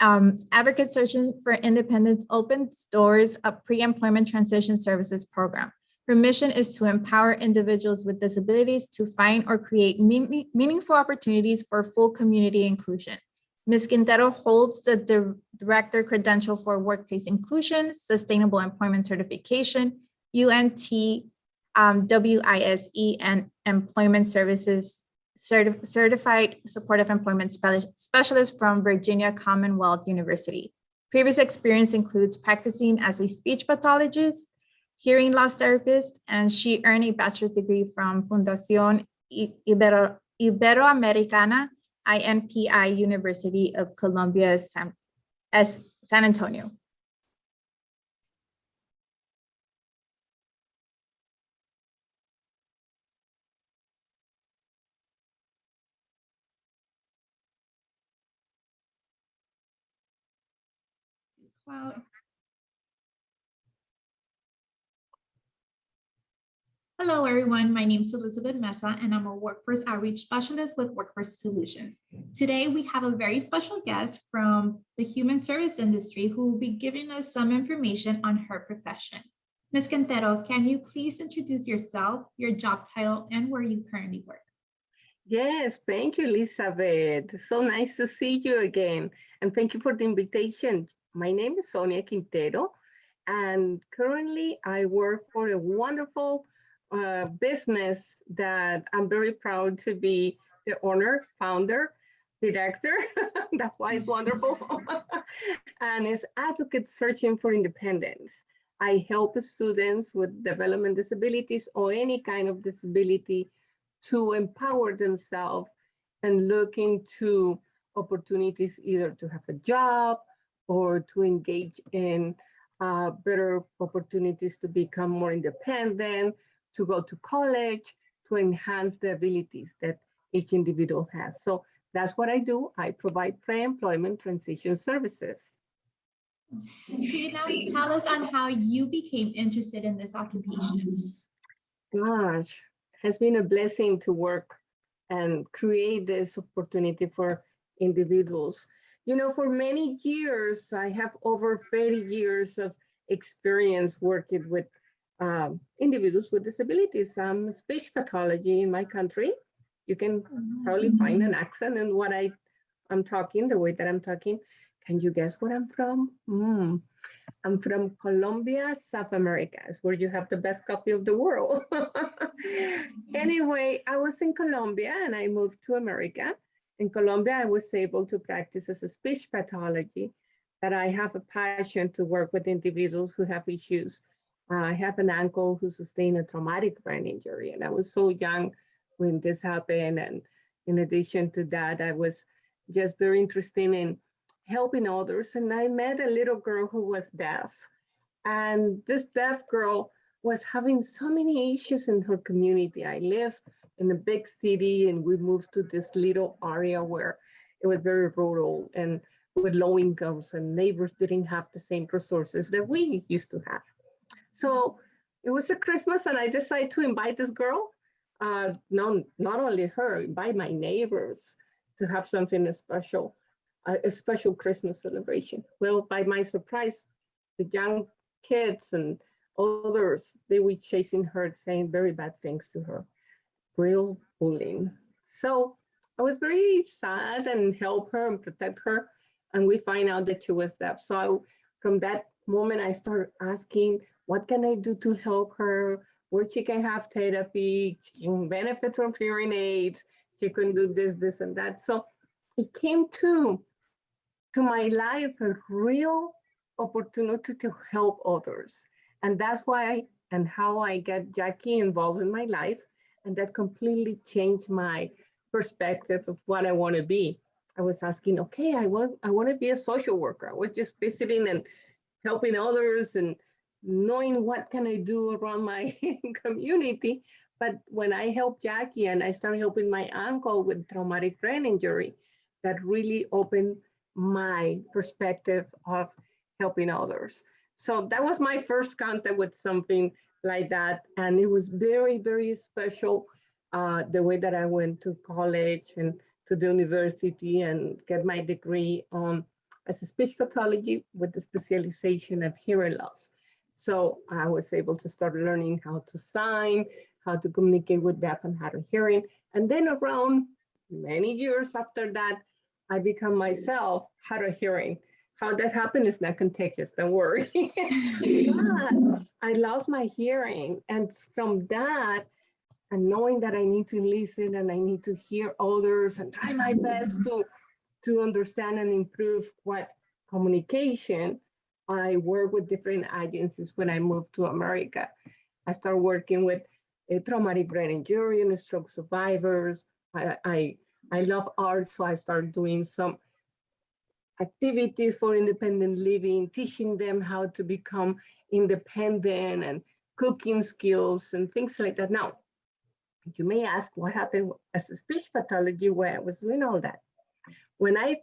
Advocates Searching for Independence opens doors a pre-employment transition services program. Her mission is to empower individuals with disabilities to find or create meaningful opportunities for full community inclusion. Ms. Quintero holds the Director Credential for Workplace Inclusion, Sustainable Employment Certification, UNT, WISE, and Employment Services Certified Supportive Employment Specialist from Virginia Commonwealth University. Previous experience includes practicing as a speech pathologist, hearing loss therapist, and she earned a bachelor's degree from Fundación Iberoamericana, INPI, University of Columbia, San Antonio. Wow. Hello, everyone. My name is Elizabeth Mesa, and I'm a workforce outreach specialist with Workforce Solutions. Today, we have a very special guest from the human service industry who will be giving us some information on her profession. Ms. Quintero, can you please introduce yourself, your job title, and where you currently work? Yes, thank you, Elizabeth. So nice to see you again. And thank you for the invitation. My name is Sonia Quintero, and currently I work for a wonderful business that I'm very proud to be the owner, founder, director. That's why it's wonderful. And it's Advocates Searching for Independence. I help students with development disabilities or any kind of disability to empower themselves and look into opportunities either to have a job or to engage in better opportunities to become more independent, to go to college, to enhance the abilities that each individual has. So that's what I do. I provide pre-employment transition services. Can you now tell us on how you became interested in this occupation? Gosh, has been a blessing to work and create this opportunity for individuals. You know, for many years, I have over 30 years of experience working with individuals with disabilities. I'm speech pathology in my country. You can probably find an accent in what I'm talking, the way that I'm talking. Can you guess where I'm from? I'm from Colombia, South America. It's where you have the best coffee of the world. Anyway, I was in Colombia and I moved to America. In Colombia, I was able to practice as a speech pathology, but I have a passion to work with individuals who have issues. I have an uncle who sustained a traumatic brain injury, and I was so young when this happened. And in addition to that, I was just very interested in helping others. And I met a little girl who was deaf. And this deaf girl was having so many issues in her community. I live in a big city and we moved to this little area where it was very rural and with low incomes, and neighbors didn't have the same resources that we used to have. So it was a Christmas and I decided to invite this girl, not only her, invite my neighbors to have something special. A special Christmas celebration. Well, by my surprise, the young kids and others, they were chasing her, saying very bad things to her, real bullying. So I was very sad and help her and protect her. And we find out that she was deaf. So from that moment, I started asking, what can I do to help her? Where she can have therapy, she can benefit from hearing aids, she can do this, and that. So it came to my life a real opportunity to help others. And that's why and how I got Jackie involved in my life. And that completely changed my perspective of what I want to be. I was asking, okay, I want to be a social worker. I was just visiting and helping others and knowing what can I do around my community. But when I helped Jackie and I started helping my uncle with traumatic brain injury, that really opened my perspective of helping others. So that was my first contact with something like that. And it was very, very special the way that I went to college and to the university and get my degree as a speech pathology with the specialization of hearing loss. So I was able to start learning how to sign, how to communicate with deaf and hard of hearing. And then around many years after that, I become myself hard of hearing. How that happened is not contagious, don't worry. But I lost my hearing. And from that, and knowing that I need to listen and I need to hear others and try my best to understand and improve what communication, I work with different agencies when I moved to America. I started working with traumatic brain injury and stroke survivors. I love art, so I started doing some activities for independent living, teaching them how to become independent and cooking skills and things like that. Now, you may ask what happened as a speech pathology where I was doing all that. When I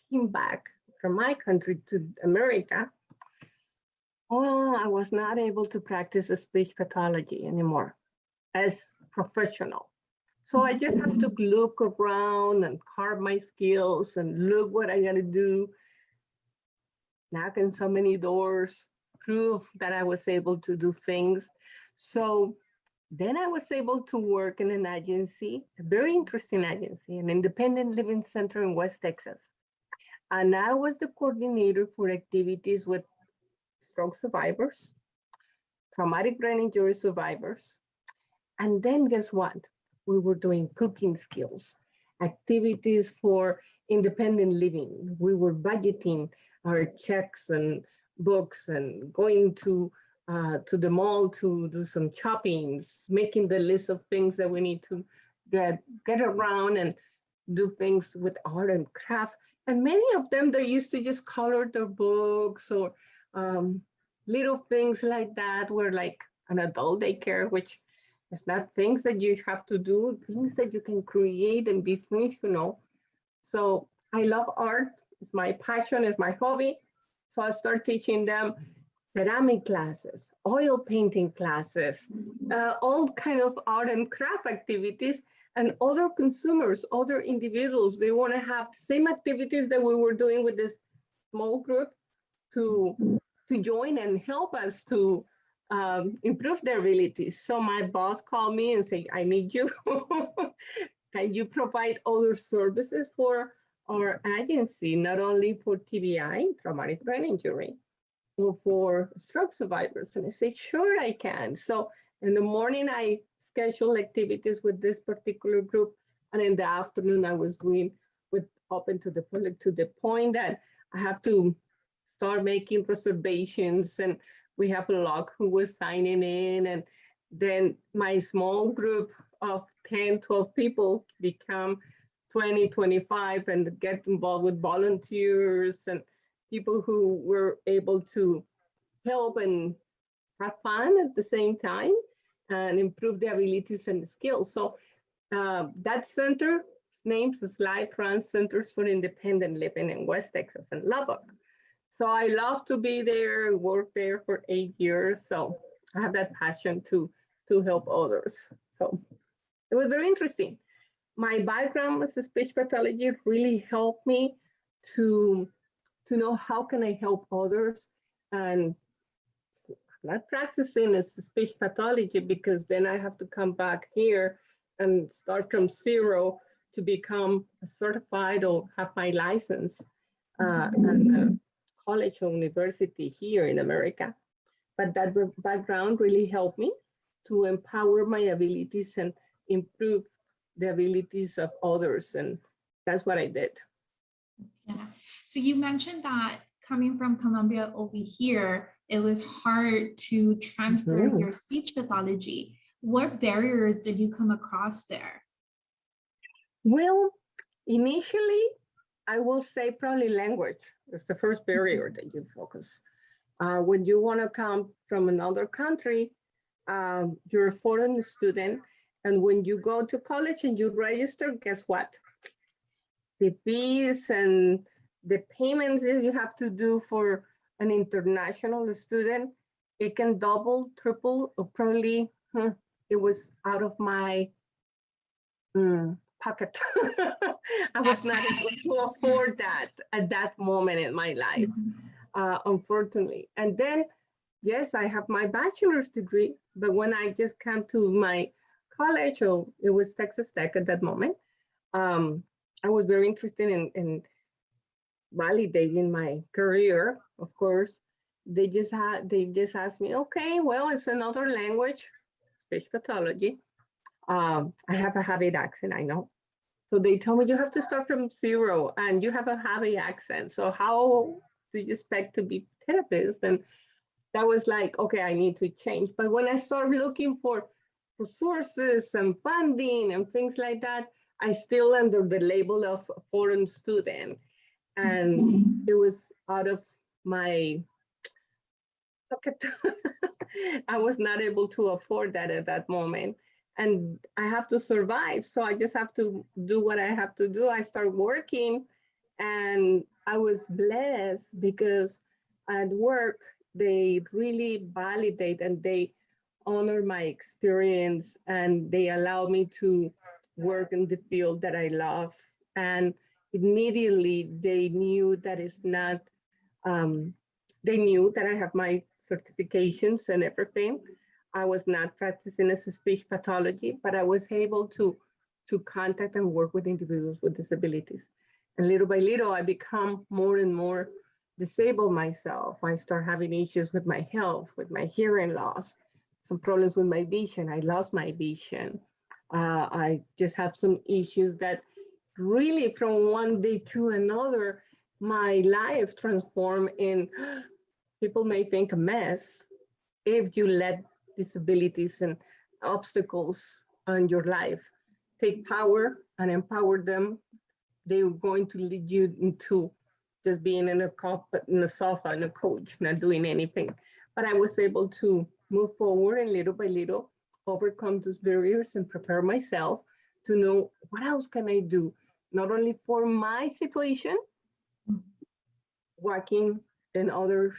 came back from my country to America, I was not able to practice a speech pathology anymore as professional. So I just have to look around and carve my skills and look what I gotta do, knock on so many doors, prove that I was able to do things. So then I was able to work in an agency, a very interesting agency, an independent living center in West Texas. And I was the coordinator for activities with stroke survivors, traumatic brain injury survivors. And then guess what? We were doing cooking skills, activities for independent living. We were budgeting our checks and books and going to the mall to do some shoppings, making the list of things that we need to get around and do things with art and craft. And many of them, they used to just color their books or little things like that were like an adult daycare, which it's not things that you have to do, things that you can create and be functional. So I love art. It's my passion, it's my hobby. So I start teaching them ceramic classes, oil painting classes, all kind of art and craft activities. And other consumers, other individuals, they want to have same activities that we were doing with this small group to join and help us to improve their abilities. So my boss called me and said, I need you. Can you provide other services for our agency, not only for TBI, traumatic brain injury, but for stroke survivors? And I said, sure, I can. So in the morning, I schedule activities with this particular group. And in the afternoon, I was doing with open to the public to the point that I have to start making reservations, and we have a log who was signing in, and then my small group of 10, 12 people become 20, 25 and get involved with volunteers and people who were able to help and have fun at the same time and improve their abilities and skills. So that center names is Lifeline Centers for Independent Living in West Texas and Lubbock. So I love to be there, work there for 8 years. So I have that passion to help others. So it was very interesting. My background as a speech pathology really helped me to know how can I help others. And I'm not practicing as a speech pathology because then I have to come back here and start from zero to become a certified or have my license and college or university here in America. But that background really helped me to empower my abilities and improve the abilities of others. And that's what I did. Yeah. So you mentioned that coming from Colombia over here, it was hard to transfer your speech pathology. What barriers did you come across there? Well, initially, I will say probably language is the first barrier that you focus. When you want to come from another country, you're a foreign student And when you go to college and you register, guess what? The fees and the payments that you have to do for an international student, it can double, triple, or probably it was out of my pocket. I was not able to afford that at that moment in my life, unfortunately. And then, yes, I have my bachelor's degree, but when I just came to my college, or it was Texas Tech at that moment, I was very interested in validating my career. Of course, they just asked me, okay, well, it's another language, speech pathology. I have a Javi accent, I know. So they told me you have to start from zero, and you have a Javi accent. So how do you expect to be therapist? And that was like, okay, I need to change. But when I started looking for resources and funding and things like that, I still under the label of foreign student. And it was out of my pocket. I was not able to afford that at that moment. And I have to survive. So I just have to do what I have to do. I start working, and I was blessed because at work, they really validate and they honor my experience, and they allow me to work in the field that I love. And immediately they knew that it's not, they knew that I have my certifications and everything. I was not practicing as a speech pathology, but I was able to contact and work with individuals with disabilities. And little by little, I become more and more disabled myself. I start having issues with my health, with my hearing loss, some problems with my vision. I lost my vision. I just have some issues that really from one day to another, my life transformed in, people may think, a mess if you let disabilities and obstacles on your life take power and empower them. They're going to lead you into just being in a sofa, on a couch, not doing anything. But I was able to move forward and little by little overcome those barriers and prepare myself to know what else can I do, not only for my situation, working in others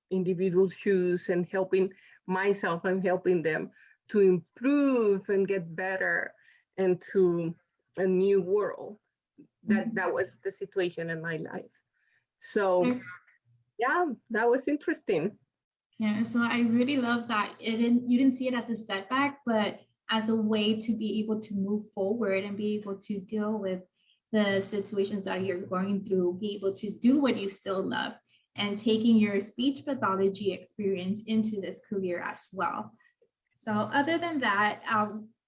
individuals' shoes and helping myself and helping them to improve and get better into a new world. That was the situation in my life. So yeah, that was interesting. Yeah, so I really love that you didn't see it as a setback, but as a way to be able to move forward and be able to deal with the situations that you're going through, be able to do what you still love, and taking your speech pathology experience into this career as well. So other than that,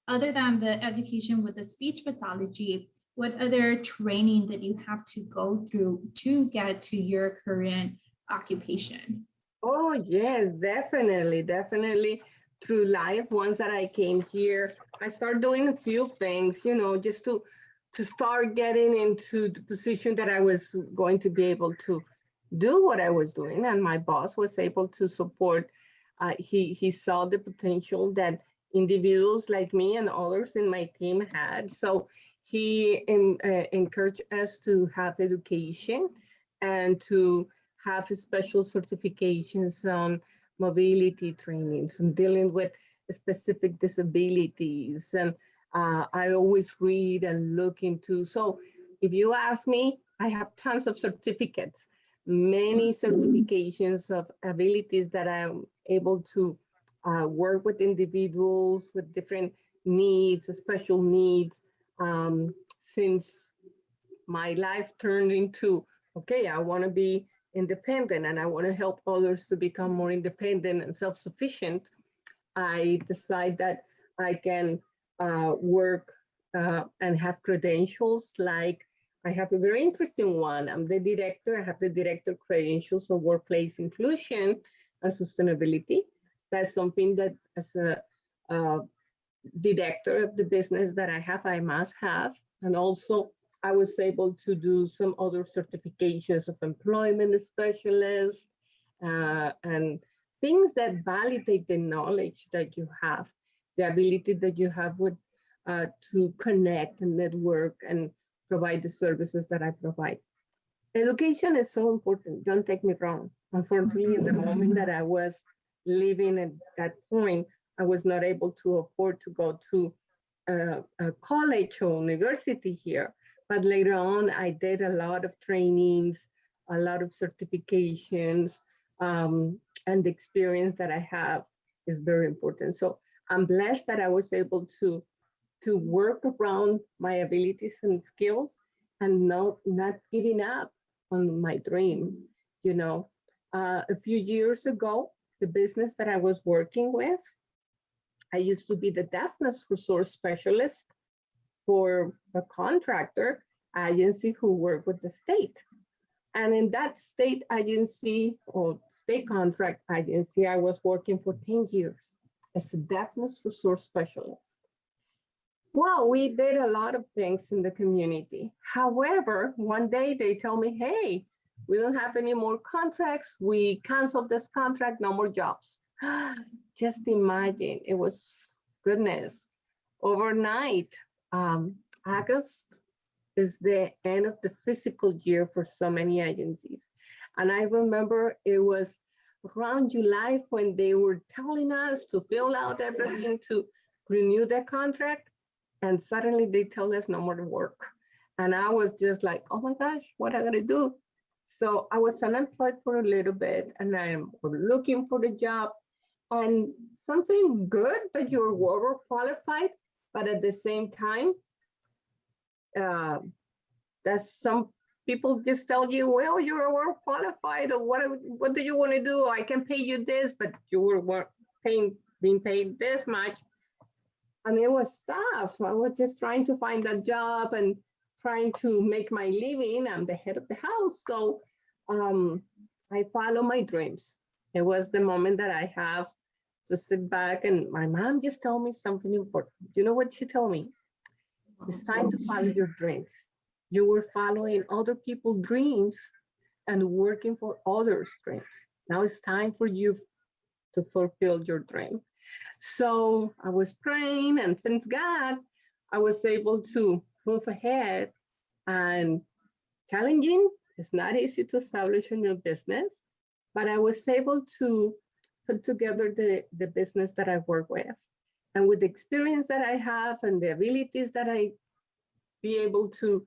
other than the education with the speech pathology, what other training did you have to go through to get to your current occupation? Oh, yes, definitely. Through life, once that I came here, I started doing a few things, just to start getting into the position that I was going to be able to do what I was doing. And my boss was able to support. He saw the potential that individuals like me and others in my team had. So he encouraged us to have education and to have special certifications on mobility trainings and dealing with specific disabilities. And I always read and look into. So if you ask me, I have tons of certificates, many certifications of abilities that I'm able to work with individuals with different needs, special needs, since my life turned into, okay, I want to be independent and I want to help others to become more independent and self-sufficient. I decide that I can work and have credentials. Like I have a very interesting one. I'm the director. I have the director credentials of workplace inclusion and sustainability. That's something that as a director of the business that I have, I must have. And also I was able to do some other certifications of employment specialist and things that validate the knowledge that you have. the ability that you have with to connect and network and provide the services that I provide. Education is so important, don't take me wrong. Unfortunately, in the moment that I was living at that point, I was not able to afford to go to a college or university here. But later on, I did a lot of trainings, a lot of certifications, and the experience that I have is very important. So I'm blessed that I was able to work around my abilities and skills and not giving up on my dream. You know, a few years ago, the business that I was working with, I used to be the deafness resource specialist for a contractor agency who worked with the state. And in that state agency or state contract agency, I was working for 10 years as a deafness resource specialist. Well, we did a lot of things in the community. However, one day they tell me, hey, we don't have any more contracts. We canceled this contract, no more jobs. Just imagine, it was, goodness, overnight. August is the end of the fiscal year for so many agencies. And I remember it was around July when they were telling us to fill out everything to renew the contract. And suddenly they tell us no more work. And I was just like, oh my gosh, what am I gonna do? So I was unemployed for a little bit and I'm looking for the job and something good that you're overqualified, but at the same time, that some people just tell you, well, you're overqualified, or what do you want to do? I can pay you this, but you were being paid this much. And it was tough. I was just trying to find a job and trying to make my living. I'm the head of the house. So I follow my dreams. It was the moment that I have to sit back, and my mom just told me something important. You know what she told me? It's time to follow your dreams. You were following other people's dreams and working for others' dreams. Now it's time for you to fulfill your dream. So I was praying, and thanks God, I was able to move ahead. And challenging, it's not easy to establish a new business, but I was able to put together the business that I work with. And with the experience that I have and the abilities that I be able to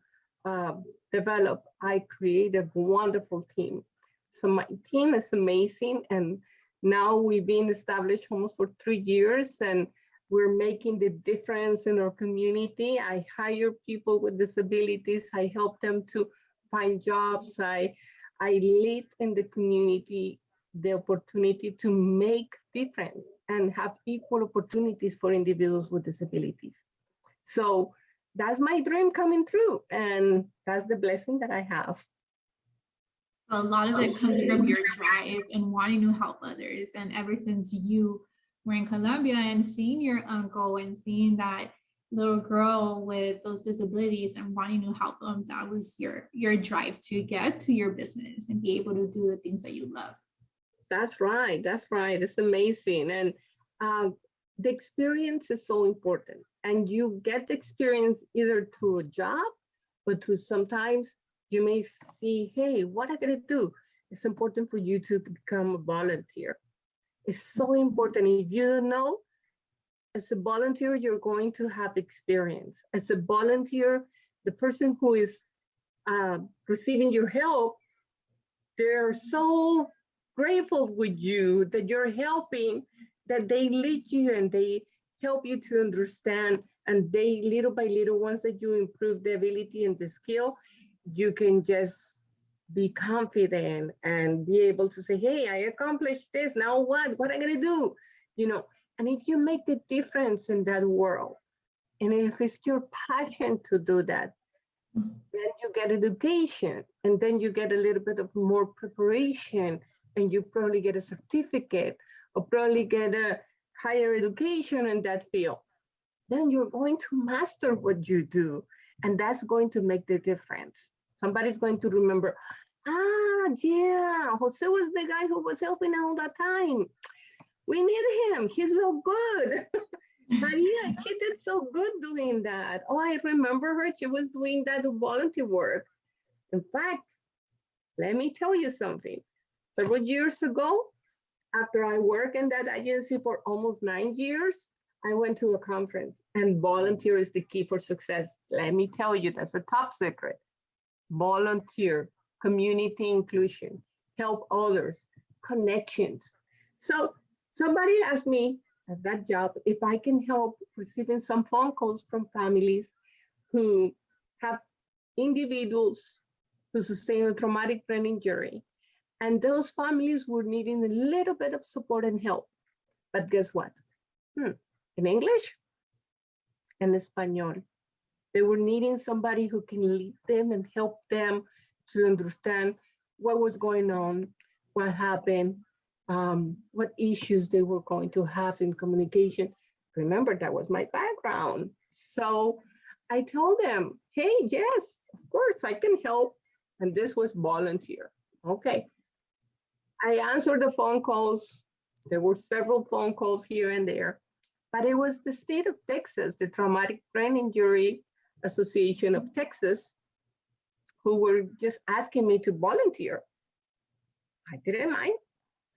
develop, I create a wonderful team. So my team is amazing. And now we've been established almost for 3 years and we're making the difference in our community. I hire people with disabilities. I help them to find jobs. I lead in the community the opportunity to make difference and have equal opportunities for individuals with disabilities. So that's my dream coming true. And that's the blessing that I have. So a lot of it comes from your drive and wanting to help others. And ever since you were in Colombia and seeing your uncle and seeing that little girl with those disabilities and wanting to help them, that was your drive to get to your business and be able to do the things that you love. That's right. That's right. It's amazing. And the experience is so important. And you get the experience either through a job, but through sometimes you may see, hey, what am I going to do? It's important for you to become a volunteer. It's so important. If you know, as a volunteer, you're going to have experience. As a volunteer, the person who is receiving your help, they're so grateful with you that you're helping, that they lead you and they help you to understand. And they, little by little, once that you improve the ability and the skill, you can just be confident and be able to say, hey, I accomplished this. Now what? What am I going to do? You know, and if you make the difference in that world, and if it's your passion to do that, then you get education, and then you get a little bit of more preparation, and you probably get a certificate or probably get a higher education in that field. Then you're going to master what you do, and that's going to make the difference. Somebody's going to remember, yeah, Jose was the guy who was helping all that time. We need him. He's so good. Maria, she did so good doing that. Oh, I remember her. She was doing that volunteer work. In fact, let me tell you something. Several years ago, after I worked in that agency for almost 9 years, I went to a conference, and volunteer is the key for success. Let me tell you, that's a top secret. Volunteer, community inclusion, help others, connections. So somebody asked me at that job if I can help receiving some phone calls from families who have individuals who sustain a traumatic brain injury. And those families were needing a little bit of support and help. But guess what? In English and Espanol. They were needing somebody who can lead them and help them to understand what was going on, what happened, what issues they were going to have in communication. Remember, that was my background. So I told them, hey, yes, of course, I can help. And this was volunteer. Okay. I answered the phone calls. There were several phone calls here and there, but it was the state of Texas, the Traumatic Brain Injury Association of Texas, who were just asking me to volunteer. I didn't mind.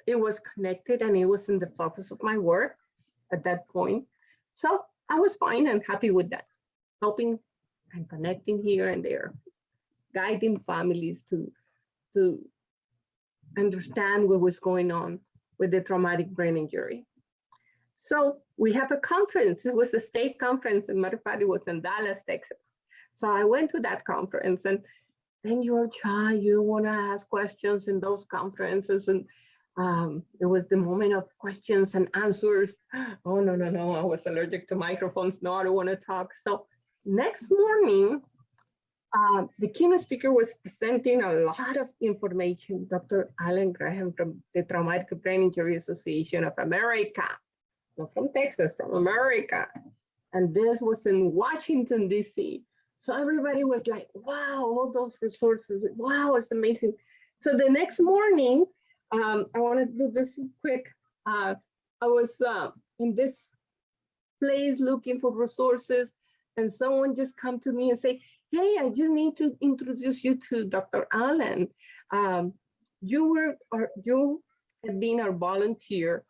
It was connected and it was in the focus of my work at that point. So I was fine and happy with that, helping and connecting here and there, guiding families to understand what was going on with the traumatic brain injury. So we have a conference. It was a state conference. As a matter of fact, it was in Dallas, Texas. So I went to that conference, and then you're shy, you want to ask questions in those conferences. And it was the moment of questions and answers. Oh, no, no, no, I was allergic to microphones. No, I don't want to talk. So next morning, the keynote speaker was presenting a lot of information, Dr. Alan Graham from the Traumatic Brain Injury Association of America, not from Texas, from America. And this was in Washington, D.C. So everybody was like, wow, all those resources. Wow, it's amazing. So the next morning, I want to do this quick. I was in this place looking for resources, and someone just come to me and say, hey, I just need to introduce you to Dr. Allen. You have been our volunteer,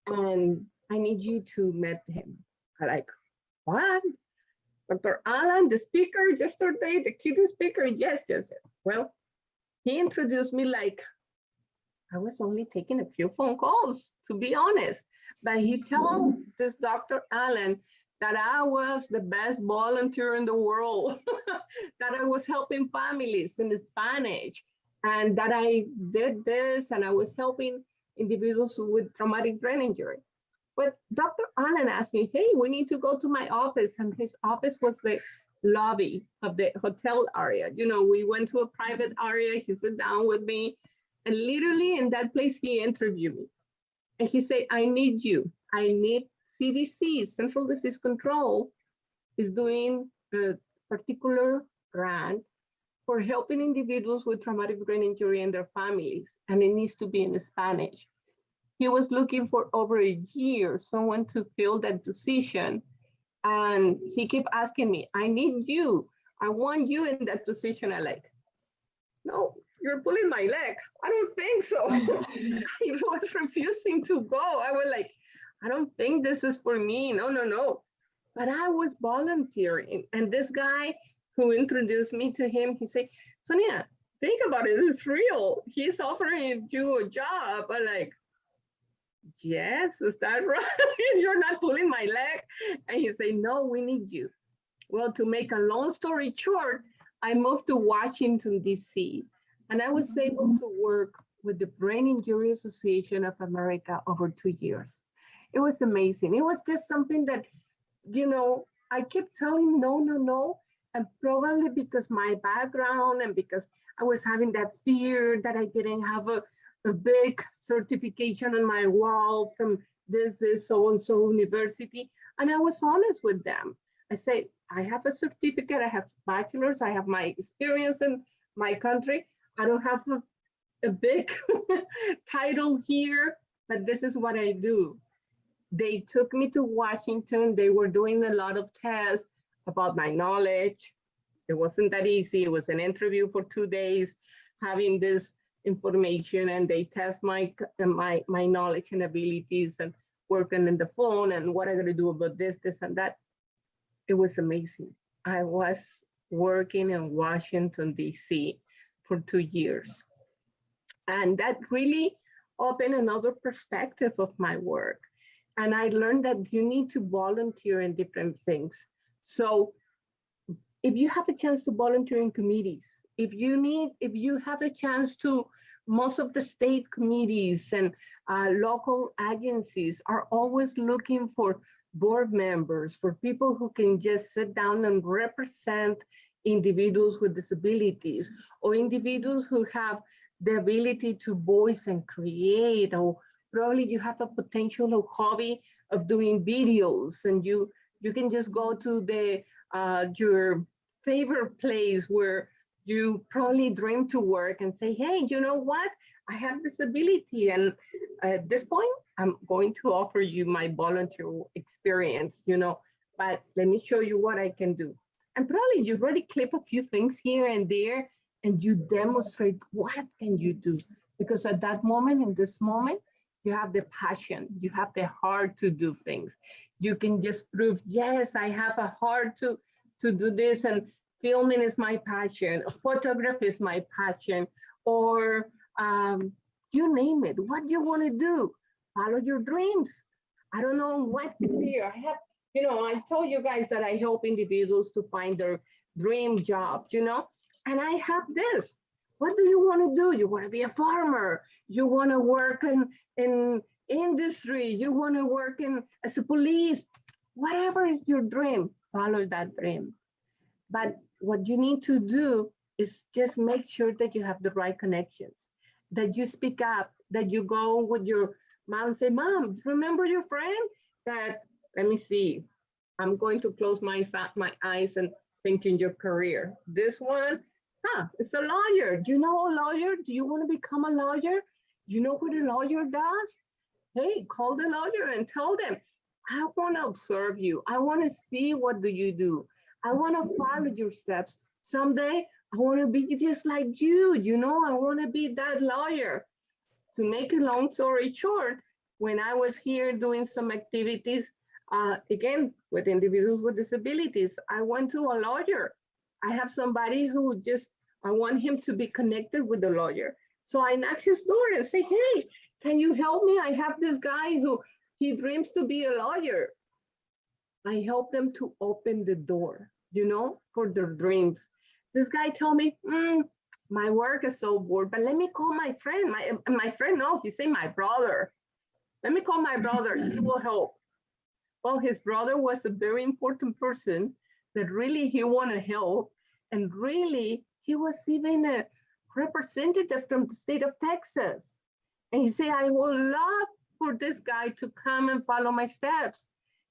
and I need you to meet him. I'm like, what? Dr. Allen, the speaker yesterday, the keynote speaker? Yes, yes, yes. Well, he introduced me like I was only taking a few phone calls, to be honest. But he told this Dr. Allen that I was the best volunteer in the world, that I was helping families in Spanish, and that I did this, and I was helping individuals with traumatic brain injury. But Dr. Allen asked me, hey, we need to go to my office. And his office was the lobby of the hotel area. You know, we went to a private area. He sat down with me. And literally in that place, he interviewed me. And he said, I need you. I need CDC, Central Disease Control, is doing a particular grant for helping individuals with traumatic brain injury and their families. And it needs to be in Spanish. He was looking for over a year, someone to fill that position. And he kept asking me, I need you. I want you in that position. I like, no, you're pulling my leg. I don't think so. He was refusing to go. I was like, I don't think this is for me. No, no, no. But I was volunteering. And this guy who introduced me to him, he said, Sonia, think about it. It's real. He's offering you a job. I'm like, yes, is that right? You're not pulling my leg. And he said, no, we need you. Well, to make a long story short, I moved to Washington, D.C., and I was able to work with the Brain Injury Association of America over 2 years. It was amazing. It was just something that, you know, I kept telling no, no, no. And probably because my background and because I was having that fear that I didn't have a big certification on my wall from this so-and-so university. And I was honest with them. I say, I have a certificate, I have bachelor's, I have my experience in my country. I don't have a big title here, but this is what I do. They took me to Washington. They were doing a lot of tests about my knowledge. It wasn't that easy. It was an interview for 2 days, having this information, and they test my knowledge and abilities and working on the phone and what I gotta do about this, and that. It was amazing. I was working in Washington, DC for 2 years. And that really opened another perspective of my work. And I learned that you need to volunteer in different things. So if you have a chance to volunteer in committees, if you have a chance to, most of the state committees and local agencies are always looking for board members, for people who can just sit down and represent individuals with disabilities, or individuals who have the ability to voice and create, or probably you have a potential or hobby of doing videos, and you can just go to the your favorite place where you probably dream to work and say, hey, you know what? I have this ability, and at this point, I'm going to offer you my volunteer experience, but let me show you what I can do. And probably you already clip a few things here and there, and you demonstrate what can you do. Because at that moment, in this moment, you have the passion, you have the heart to do things. You can just prove, yes, I have a heart to do this, and filming is my passion, photography is my passion, or you name it, what you want to do, follow your dreams. I don't know what career I have. I told you guys that I help individuals to find their dream job, and I have this. What do you want to do? You want to be a farmer. You want to work in industry. You want to work as a police. Whatever is your dream, follow that dream. But what you need to do is just make sure that you have the right connections, that you speak up, that you go with your mom and say, Mom, remember your friend that, let me see, I'm going to close my eyes and think in your career. This one, it's a lawyer. Do you know a lawyer? Do you want to become a lawyer? You know what a lawyer does? Hey, call the lawyer and tell them, I want to observe you. I want to see what do you do. I want to follow your steps. Someday, I want to be just like you. I want to be that lawyer. To make a long story short, when I was here doing some activities, again, with individuals with disabilities, I went to a lawyer. I have somebody who I want him to be connected with the lawyer. So I knock his door and say, hey, can you help me? I have this guy who he dreams to be a lawyer. I help them to open the door, for their dreams. This guy told me, my work is so bored, but let me call my friend. My friend, no, he said my brother. Let me call my brother, he will help. Well, his brother was a very important person that really he wanted to help. And really, he was even a representative from the state of Texas. And he said, I would love for this guy to come and follow my steps.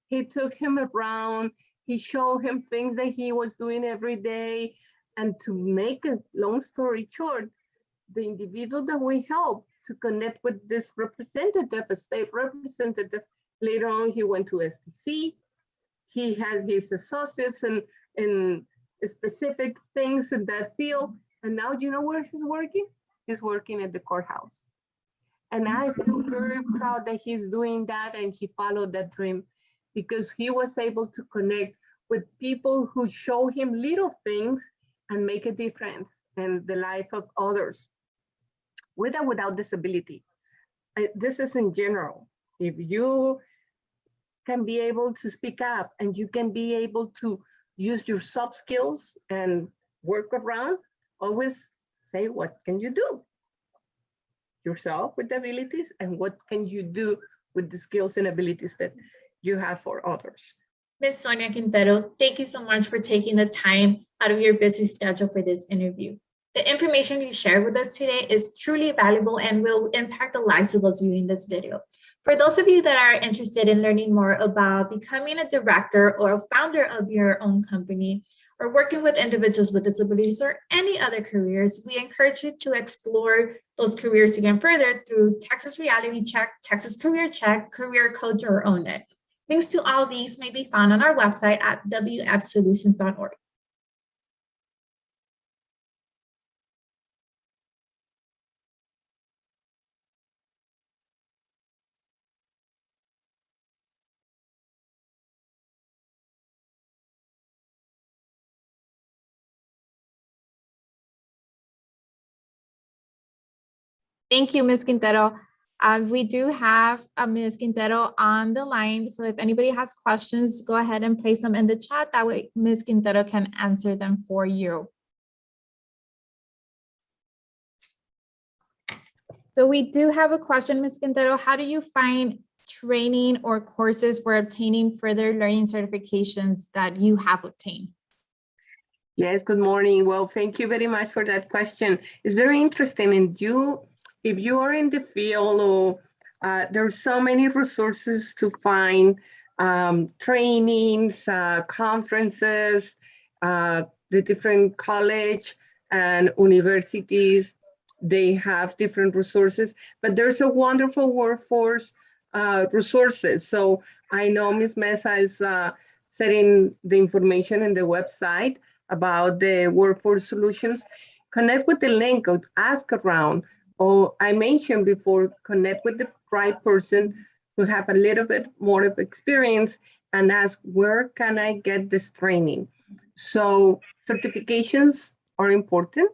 He took him around. He showed him things that he was doing every day. And to make a long story short, the individual that we helped to connect with this representative, a state representative, later on he went to STC. He has his associates in specific things in that field. And now you know where he's working? He's working at the courthouse. And I feel very proud that he's doing that and he followed that dream because he was able to connect with people who show him little things and make a difference in the life of others, with or without disability. This is in general. If you can be able to speak up and you can be able to use your soft skills and work around, always say, what can you do? Yourself with abilities and what can you do with the skills and abilities that you have for others. Ms. Sonia Quintero, thank you so much for taking the time out of your busy schedule for this interview. The information you shared with us today is truly valuable and will impact the lives of those viewing this video. For those of you that are interested in learning more about becoming a director or a founder of your own company, or working with individuals with disabilities or any other careers, we encourage you to explore those careers again further through Texas Reality Check, Texas Career Check, Career Coach, or Own It. Links to all these may be found on our website at wfsolutions.org. Thank you, Ms. Quintero. We do have Ms. Quintero on the line. So if anybody has questions, go ahead and place them in the chat. That way Ms. Quintero can answer them for you. So we do have a question, Ms. Quintero. How do you find training or courses for obtaining further learning certifications that you have obtained? Yes, good morning. Well, thank you very much for that question. It's very interesting. And if you are in the field, or there's so many resources to find, trainings, conferences, the different college and universities, they have different resources, but there's a wonderful workforce resources. So I know Ms. Mesa is setting the information in the website about the workforce solutions. Connect with the link, or ask around. Or I mentioned before, connect with the right person who have a little bit more of experience and ask, where can I get this training? So certifications are important,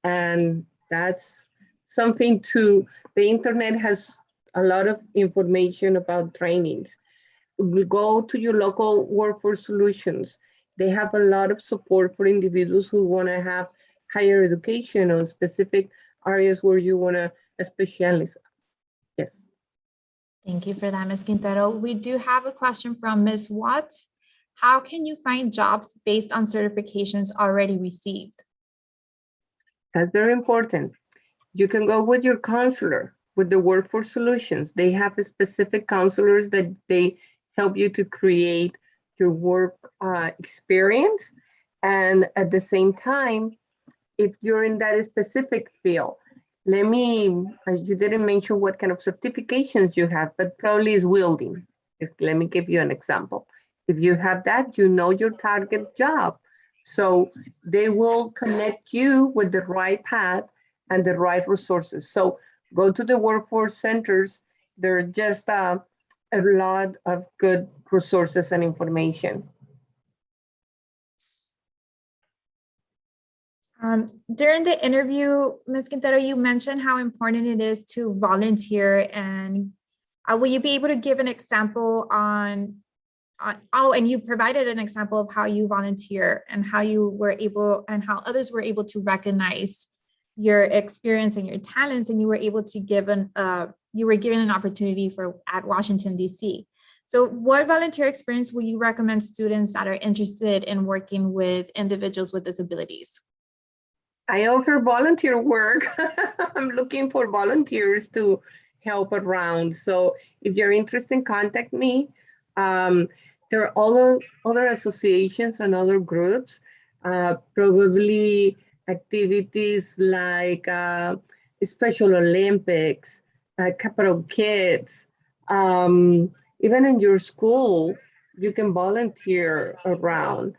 and that's something the internet has a lot of information about trainings. We go to your local workforce solutions. They have a lot of support for individuals who want to have higher education on specific areas where you want to specialize. Yes. Thank you for that, Ms. Quintero. We do have a question from Ms. Watts. How can you find jobs based on certifications already received? That's very important. You can go with your counselor, with the workforce solutions. They have specific counselors that they help you to create your work experience. And at the same time, if you're in that specific field, you didn't mention what kind of certifications you have, but probably is welding. Let me give you an example. If you have that, you know your target job. So they will connect you with the right path and the right resources. So go to the workforce centers. There are just a lot of good resources and information. During the interview, Ms. Quintero, you mentioned how important it is to volunteer, and will you be able to give an example and you provided an example of how you volunteer and how how others were able to recognize your experience and your talents, and you were able to you were given an opportunity at Washington, D.C. So what volunteer experience will you recommend students that are interested in working with individuals with disabilities? I offer volunteer work. I'm looking for volunteers to help around. So if you're interested, contact me. There are all other associations and other groups, probably activities like Special Olympics, Capital Kids. Even in your school, you can volunteer around.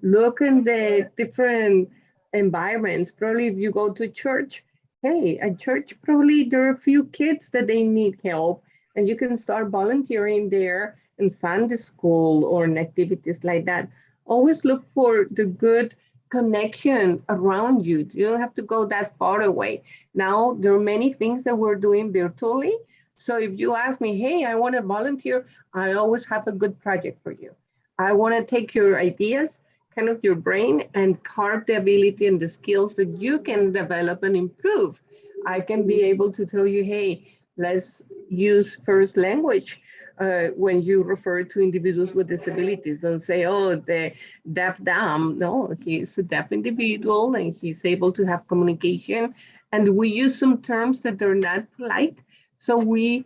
Look in the different environments. Probably if you go to church, hey, at church, probably there are a few kids that they need help, and you can start volunteering there in Sunday school or in activities like that. Always look for the good connection around you. You don't have to go that far away. Now, there are many things that we're doing virtually. So if you ask me, hey, I want to volunteer, I always have a good project for you. I want to take your ideas, kind of your brain, and carve the ability and the skills that you can develop and improve. I can be able to tell you, hey, let's use first language when you refer to individuals with disabilities. Don't say, oh, the deaf dumb. No, he's a deaf individual and he's able to have communication. And we use some terms that are not polite. So we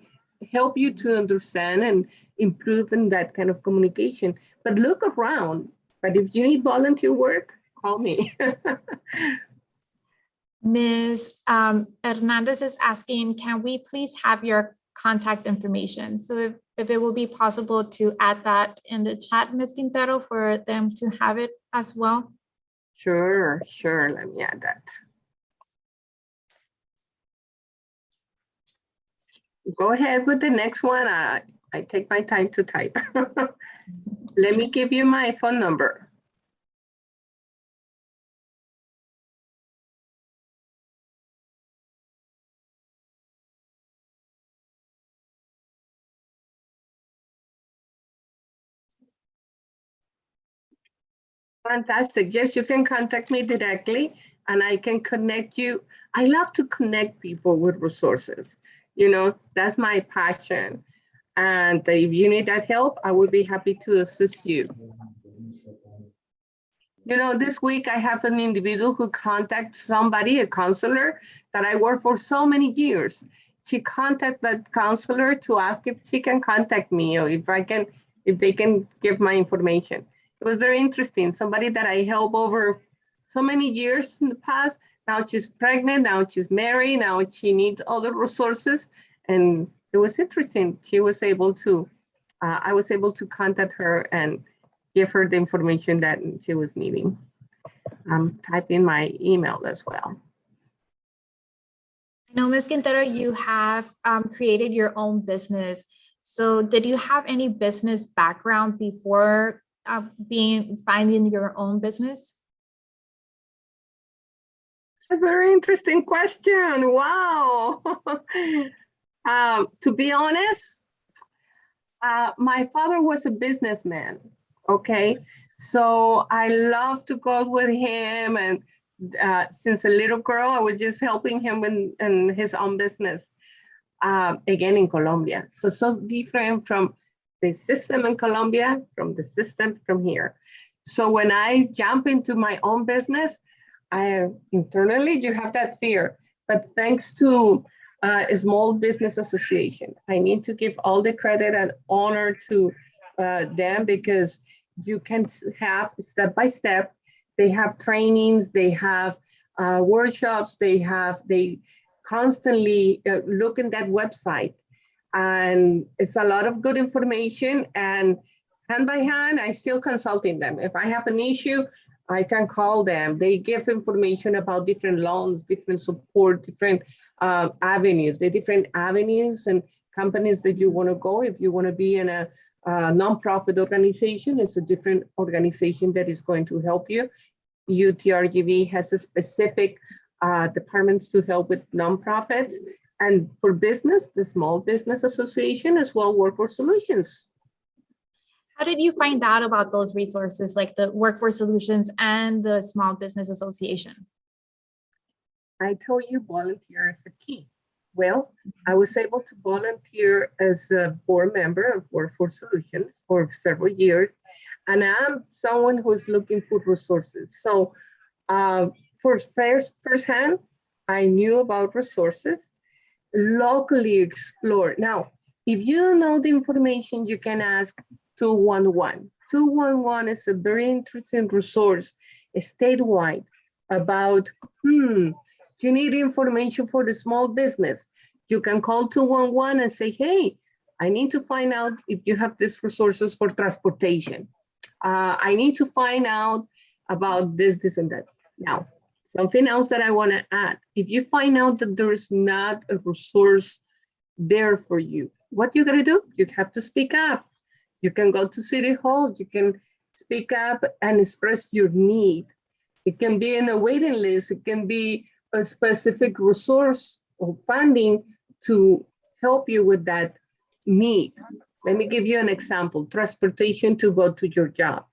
help you to understand and improve in that kind of communication. But look around. But if you need volunteer work, call me. Ms. Hernandez is asking, can we please have your contact information? So if it will be possible to add that in the chat, Ms. Quintero, for them to have it as well. Sure. Let me add that. Go ahead with the next one. I take my time to type. Let me give you my phone number. Fantastic. Yes, you can contact me directly and I can connect you. I love to connect people with resources. You know, that's my passion. And if you need that help, I would be happy to assist you. You know, this week I have an individual who contacted somebody, a counselor that I worked for so many years. She contacted that counselor to ask if she can contact me or if they can give my information. It was very interesting. Somebody that I helped over so many years in the past. Now she's pregnant, now she's married, now she needs other resources. And it was interesting. She was able to, I was able to contact her and give her the information that she was needing. I'm typing my email as well. I know, Ms. Quintero, you have created your own business. So did you have any business background before finding your own business? A very interesting question. Wow. To be honest, my father was a businessman. Okay, so I love to go with him, and since a little girl, I was just helping him in his own business. Again in Colombia, so different from the system in Colombia, from the system from here. So when I jump into my own business, internally you have that fear, but thanks to a small business association, I need to give all the credit and honor to them, because you can have step by step. They have trainings, they have workshops, they constantly look in that website, and it's a lot of good information. And hand by hand, I still consulting them. If I have an issue, I can call them. They give information about different loans, different support, different avenues, the different avenues and companies that you want to go. If you want to be in a nonprofit organization, it's a different organization that is going to help you. UTRGV has a specific departments to help with nonprofits, and for business, the Small Business Association as well, Workforce Solutions. How did you find out about those resources, like the Workforce Solutions and the Small Business Association? I told you volunteer is the key. Well, I was able to volunteer as a board member of Workforce Solutions for several years, and I'm someone who's looking for resources. So firsthand, I knew about resources, locally explore. Now, if you know the information, you can ask 211. 211 is a very interesting resource statewide about, you need information for the small business. You can call 211 and say, hey, I need to find out if you have these resources for transportation. I need to find out about this, and that. Now, something else that I want to add, if you find out that there is not a resource there for you, what you got to do? You have to speak up. You can go to City Hall, you can speak up and express your need. It can be in a waiting list, it can be a specific resource or funding to help you with that need. Let me give you an example, transportation to go to your job.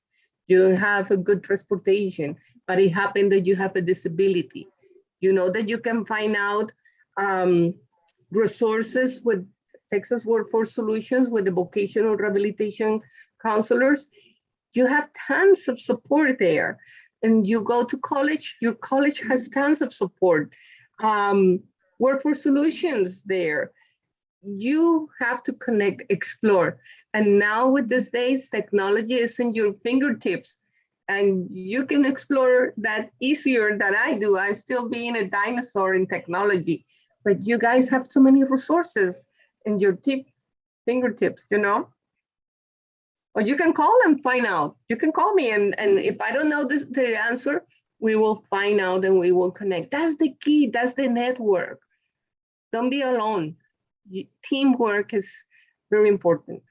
You have a good transportation, but it happened that you have a disability. You know that you can find out resources with Texas Workforce Solutions, with the vocational rehabilitation counselors. You have tons of support there. And you go to college, your college has tons of support. Workforce Solutions there. You have to connect, explore. And now with these days, technology is in your fingertips. and you can explore that easier than I do. I'm still being a dinosaur in technology, but you guys have so many resources in your fingertips, you know? Or you can call and find out. You can call me, and if I don't know the answer, we will find out and we will connect. That's the key, that's the network. Don't be alone. Teamwork is very important.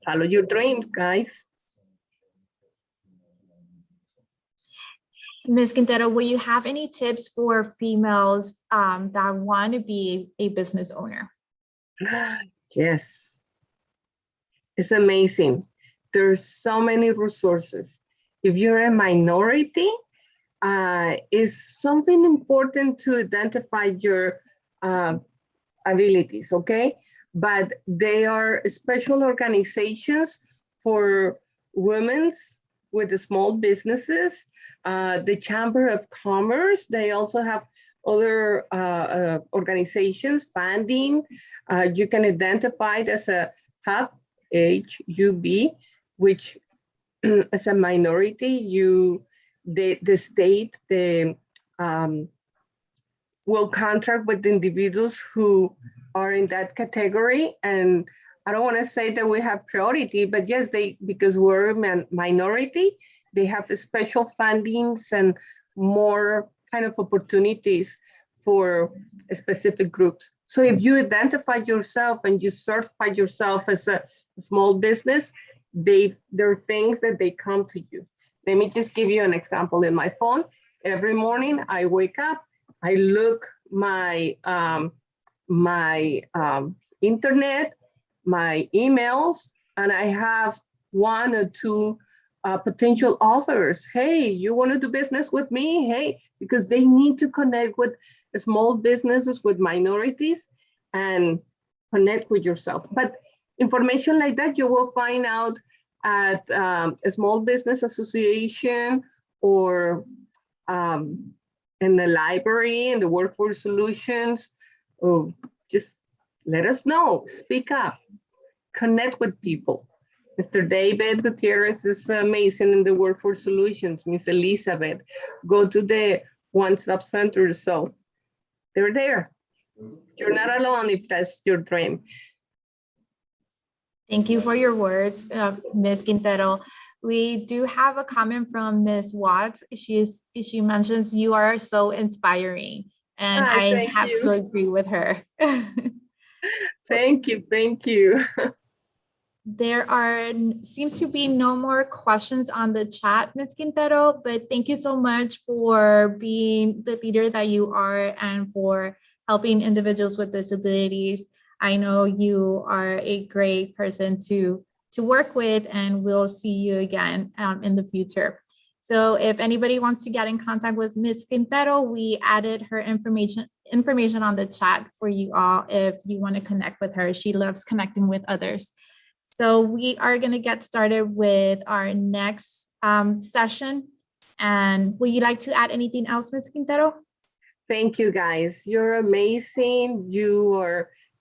Follow your dreams, guys. Ms. Quintero, will you have any tips for females that want to be a business owner? Yes, it's amazing. There's so many resources. If you're a minority, it's something important to identify your abilities, okay? But they are special organizations for women with the small businesses, the Chamber of Commerce. They also have other organizations, funding. You can identify it as a HUB, H-U-B, which as a minority, the state will contract with individuals who are in that category. And I don't want to say that we have priority, but yes, because we're a minority, they have special fundings and more kind of opportunities for specific groups. So if you identify yourself and you certify yourself as a small business, there are things that they come to you. Let me just give you an example. In my phone, every morning I wake up, I look my internet, my emails, and I have 1 or 2 potential offers. Hey, you want to do business with me? Hey, because they need to connect with small businesses, with minorities, and connect with yourself. But information like that you will find out at a small business association or in the library, in the Workforce Solutions. Oh, just let us know, speak up, connect with people. Mr. David Gutierrez is amazing in the Workforce Solutions. Miss Elizabeth, go to the one-stop center. So they're there. You're not alone if that's your dream. Thank you for your words, Ms. Quintero. We do have a comment from Ms. Watts. She mentions you are so inspiring, and I have to agree with her. Thank you, thank you. There seems to be no more questions on the chat, Ms. Quintero, but thank you so much for being the leader that you are and for helping individuals with disabilities. I know you are a great person to work with, and we'll see you again in the future. So if anybody wants to get in contact with Ms. Quintero, we added her information on the chat for you all if you want to connect with her. She loves connecting with others. So we are going to get started with our next session. And would you like to add anything else, Ms. Quintero? Thank you, guys. You're amazing.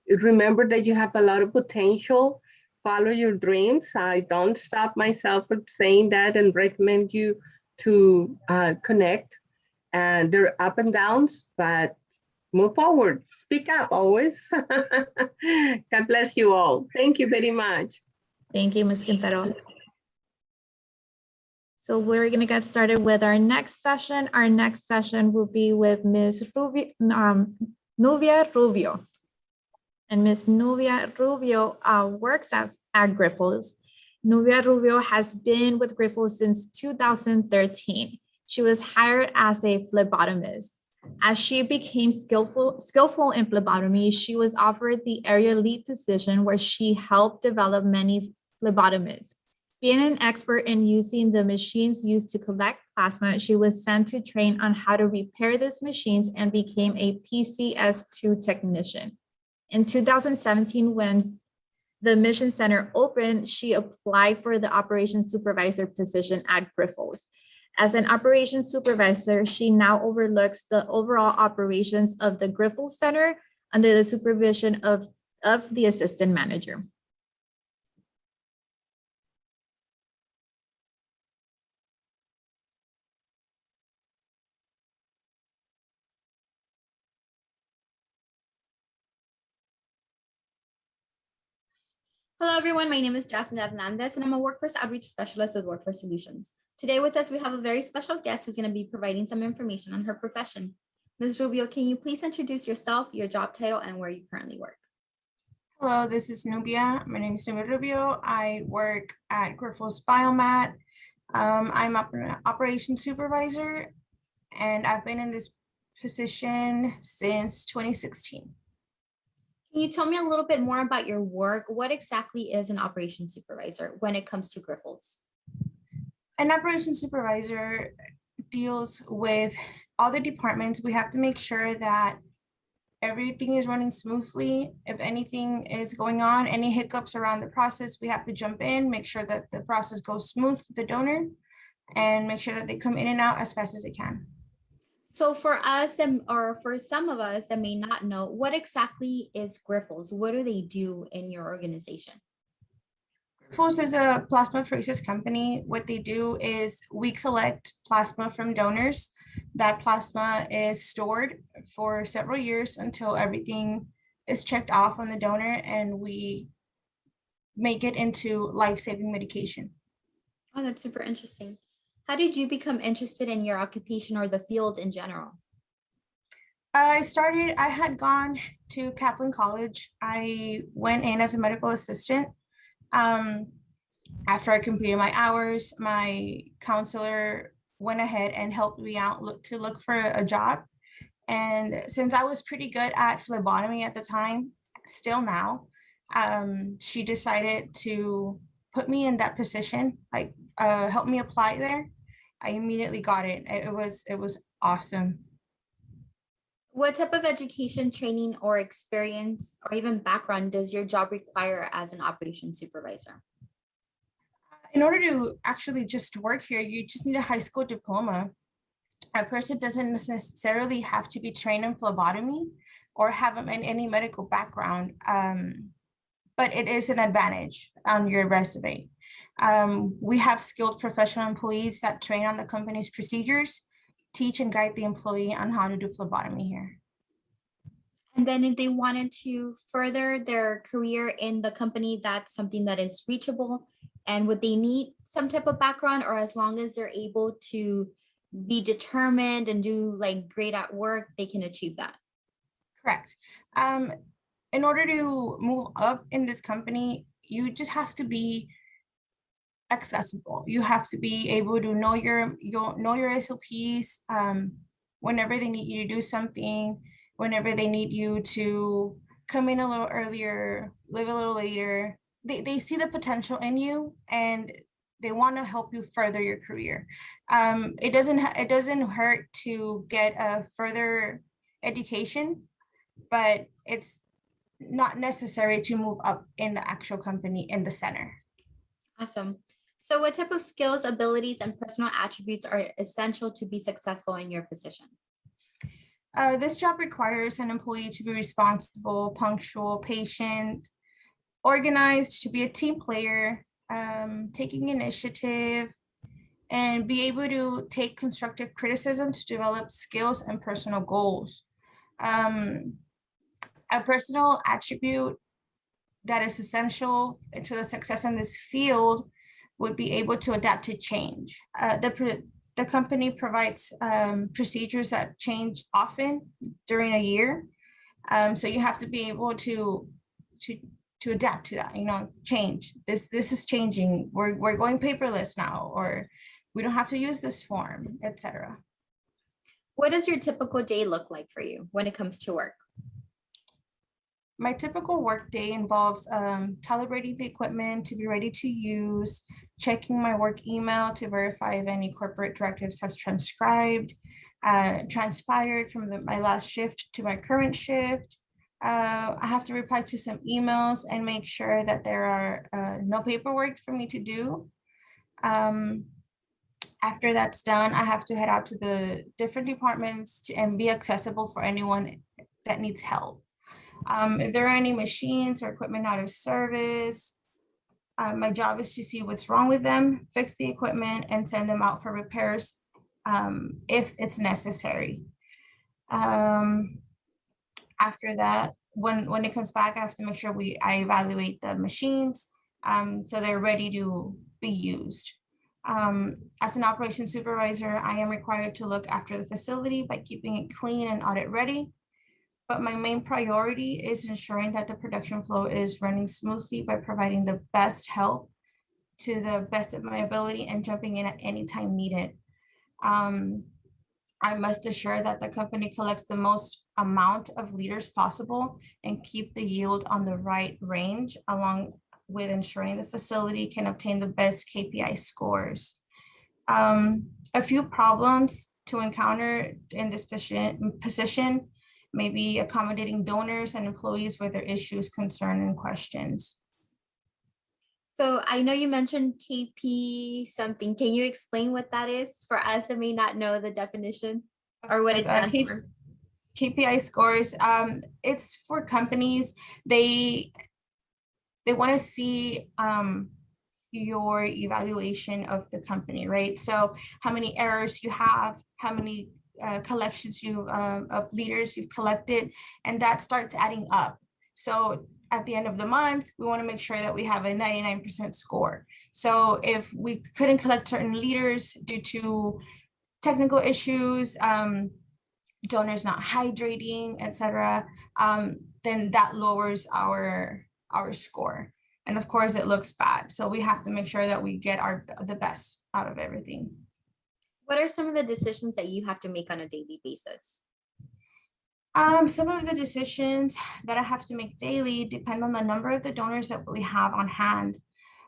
Remember that you have a lot of potential. Follow your dreams. I don't stop myself from saying that and recommend you to connect. And there are up and downs, but move forward. Speak up always. God bless you all. Thank you very much. Thank you, Ms. Quintero. So we're going to get started with our next session. Our next session will be with Ms. Nubia Rubio. And Ms. Nubia Rubio works at Grifols. Nubia Rubio has been with Grifols since 2013. She was hired as a phlebotomist. As she became skillful in phlebotomy, she was offered the area lead position where she helped develop many phlebotomists. Being an expert in using the machines used to collect plasma, she was sent to train on how to repair these machines and became a PCS2 technician. In 2017, when the Mission Center opened, she applied for the operations supervisor position at Grifols. As an operations supervisor, she now overlooks the overall operations of the Grifols Center under the supervision of the assistant manager. Hello, everyone. My name is Jasmine Hernandez, and I'm a Workforce Outreach Specialist with Workforce Solutions. Today with us, we have a very special guest who's going to be providing some information on her profession. Ms. Rubio, can you please introduce yourself, your job title, and where you currently work? Hello, this is Nubia. My name is Nubia Rubio. I work at Grifols Biomat. I'm an operations supervisor, and I've been in this position since 2016. Can you tell me a little bit more about your work? What exactly is an operations supervisor when it comes to Grifols? An operations supervisor deals with all the departments. We have to make sure that everything is running smoothly. If anything is going on, any hiccups around the process, we have to jump in, make sure that the process goes smooth with the donor, and make sure that they come in and out as fast as they can. So for us, or for some of us that may not know, what exactly is Grifols? What do they do in your organization? Grifols is a plasmapheresis company. What they do is we collect plasma from donors. That plasma is stored for several years until everything is checked off on the donor, and we make it into life-saving medication. Oh, that's super interesting. How did you become interested in your occupation or the field in general? I had gone to Kaplan College. I went in as a medical assistant. After I completed my hours, my counselor went ahead and helped me out to look for a job. And since I was pretty good at phlebotomy at the time, still now, she decided to put me in that position, help me apply there. I immediately got it. It was awesome. What type of education, training, or experience, or even background does your job require as an operations supervisor? In order to actually just work here, you just need a high school diploma. A person doesn't necessarily have to be trained in phlebotomy or have any medical background, but it is an advantage on your resume. We have skilled professional employees that train on the company's procedures, teach and guide the employee on how to do phlebotomy here. And then if they wanted to further their career in the company, that's something that is reachable. And would they need some type of background, or as long as they're able to be determined and do great at work, they can achieve that? Correct. In order to move up in this company, you just have to be accessible. You have to be able to know your SOPs, whenever they need you to do something, whenever they need you to come in a little earlier, leave a little later. They see the potential in you, and they want to help you further your career. It doesn't hurt to get a further education, but it's not necessary to move up in the actual company in the center. Awesome. So what type of skills, abilities, and personal attributes are essential to be successful in your position? This job requires an employee to be responsible, punctual, patient, organized, to be a team player, taking initiative, and be able to take constructive criticism to develop skills and personal goals. A personal attribute that is essential to the success in this field would be able to adapt to change. The company provides procedures that change often during a year. So you have to be able to adapt to that, change. This is changing. We're going paperless now, or we don't have to use this form, etc. What does your typical day look like for you when it comes to work? My typical work day involves calibrating the equipment to be ready to use, checking my work email to verify if any corporate directives has transpired from my last shift to my current shift. I have to reply to some emails and make sure that there are no paperwork for me to do. After that's done, I have to head out to the different departments and be accessible for anyone that needs help. If there are any machines or equipment out of service, my job is to see what's wrong with them, fix the equipment, and send them out for repairs if it's necessary. After that, when it comes back, I have to make sure I evaluate the machines so they're ready to be used. As an operations supervisor, I am required to look after the facility by keeping it clean and audit ready. But my main priority is ensuring that the production flow is running smoothly by providing the best help to the best of my ability and jumping in at any time needed. I must assure that the company collects the most amount of liters possible and keep the yield on the right range, along with ensuring the facility can obtain the best KPI scores. A few problems to encounter in this position, maybe accommodating donors and employees with their issues, concerns, and questions. So I know you mentioned KP something. Can you explain what that is for us that may not know the definition or what it stands for? KPI scores, it's for companies. They want to see your evaluation of the company, right? So how many errors you have, how many collections of liters you've collected, and that starts adding up. So at the end of the month, we want to make sure that we have a 99% score. So if we couldn't collect certain liters due to technical issues, donors not hydrating, etc., then that lowers our score. And of course, it looks bad. So we have to make sure that we get the best out of everything. What are some of the decisions that you have to make on a daily basis? Some of the decisions that I have to make daily depend on the number of the donors that we have on hand.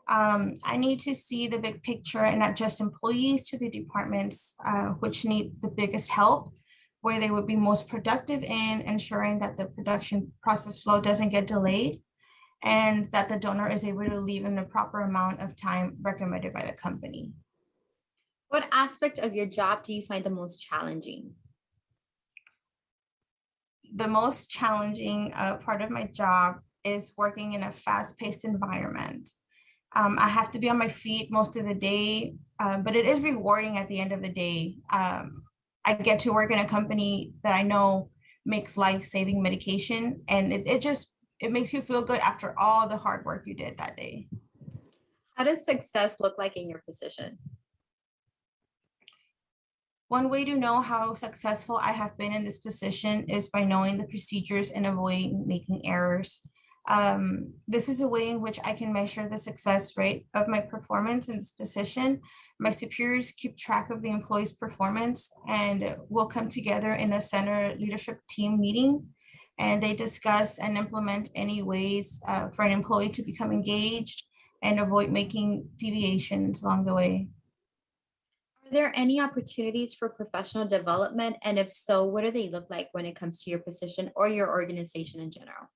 I need to see the big picture and adjust employees to the departments which need the biggest help, where they would be most productive in ensuring that the production process flow doesn't get delayed and that the donor is able to leave in the proper amount of time recommended by the company. What aspect of your job do you find the most challenging? The most challenging part of my job is working in a fast-paced environment. I have to be on my feet most of the day, but it is rewarding at the end of the day. I get to work in a company that I know makes life-saving medication, and it makes you feel good after all the hard work you did that day. How does success look like in your position? One way to know how successful I have been in this position is by knowing the procedures and avoiding making errors. This is a way in which I can measure the success rate of my performance in this position. My superiors keep track of the employee's performance and will come together in a center leadership team meeting, and they discuss and implement any ways for an employee to become engaged and avoid making deviations along the way. Are there any opportunities for professional development? And if so, what do they look like when it comes to your position or your organization in general?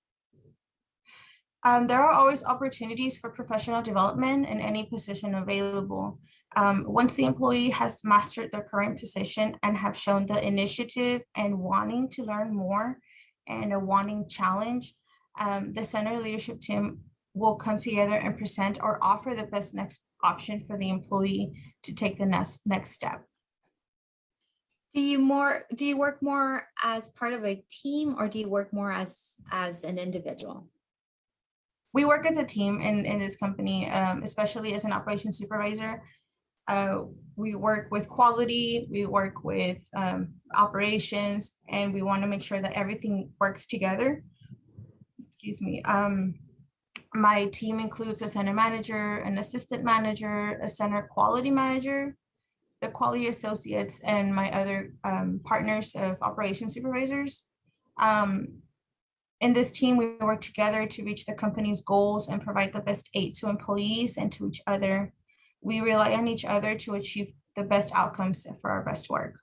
There are always opportunities for professional development in any position available. Once the employee has mastered their current position and have shown the initiative and wanting to learn more and a wanting challenge, the center leadership team will come together and present or offer the best next option for the employee to take the next step. Do you work more as part of a team, or do you work more as an individual? We work as a team in this company, especially as an operations supervisor. We work with quality, we work with operations, and we want to make sure that everything works together. Excuse me. My team includes a center manager, an assistant manager, a center quality manager, the quality associates, and my other partners of operations supervisors. In this team, we work together to reach the company's goals and provide the best aid to employees and to each other. We rely on each other to achieve the best outcomes for our best work.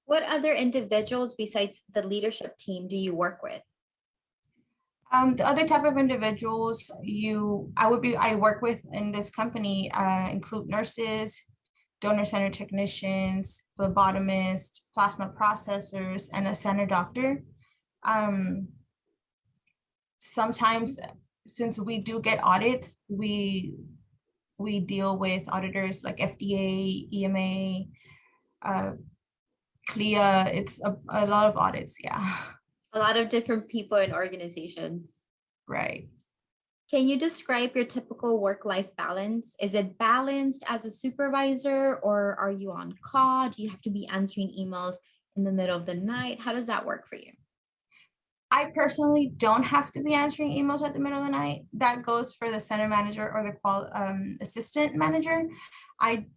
What other individuals besides the leadership team do you work with? The other type of individuals I work with in this company include nurses, donor center technicians, phlebotomists, plasma processors, and a center doctor. Sometimes, since we do get audits, we deal with auditors like FDA, EMA, CLIA. It's a lot of audits, yeah. A lot of different people and organizations. Right. Can you describe your typical work-life balance? Is it balanced as a supervisor, or are you on call? Do you have to be answering emails in the middle of the night? How does that work for you? I personally don't have to be answering emails at the middle of the night. That goes for the center manager or the assistant manager. I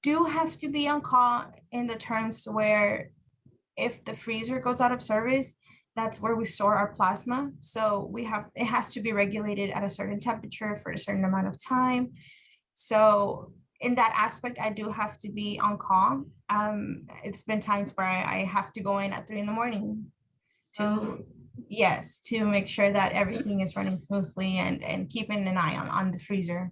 do have to be on call in the terms where if the freezer goes out of service, that's where we store our plasma. So it has to be regulated at a certain temperature for a certain amount of time. So in that aspect, I do have to be on call. It's been times where I have to go in at 3 a.m. to, yes, to make sure that everything is running smoothly and keeping an eye on the freezer.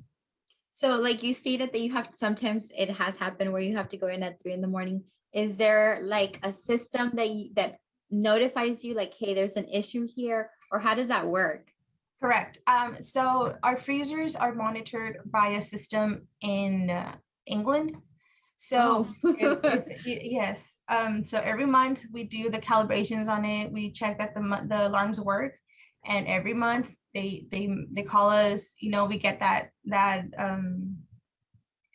So like you stated that you have, sometimes it has happened where you have to go in at 3 a.m. Is there like a system that notifies you like, hey, there's an issue here, or how does that work? Correct. So our freezers are monitored by a system in England. So yes, so every month we do the calibrations on it. We check that the alarms work, and every month they call us. We get that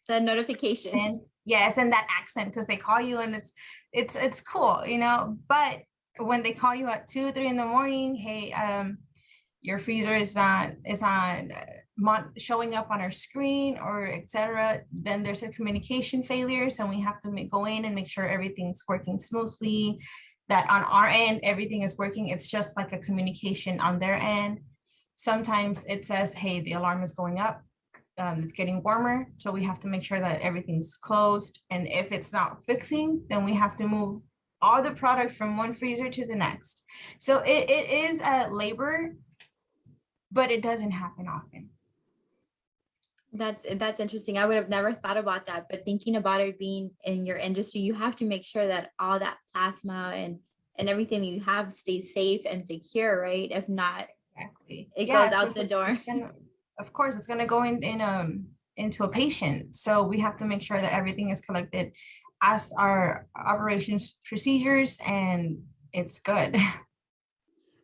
the notification. And yes, and that accent, because they call you and it's cool, But when they call you at 2, 3 a.m, hey, your freezer is not showing up on our screen, or etc., then there's a communication failure. So we have to go in and make sure everything's working smoothly, that on our end everything is working. It's just like a communication on their end. Sometimes it says, hey, the alarm is going up, it's getting warmer, so we have to make sure that everything's closed. And if it's not fixing, then we have to move all the product from one freezer to the next. So it is a labor, but it doesn't happen often. That's interesting. I would have never thought about that, but thinking about it being in your industry, you have to make sure that all that plasma and everything that you have stays safe and secure, right? If not, exactly, it goes out the door. Of course, it's going to go into a patient. So we have to make sure that everything is collected as our operations procedures, and it's good.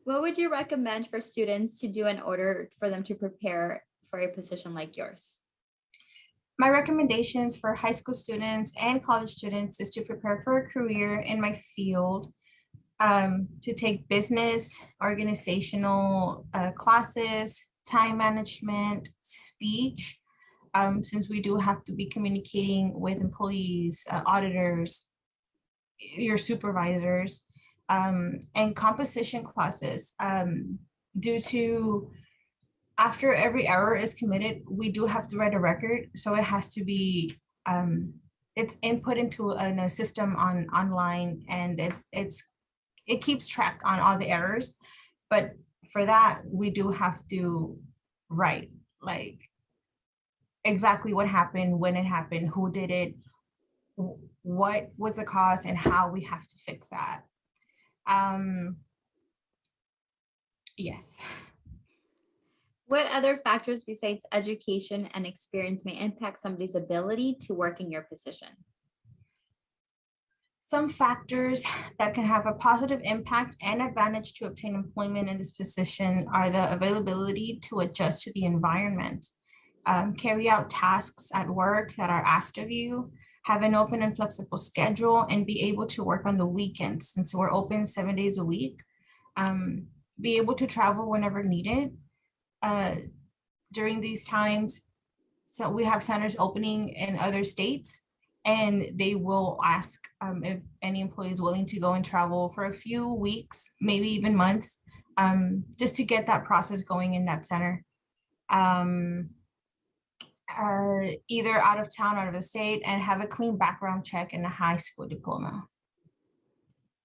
What would you recommend for students to do in order for them to prepare for a position like yours? My recommendations for high school students and college students is to prepare for a career in my field, to take business, organizational classes, time management, speech, since we do have to be communicating with employees, auditors, your supervisors, and composition classes. Due to after every error is committed, we do have to write a record. So it has to be, it's input into a system online, and it keeps track on all the errors. But for that, we do have to write like exactly what happened, when it happened, who did it, what was the cause, and how we have to fix that. Yes. What other factors besides education and experience may impact somebody's ability to work in your position? Some factors that can have a positive impact and advantage to obtain employment in this position are the availability to adjust to the environment, carry out tasks at work that are asked of you, have an open and flexible schedule, and be able to work on the weekends since we're open 7 days a week, be able to travel whenever needed. During these times, so we have centers opening in other states, and they will ask if any employee is willing to go and travel for a few weeks, maybe even months, just to get that process going in that center. Either out of town, out of the state, and have a clean background check and a high school diploma.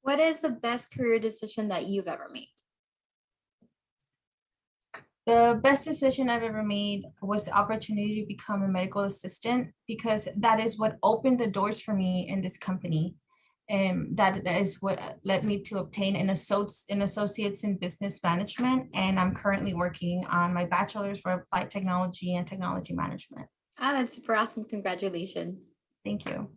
What is the best career decision that you've ever made? The best decision I've ever made was the opportunity to become a medical assistant, because that is what opened the doors for me in this company. And that is what led me to obtain an associate's in business management. And I'm currently working on my bachelor's for applied technology and technology management. Ah, that's super awesome. Congratulations. Thank you.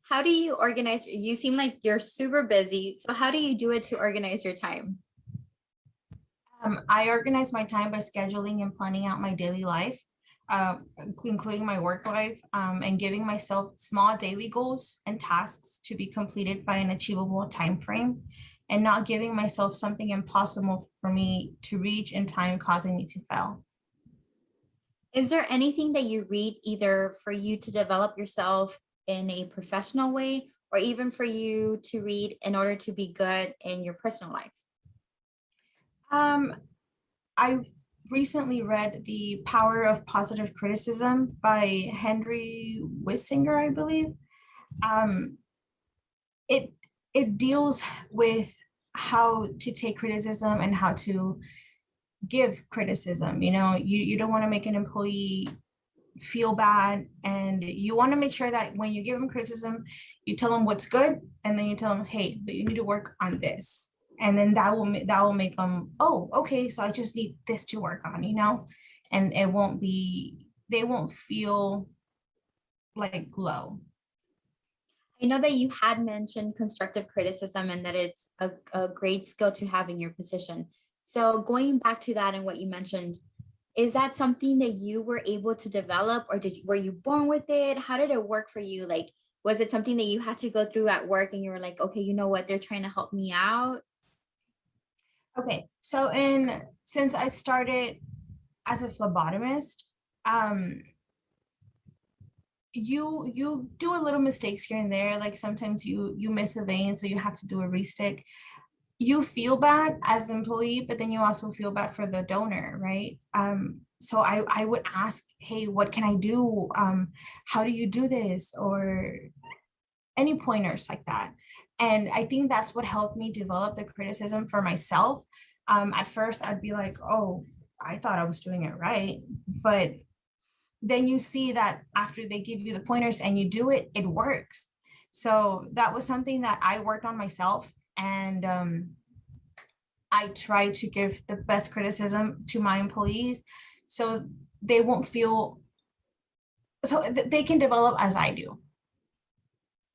How do you organize? You seem like you're super busy. So how do you do it to organize your time? I organize my time by scheduling and planning out my daily life, including my work life, and giving myself small daily goals and tasks to be completed by an achievable time frame, and not giving myself something impossible for me to reach in time, causing me to fail. Is there anything that you read either for you to develop yourself in a professional way or even for you to read in order to be good in your personal life? I recently read The Power of Positive Criticism by Henry Wissinger, I believe. It deals with how to take criticism and how to give criticism. You don't want to make an employee feel bad, and you want to make sure that when you give them criticism, you tell them what's good, and then you tell them, hey, but you need to work on this. And then that will make them, oh, okay, so I just need this to work on, and they won't feel like low. I know that you had mentioned constructive criticism and that it's a great skill to have in your position. So going back to that and what you mentioned, is that something that you were able to develop, or were you born with it? How did it work for you? Like, was it something that you had to go through at work and you were like, okay, you know what, they're trying to help me out? Okay, so since I started as a phlebotomist, you do a little mistakes here and there. Like sometimes you miss a vein, so you have to do a restick. You feel bad as an employee, but then you also feel bad for the donor, right? So I would ask, hey, what can I do? How do you do this? Or any pointers like that. And I think that's what helped me develop the criticism for myself. At first, I'd be like, oh, I thought I was doing it right. But then you see that after they give you the pointers and you do it, it works. So that was something that I worked on myself. And I try to give the best criticism to my employees so they won't feel, so they can develop as I do.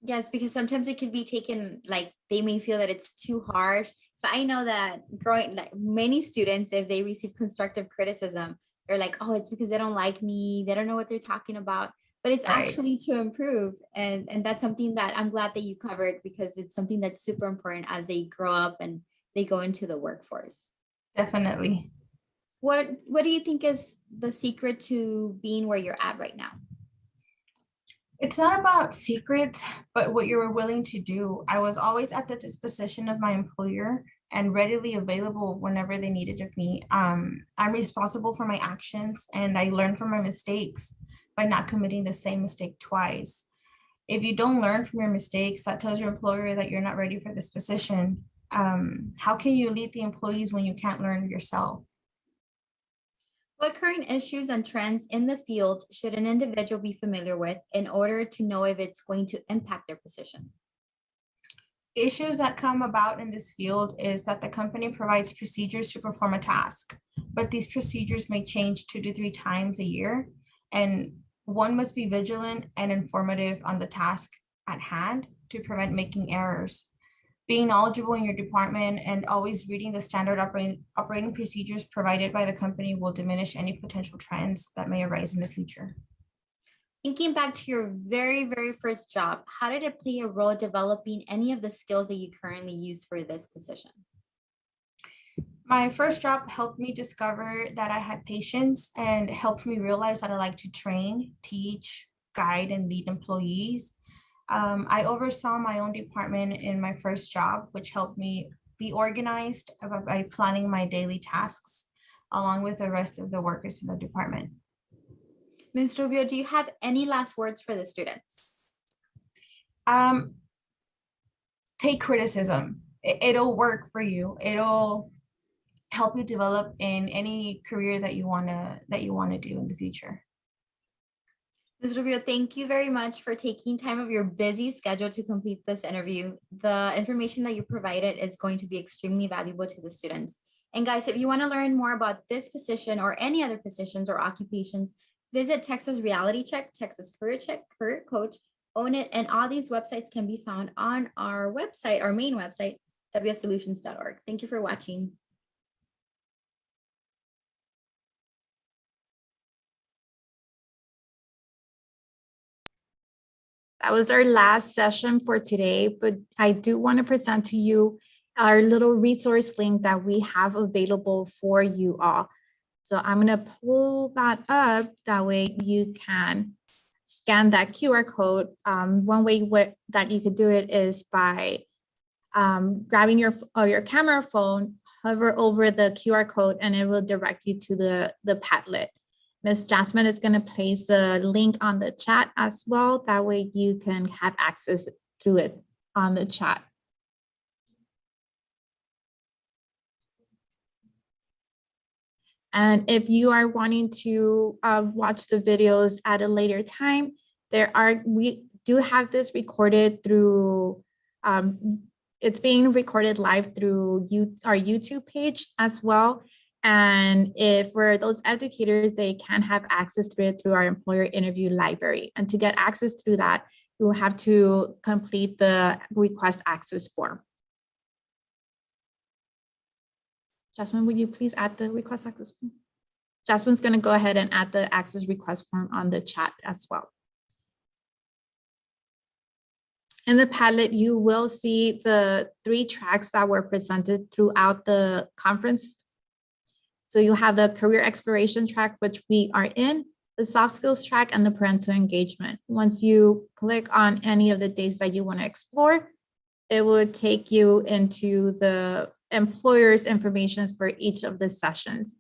Yes, because sometimes it can be taken, like they may feel that it's too harsh. So I know that growing, like many students, if they receive constructive criticism, they're like, oh, it's because they don't like me. They don't know what they're talking about. But it's Right. actually to improve. And that's something that I'm glad that you covered, because it's something that's super important as they grow up and they go into the workforce. Definitely. What do you think is the secret to being where you're at right now? It's not about secrets, but what you were willing to do. I was always at the disposition of my employer and readily available whenever they needed of me. I'm responsible for my actions, and I learn from my mistakes by not committing the same mistake twice. If you don't learn from your mistakes, that tells your employer that you're not ready for this position. How can you lead the employees when you can't learn yourself? What current issues and trends in the field should an individual be familiar with in order to know if it's going to impact their position? Issues that come about in this field is that the company provides procedures to perform a task, but these procedures may change 2 to 3 times a year, and one must be vigilant and informative on the task at hand to prevent making errors. Being knowledgeable in your department and always reading the standard operating procedures provided by the company will diminish any potential trends that may arise in the future. Thinking back to your very, very first job, how did it play a role developing any of the skills that you currently use for this position? My first job helped me discover that I had patience and helped me realize that I like to train, teach, guide, and lead employees. I oversaw my own department in my first job, which helped me be organized by planning my daily tasks along with the rest of the workers in the department. Ms. Rubio, do you have any last words for the students? Take criticism. It'll work for you. It'll help you develop in any career that you wanna do in the future. Ms. Rubio, thank you very much for taking time of your busy schedule to complete this interview. The information that you provided is going to be extremely valuable to the students. And guys, if you want to learn more about this position or any other positions or occupations, visit Texas Reality Check, Texas Career Check, Career Coach, Own It, and all these websites can be found on our website, our main website, wsolutions.org. Thank you for watching. That was our last session for today, but I do want to present to you our little resource link that we have available for you all. So I'm going to pull that up. That way you can scan that QR code. One way that you could do it is by grabbing your camera phone, hover over the QR code, and it will direct you to the Padlet. Ms. Jasmine is going to place the link on the chat as well. That way you can have access through it on the chat. And if you are wanting to watch the videos at a later time, we do have this recorded through, it's being recorded live through our YouTube page as well. And if for those educators, they can have access to it through our employer interview library. And to get access through that, you will have to complete the request access form. Jasmine, would you please add the request access form? Jasmine's going to go ahead and add the access request form on the chat as well. In the Padlet, you will see the 3 tracks that were presented throughout the conference. So you have the career exploration track, which we are in, the soft skills track, and the parental engagement. Once you click on any of the days that you want to explore, it will take you into the employer's information for each of the sessions.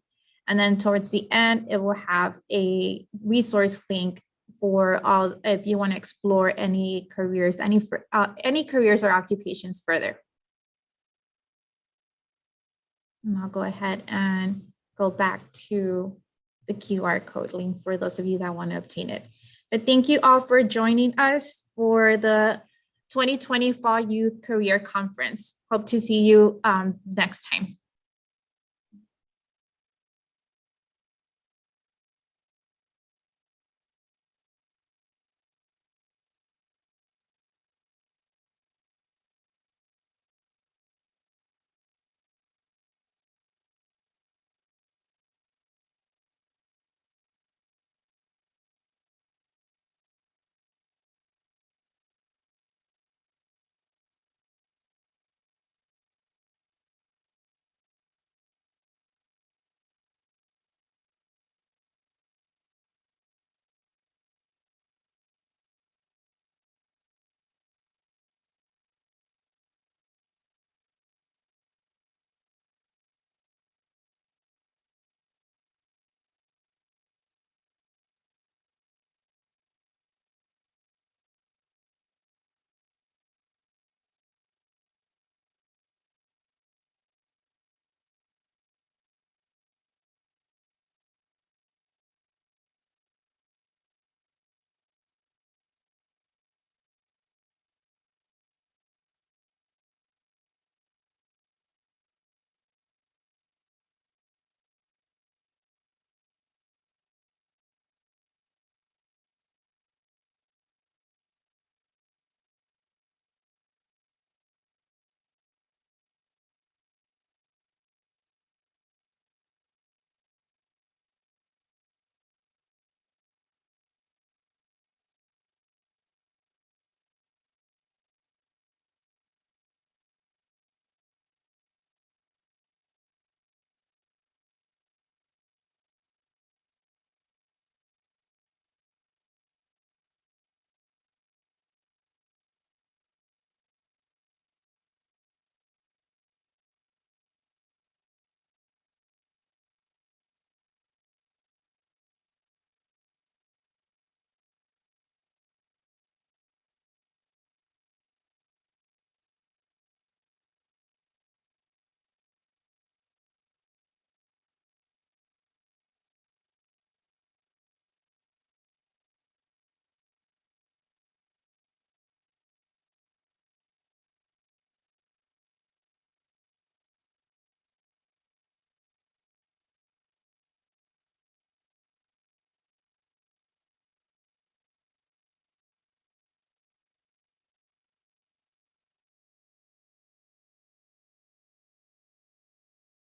And then towards the end, it will have a resource link for all, if you want to explore any careers, any careers or occupations further. And I'll go ahead and go back to the QR code link for those of you that want to obtain it. But thank you all for joining us for the 2020 Fall Youth Career Conference. Hope to see you next time.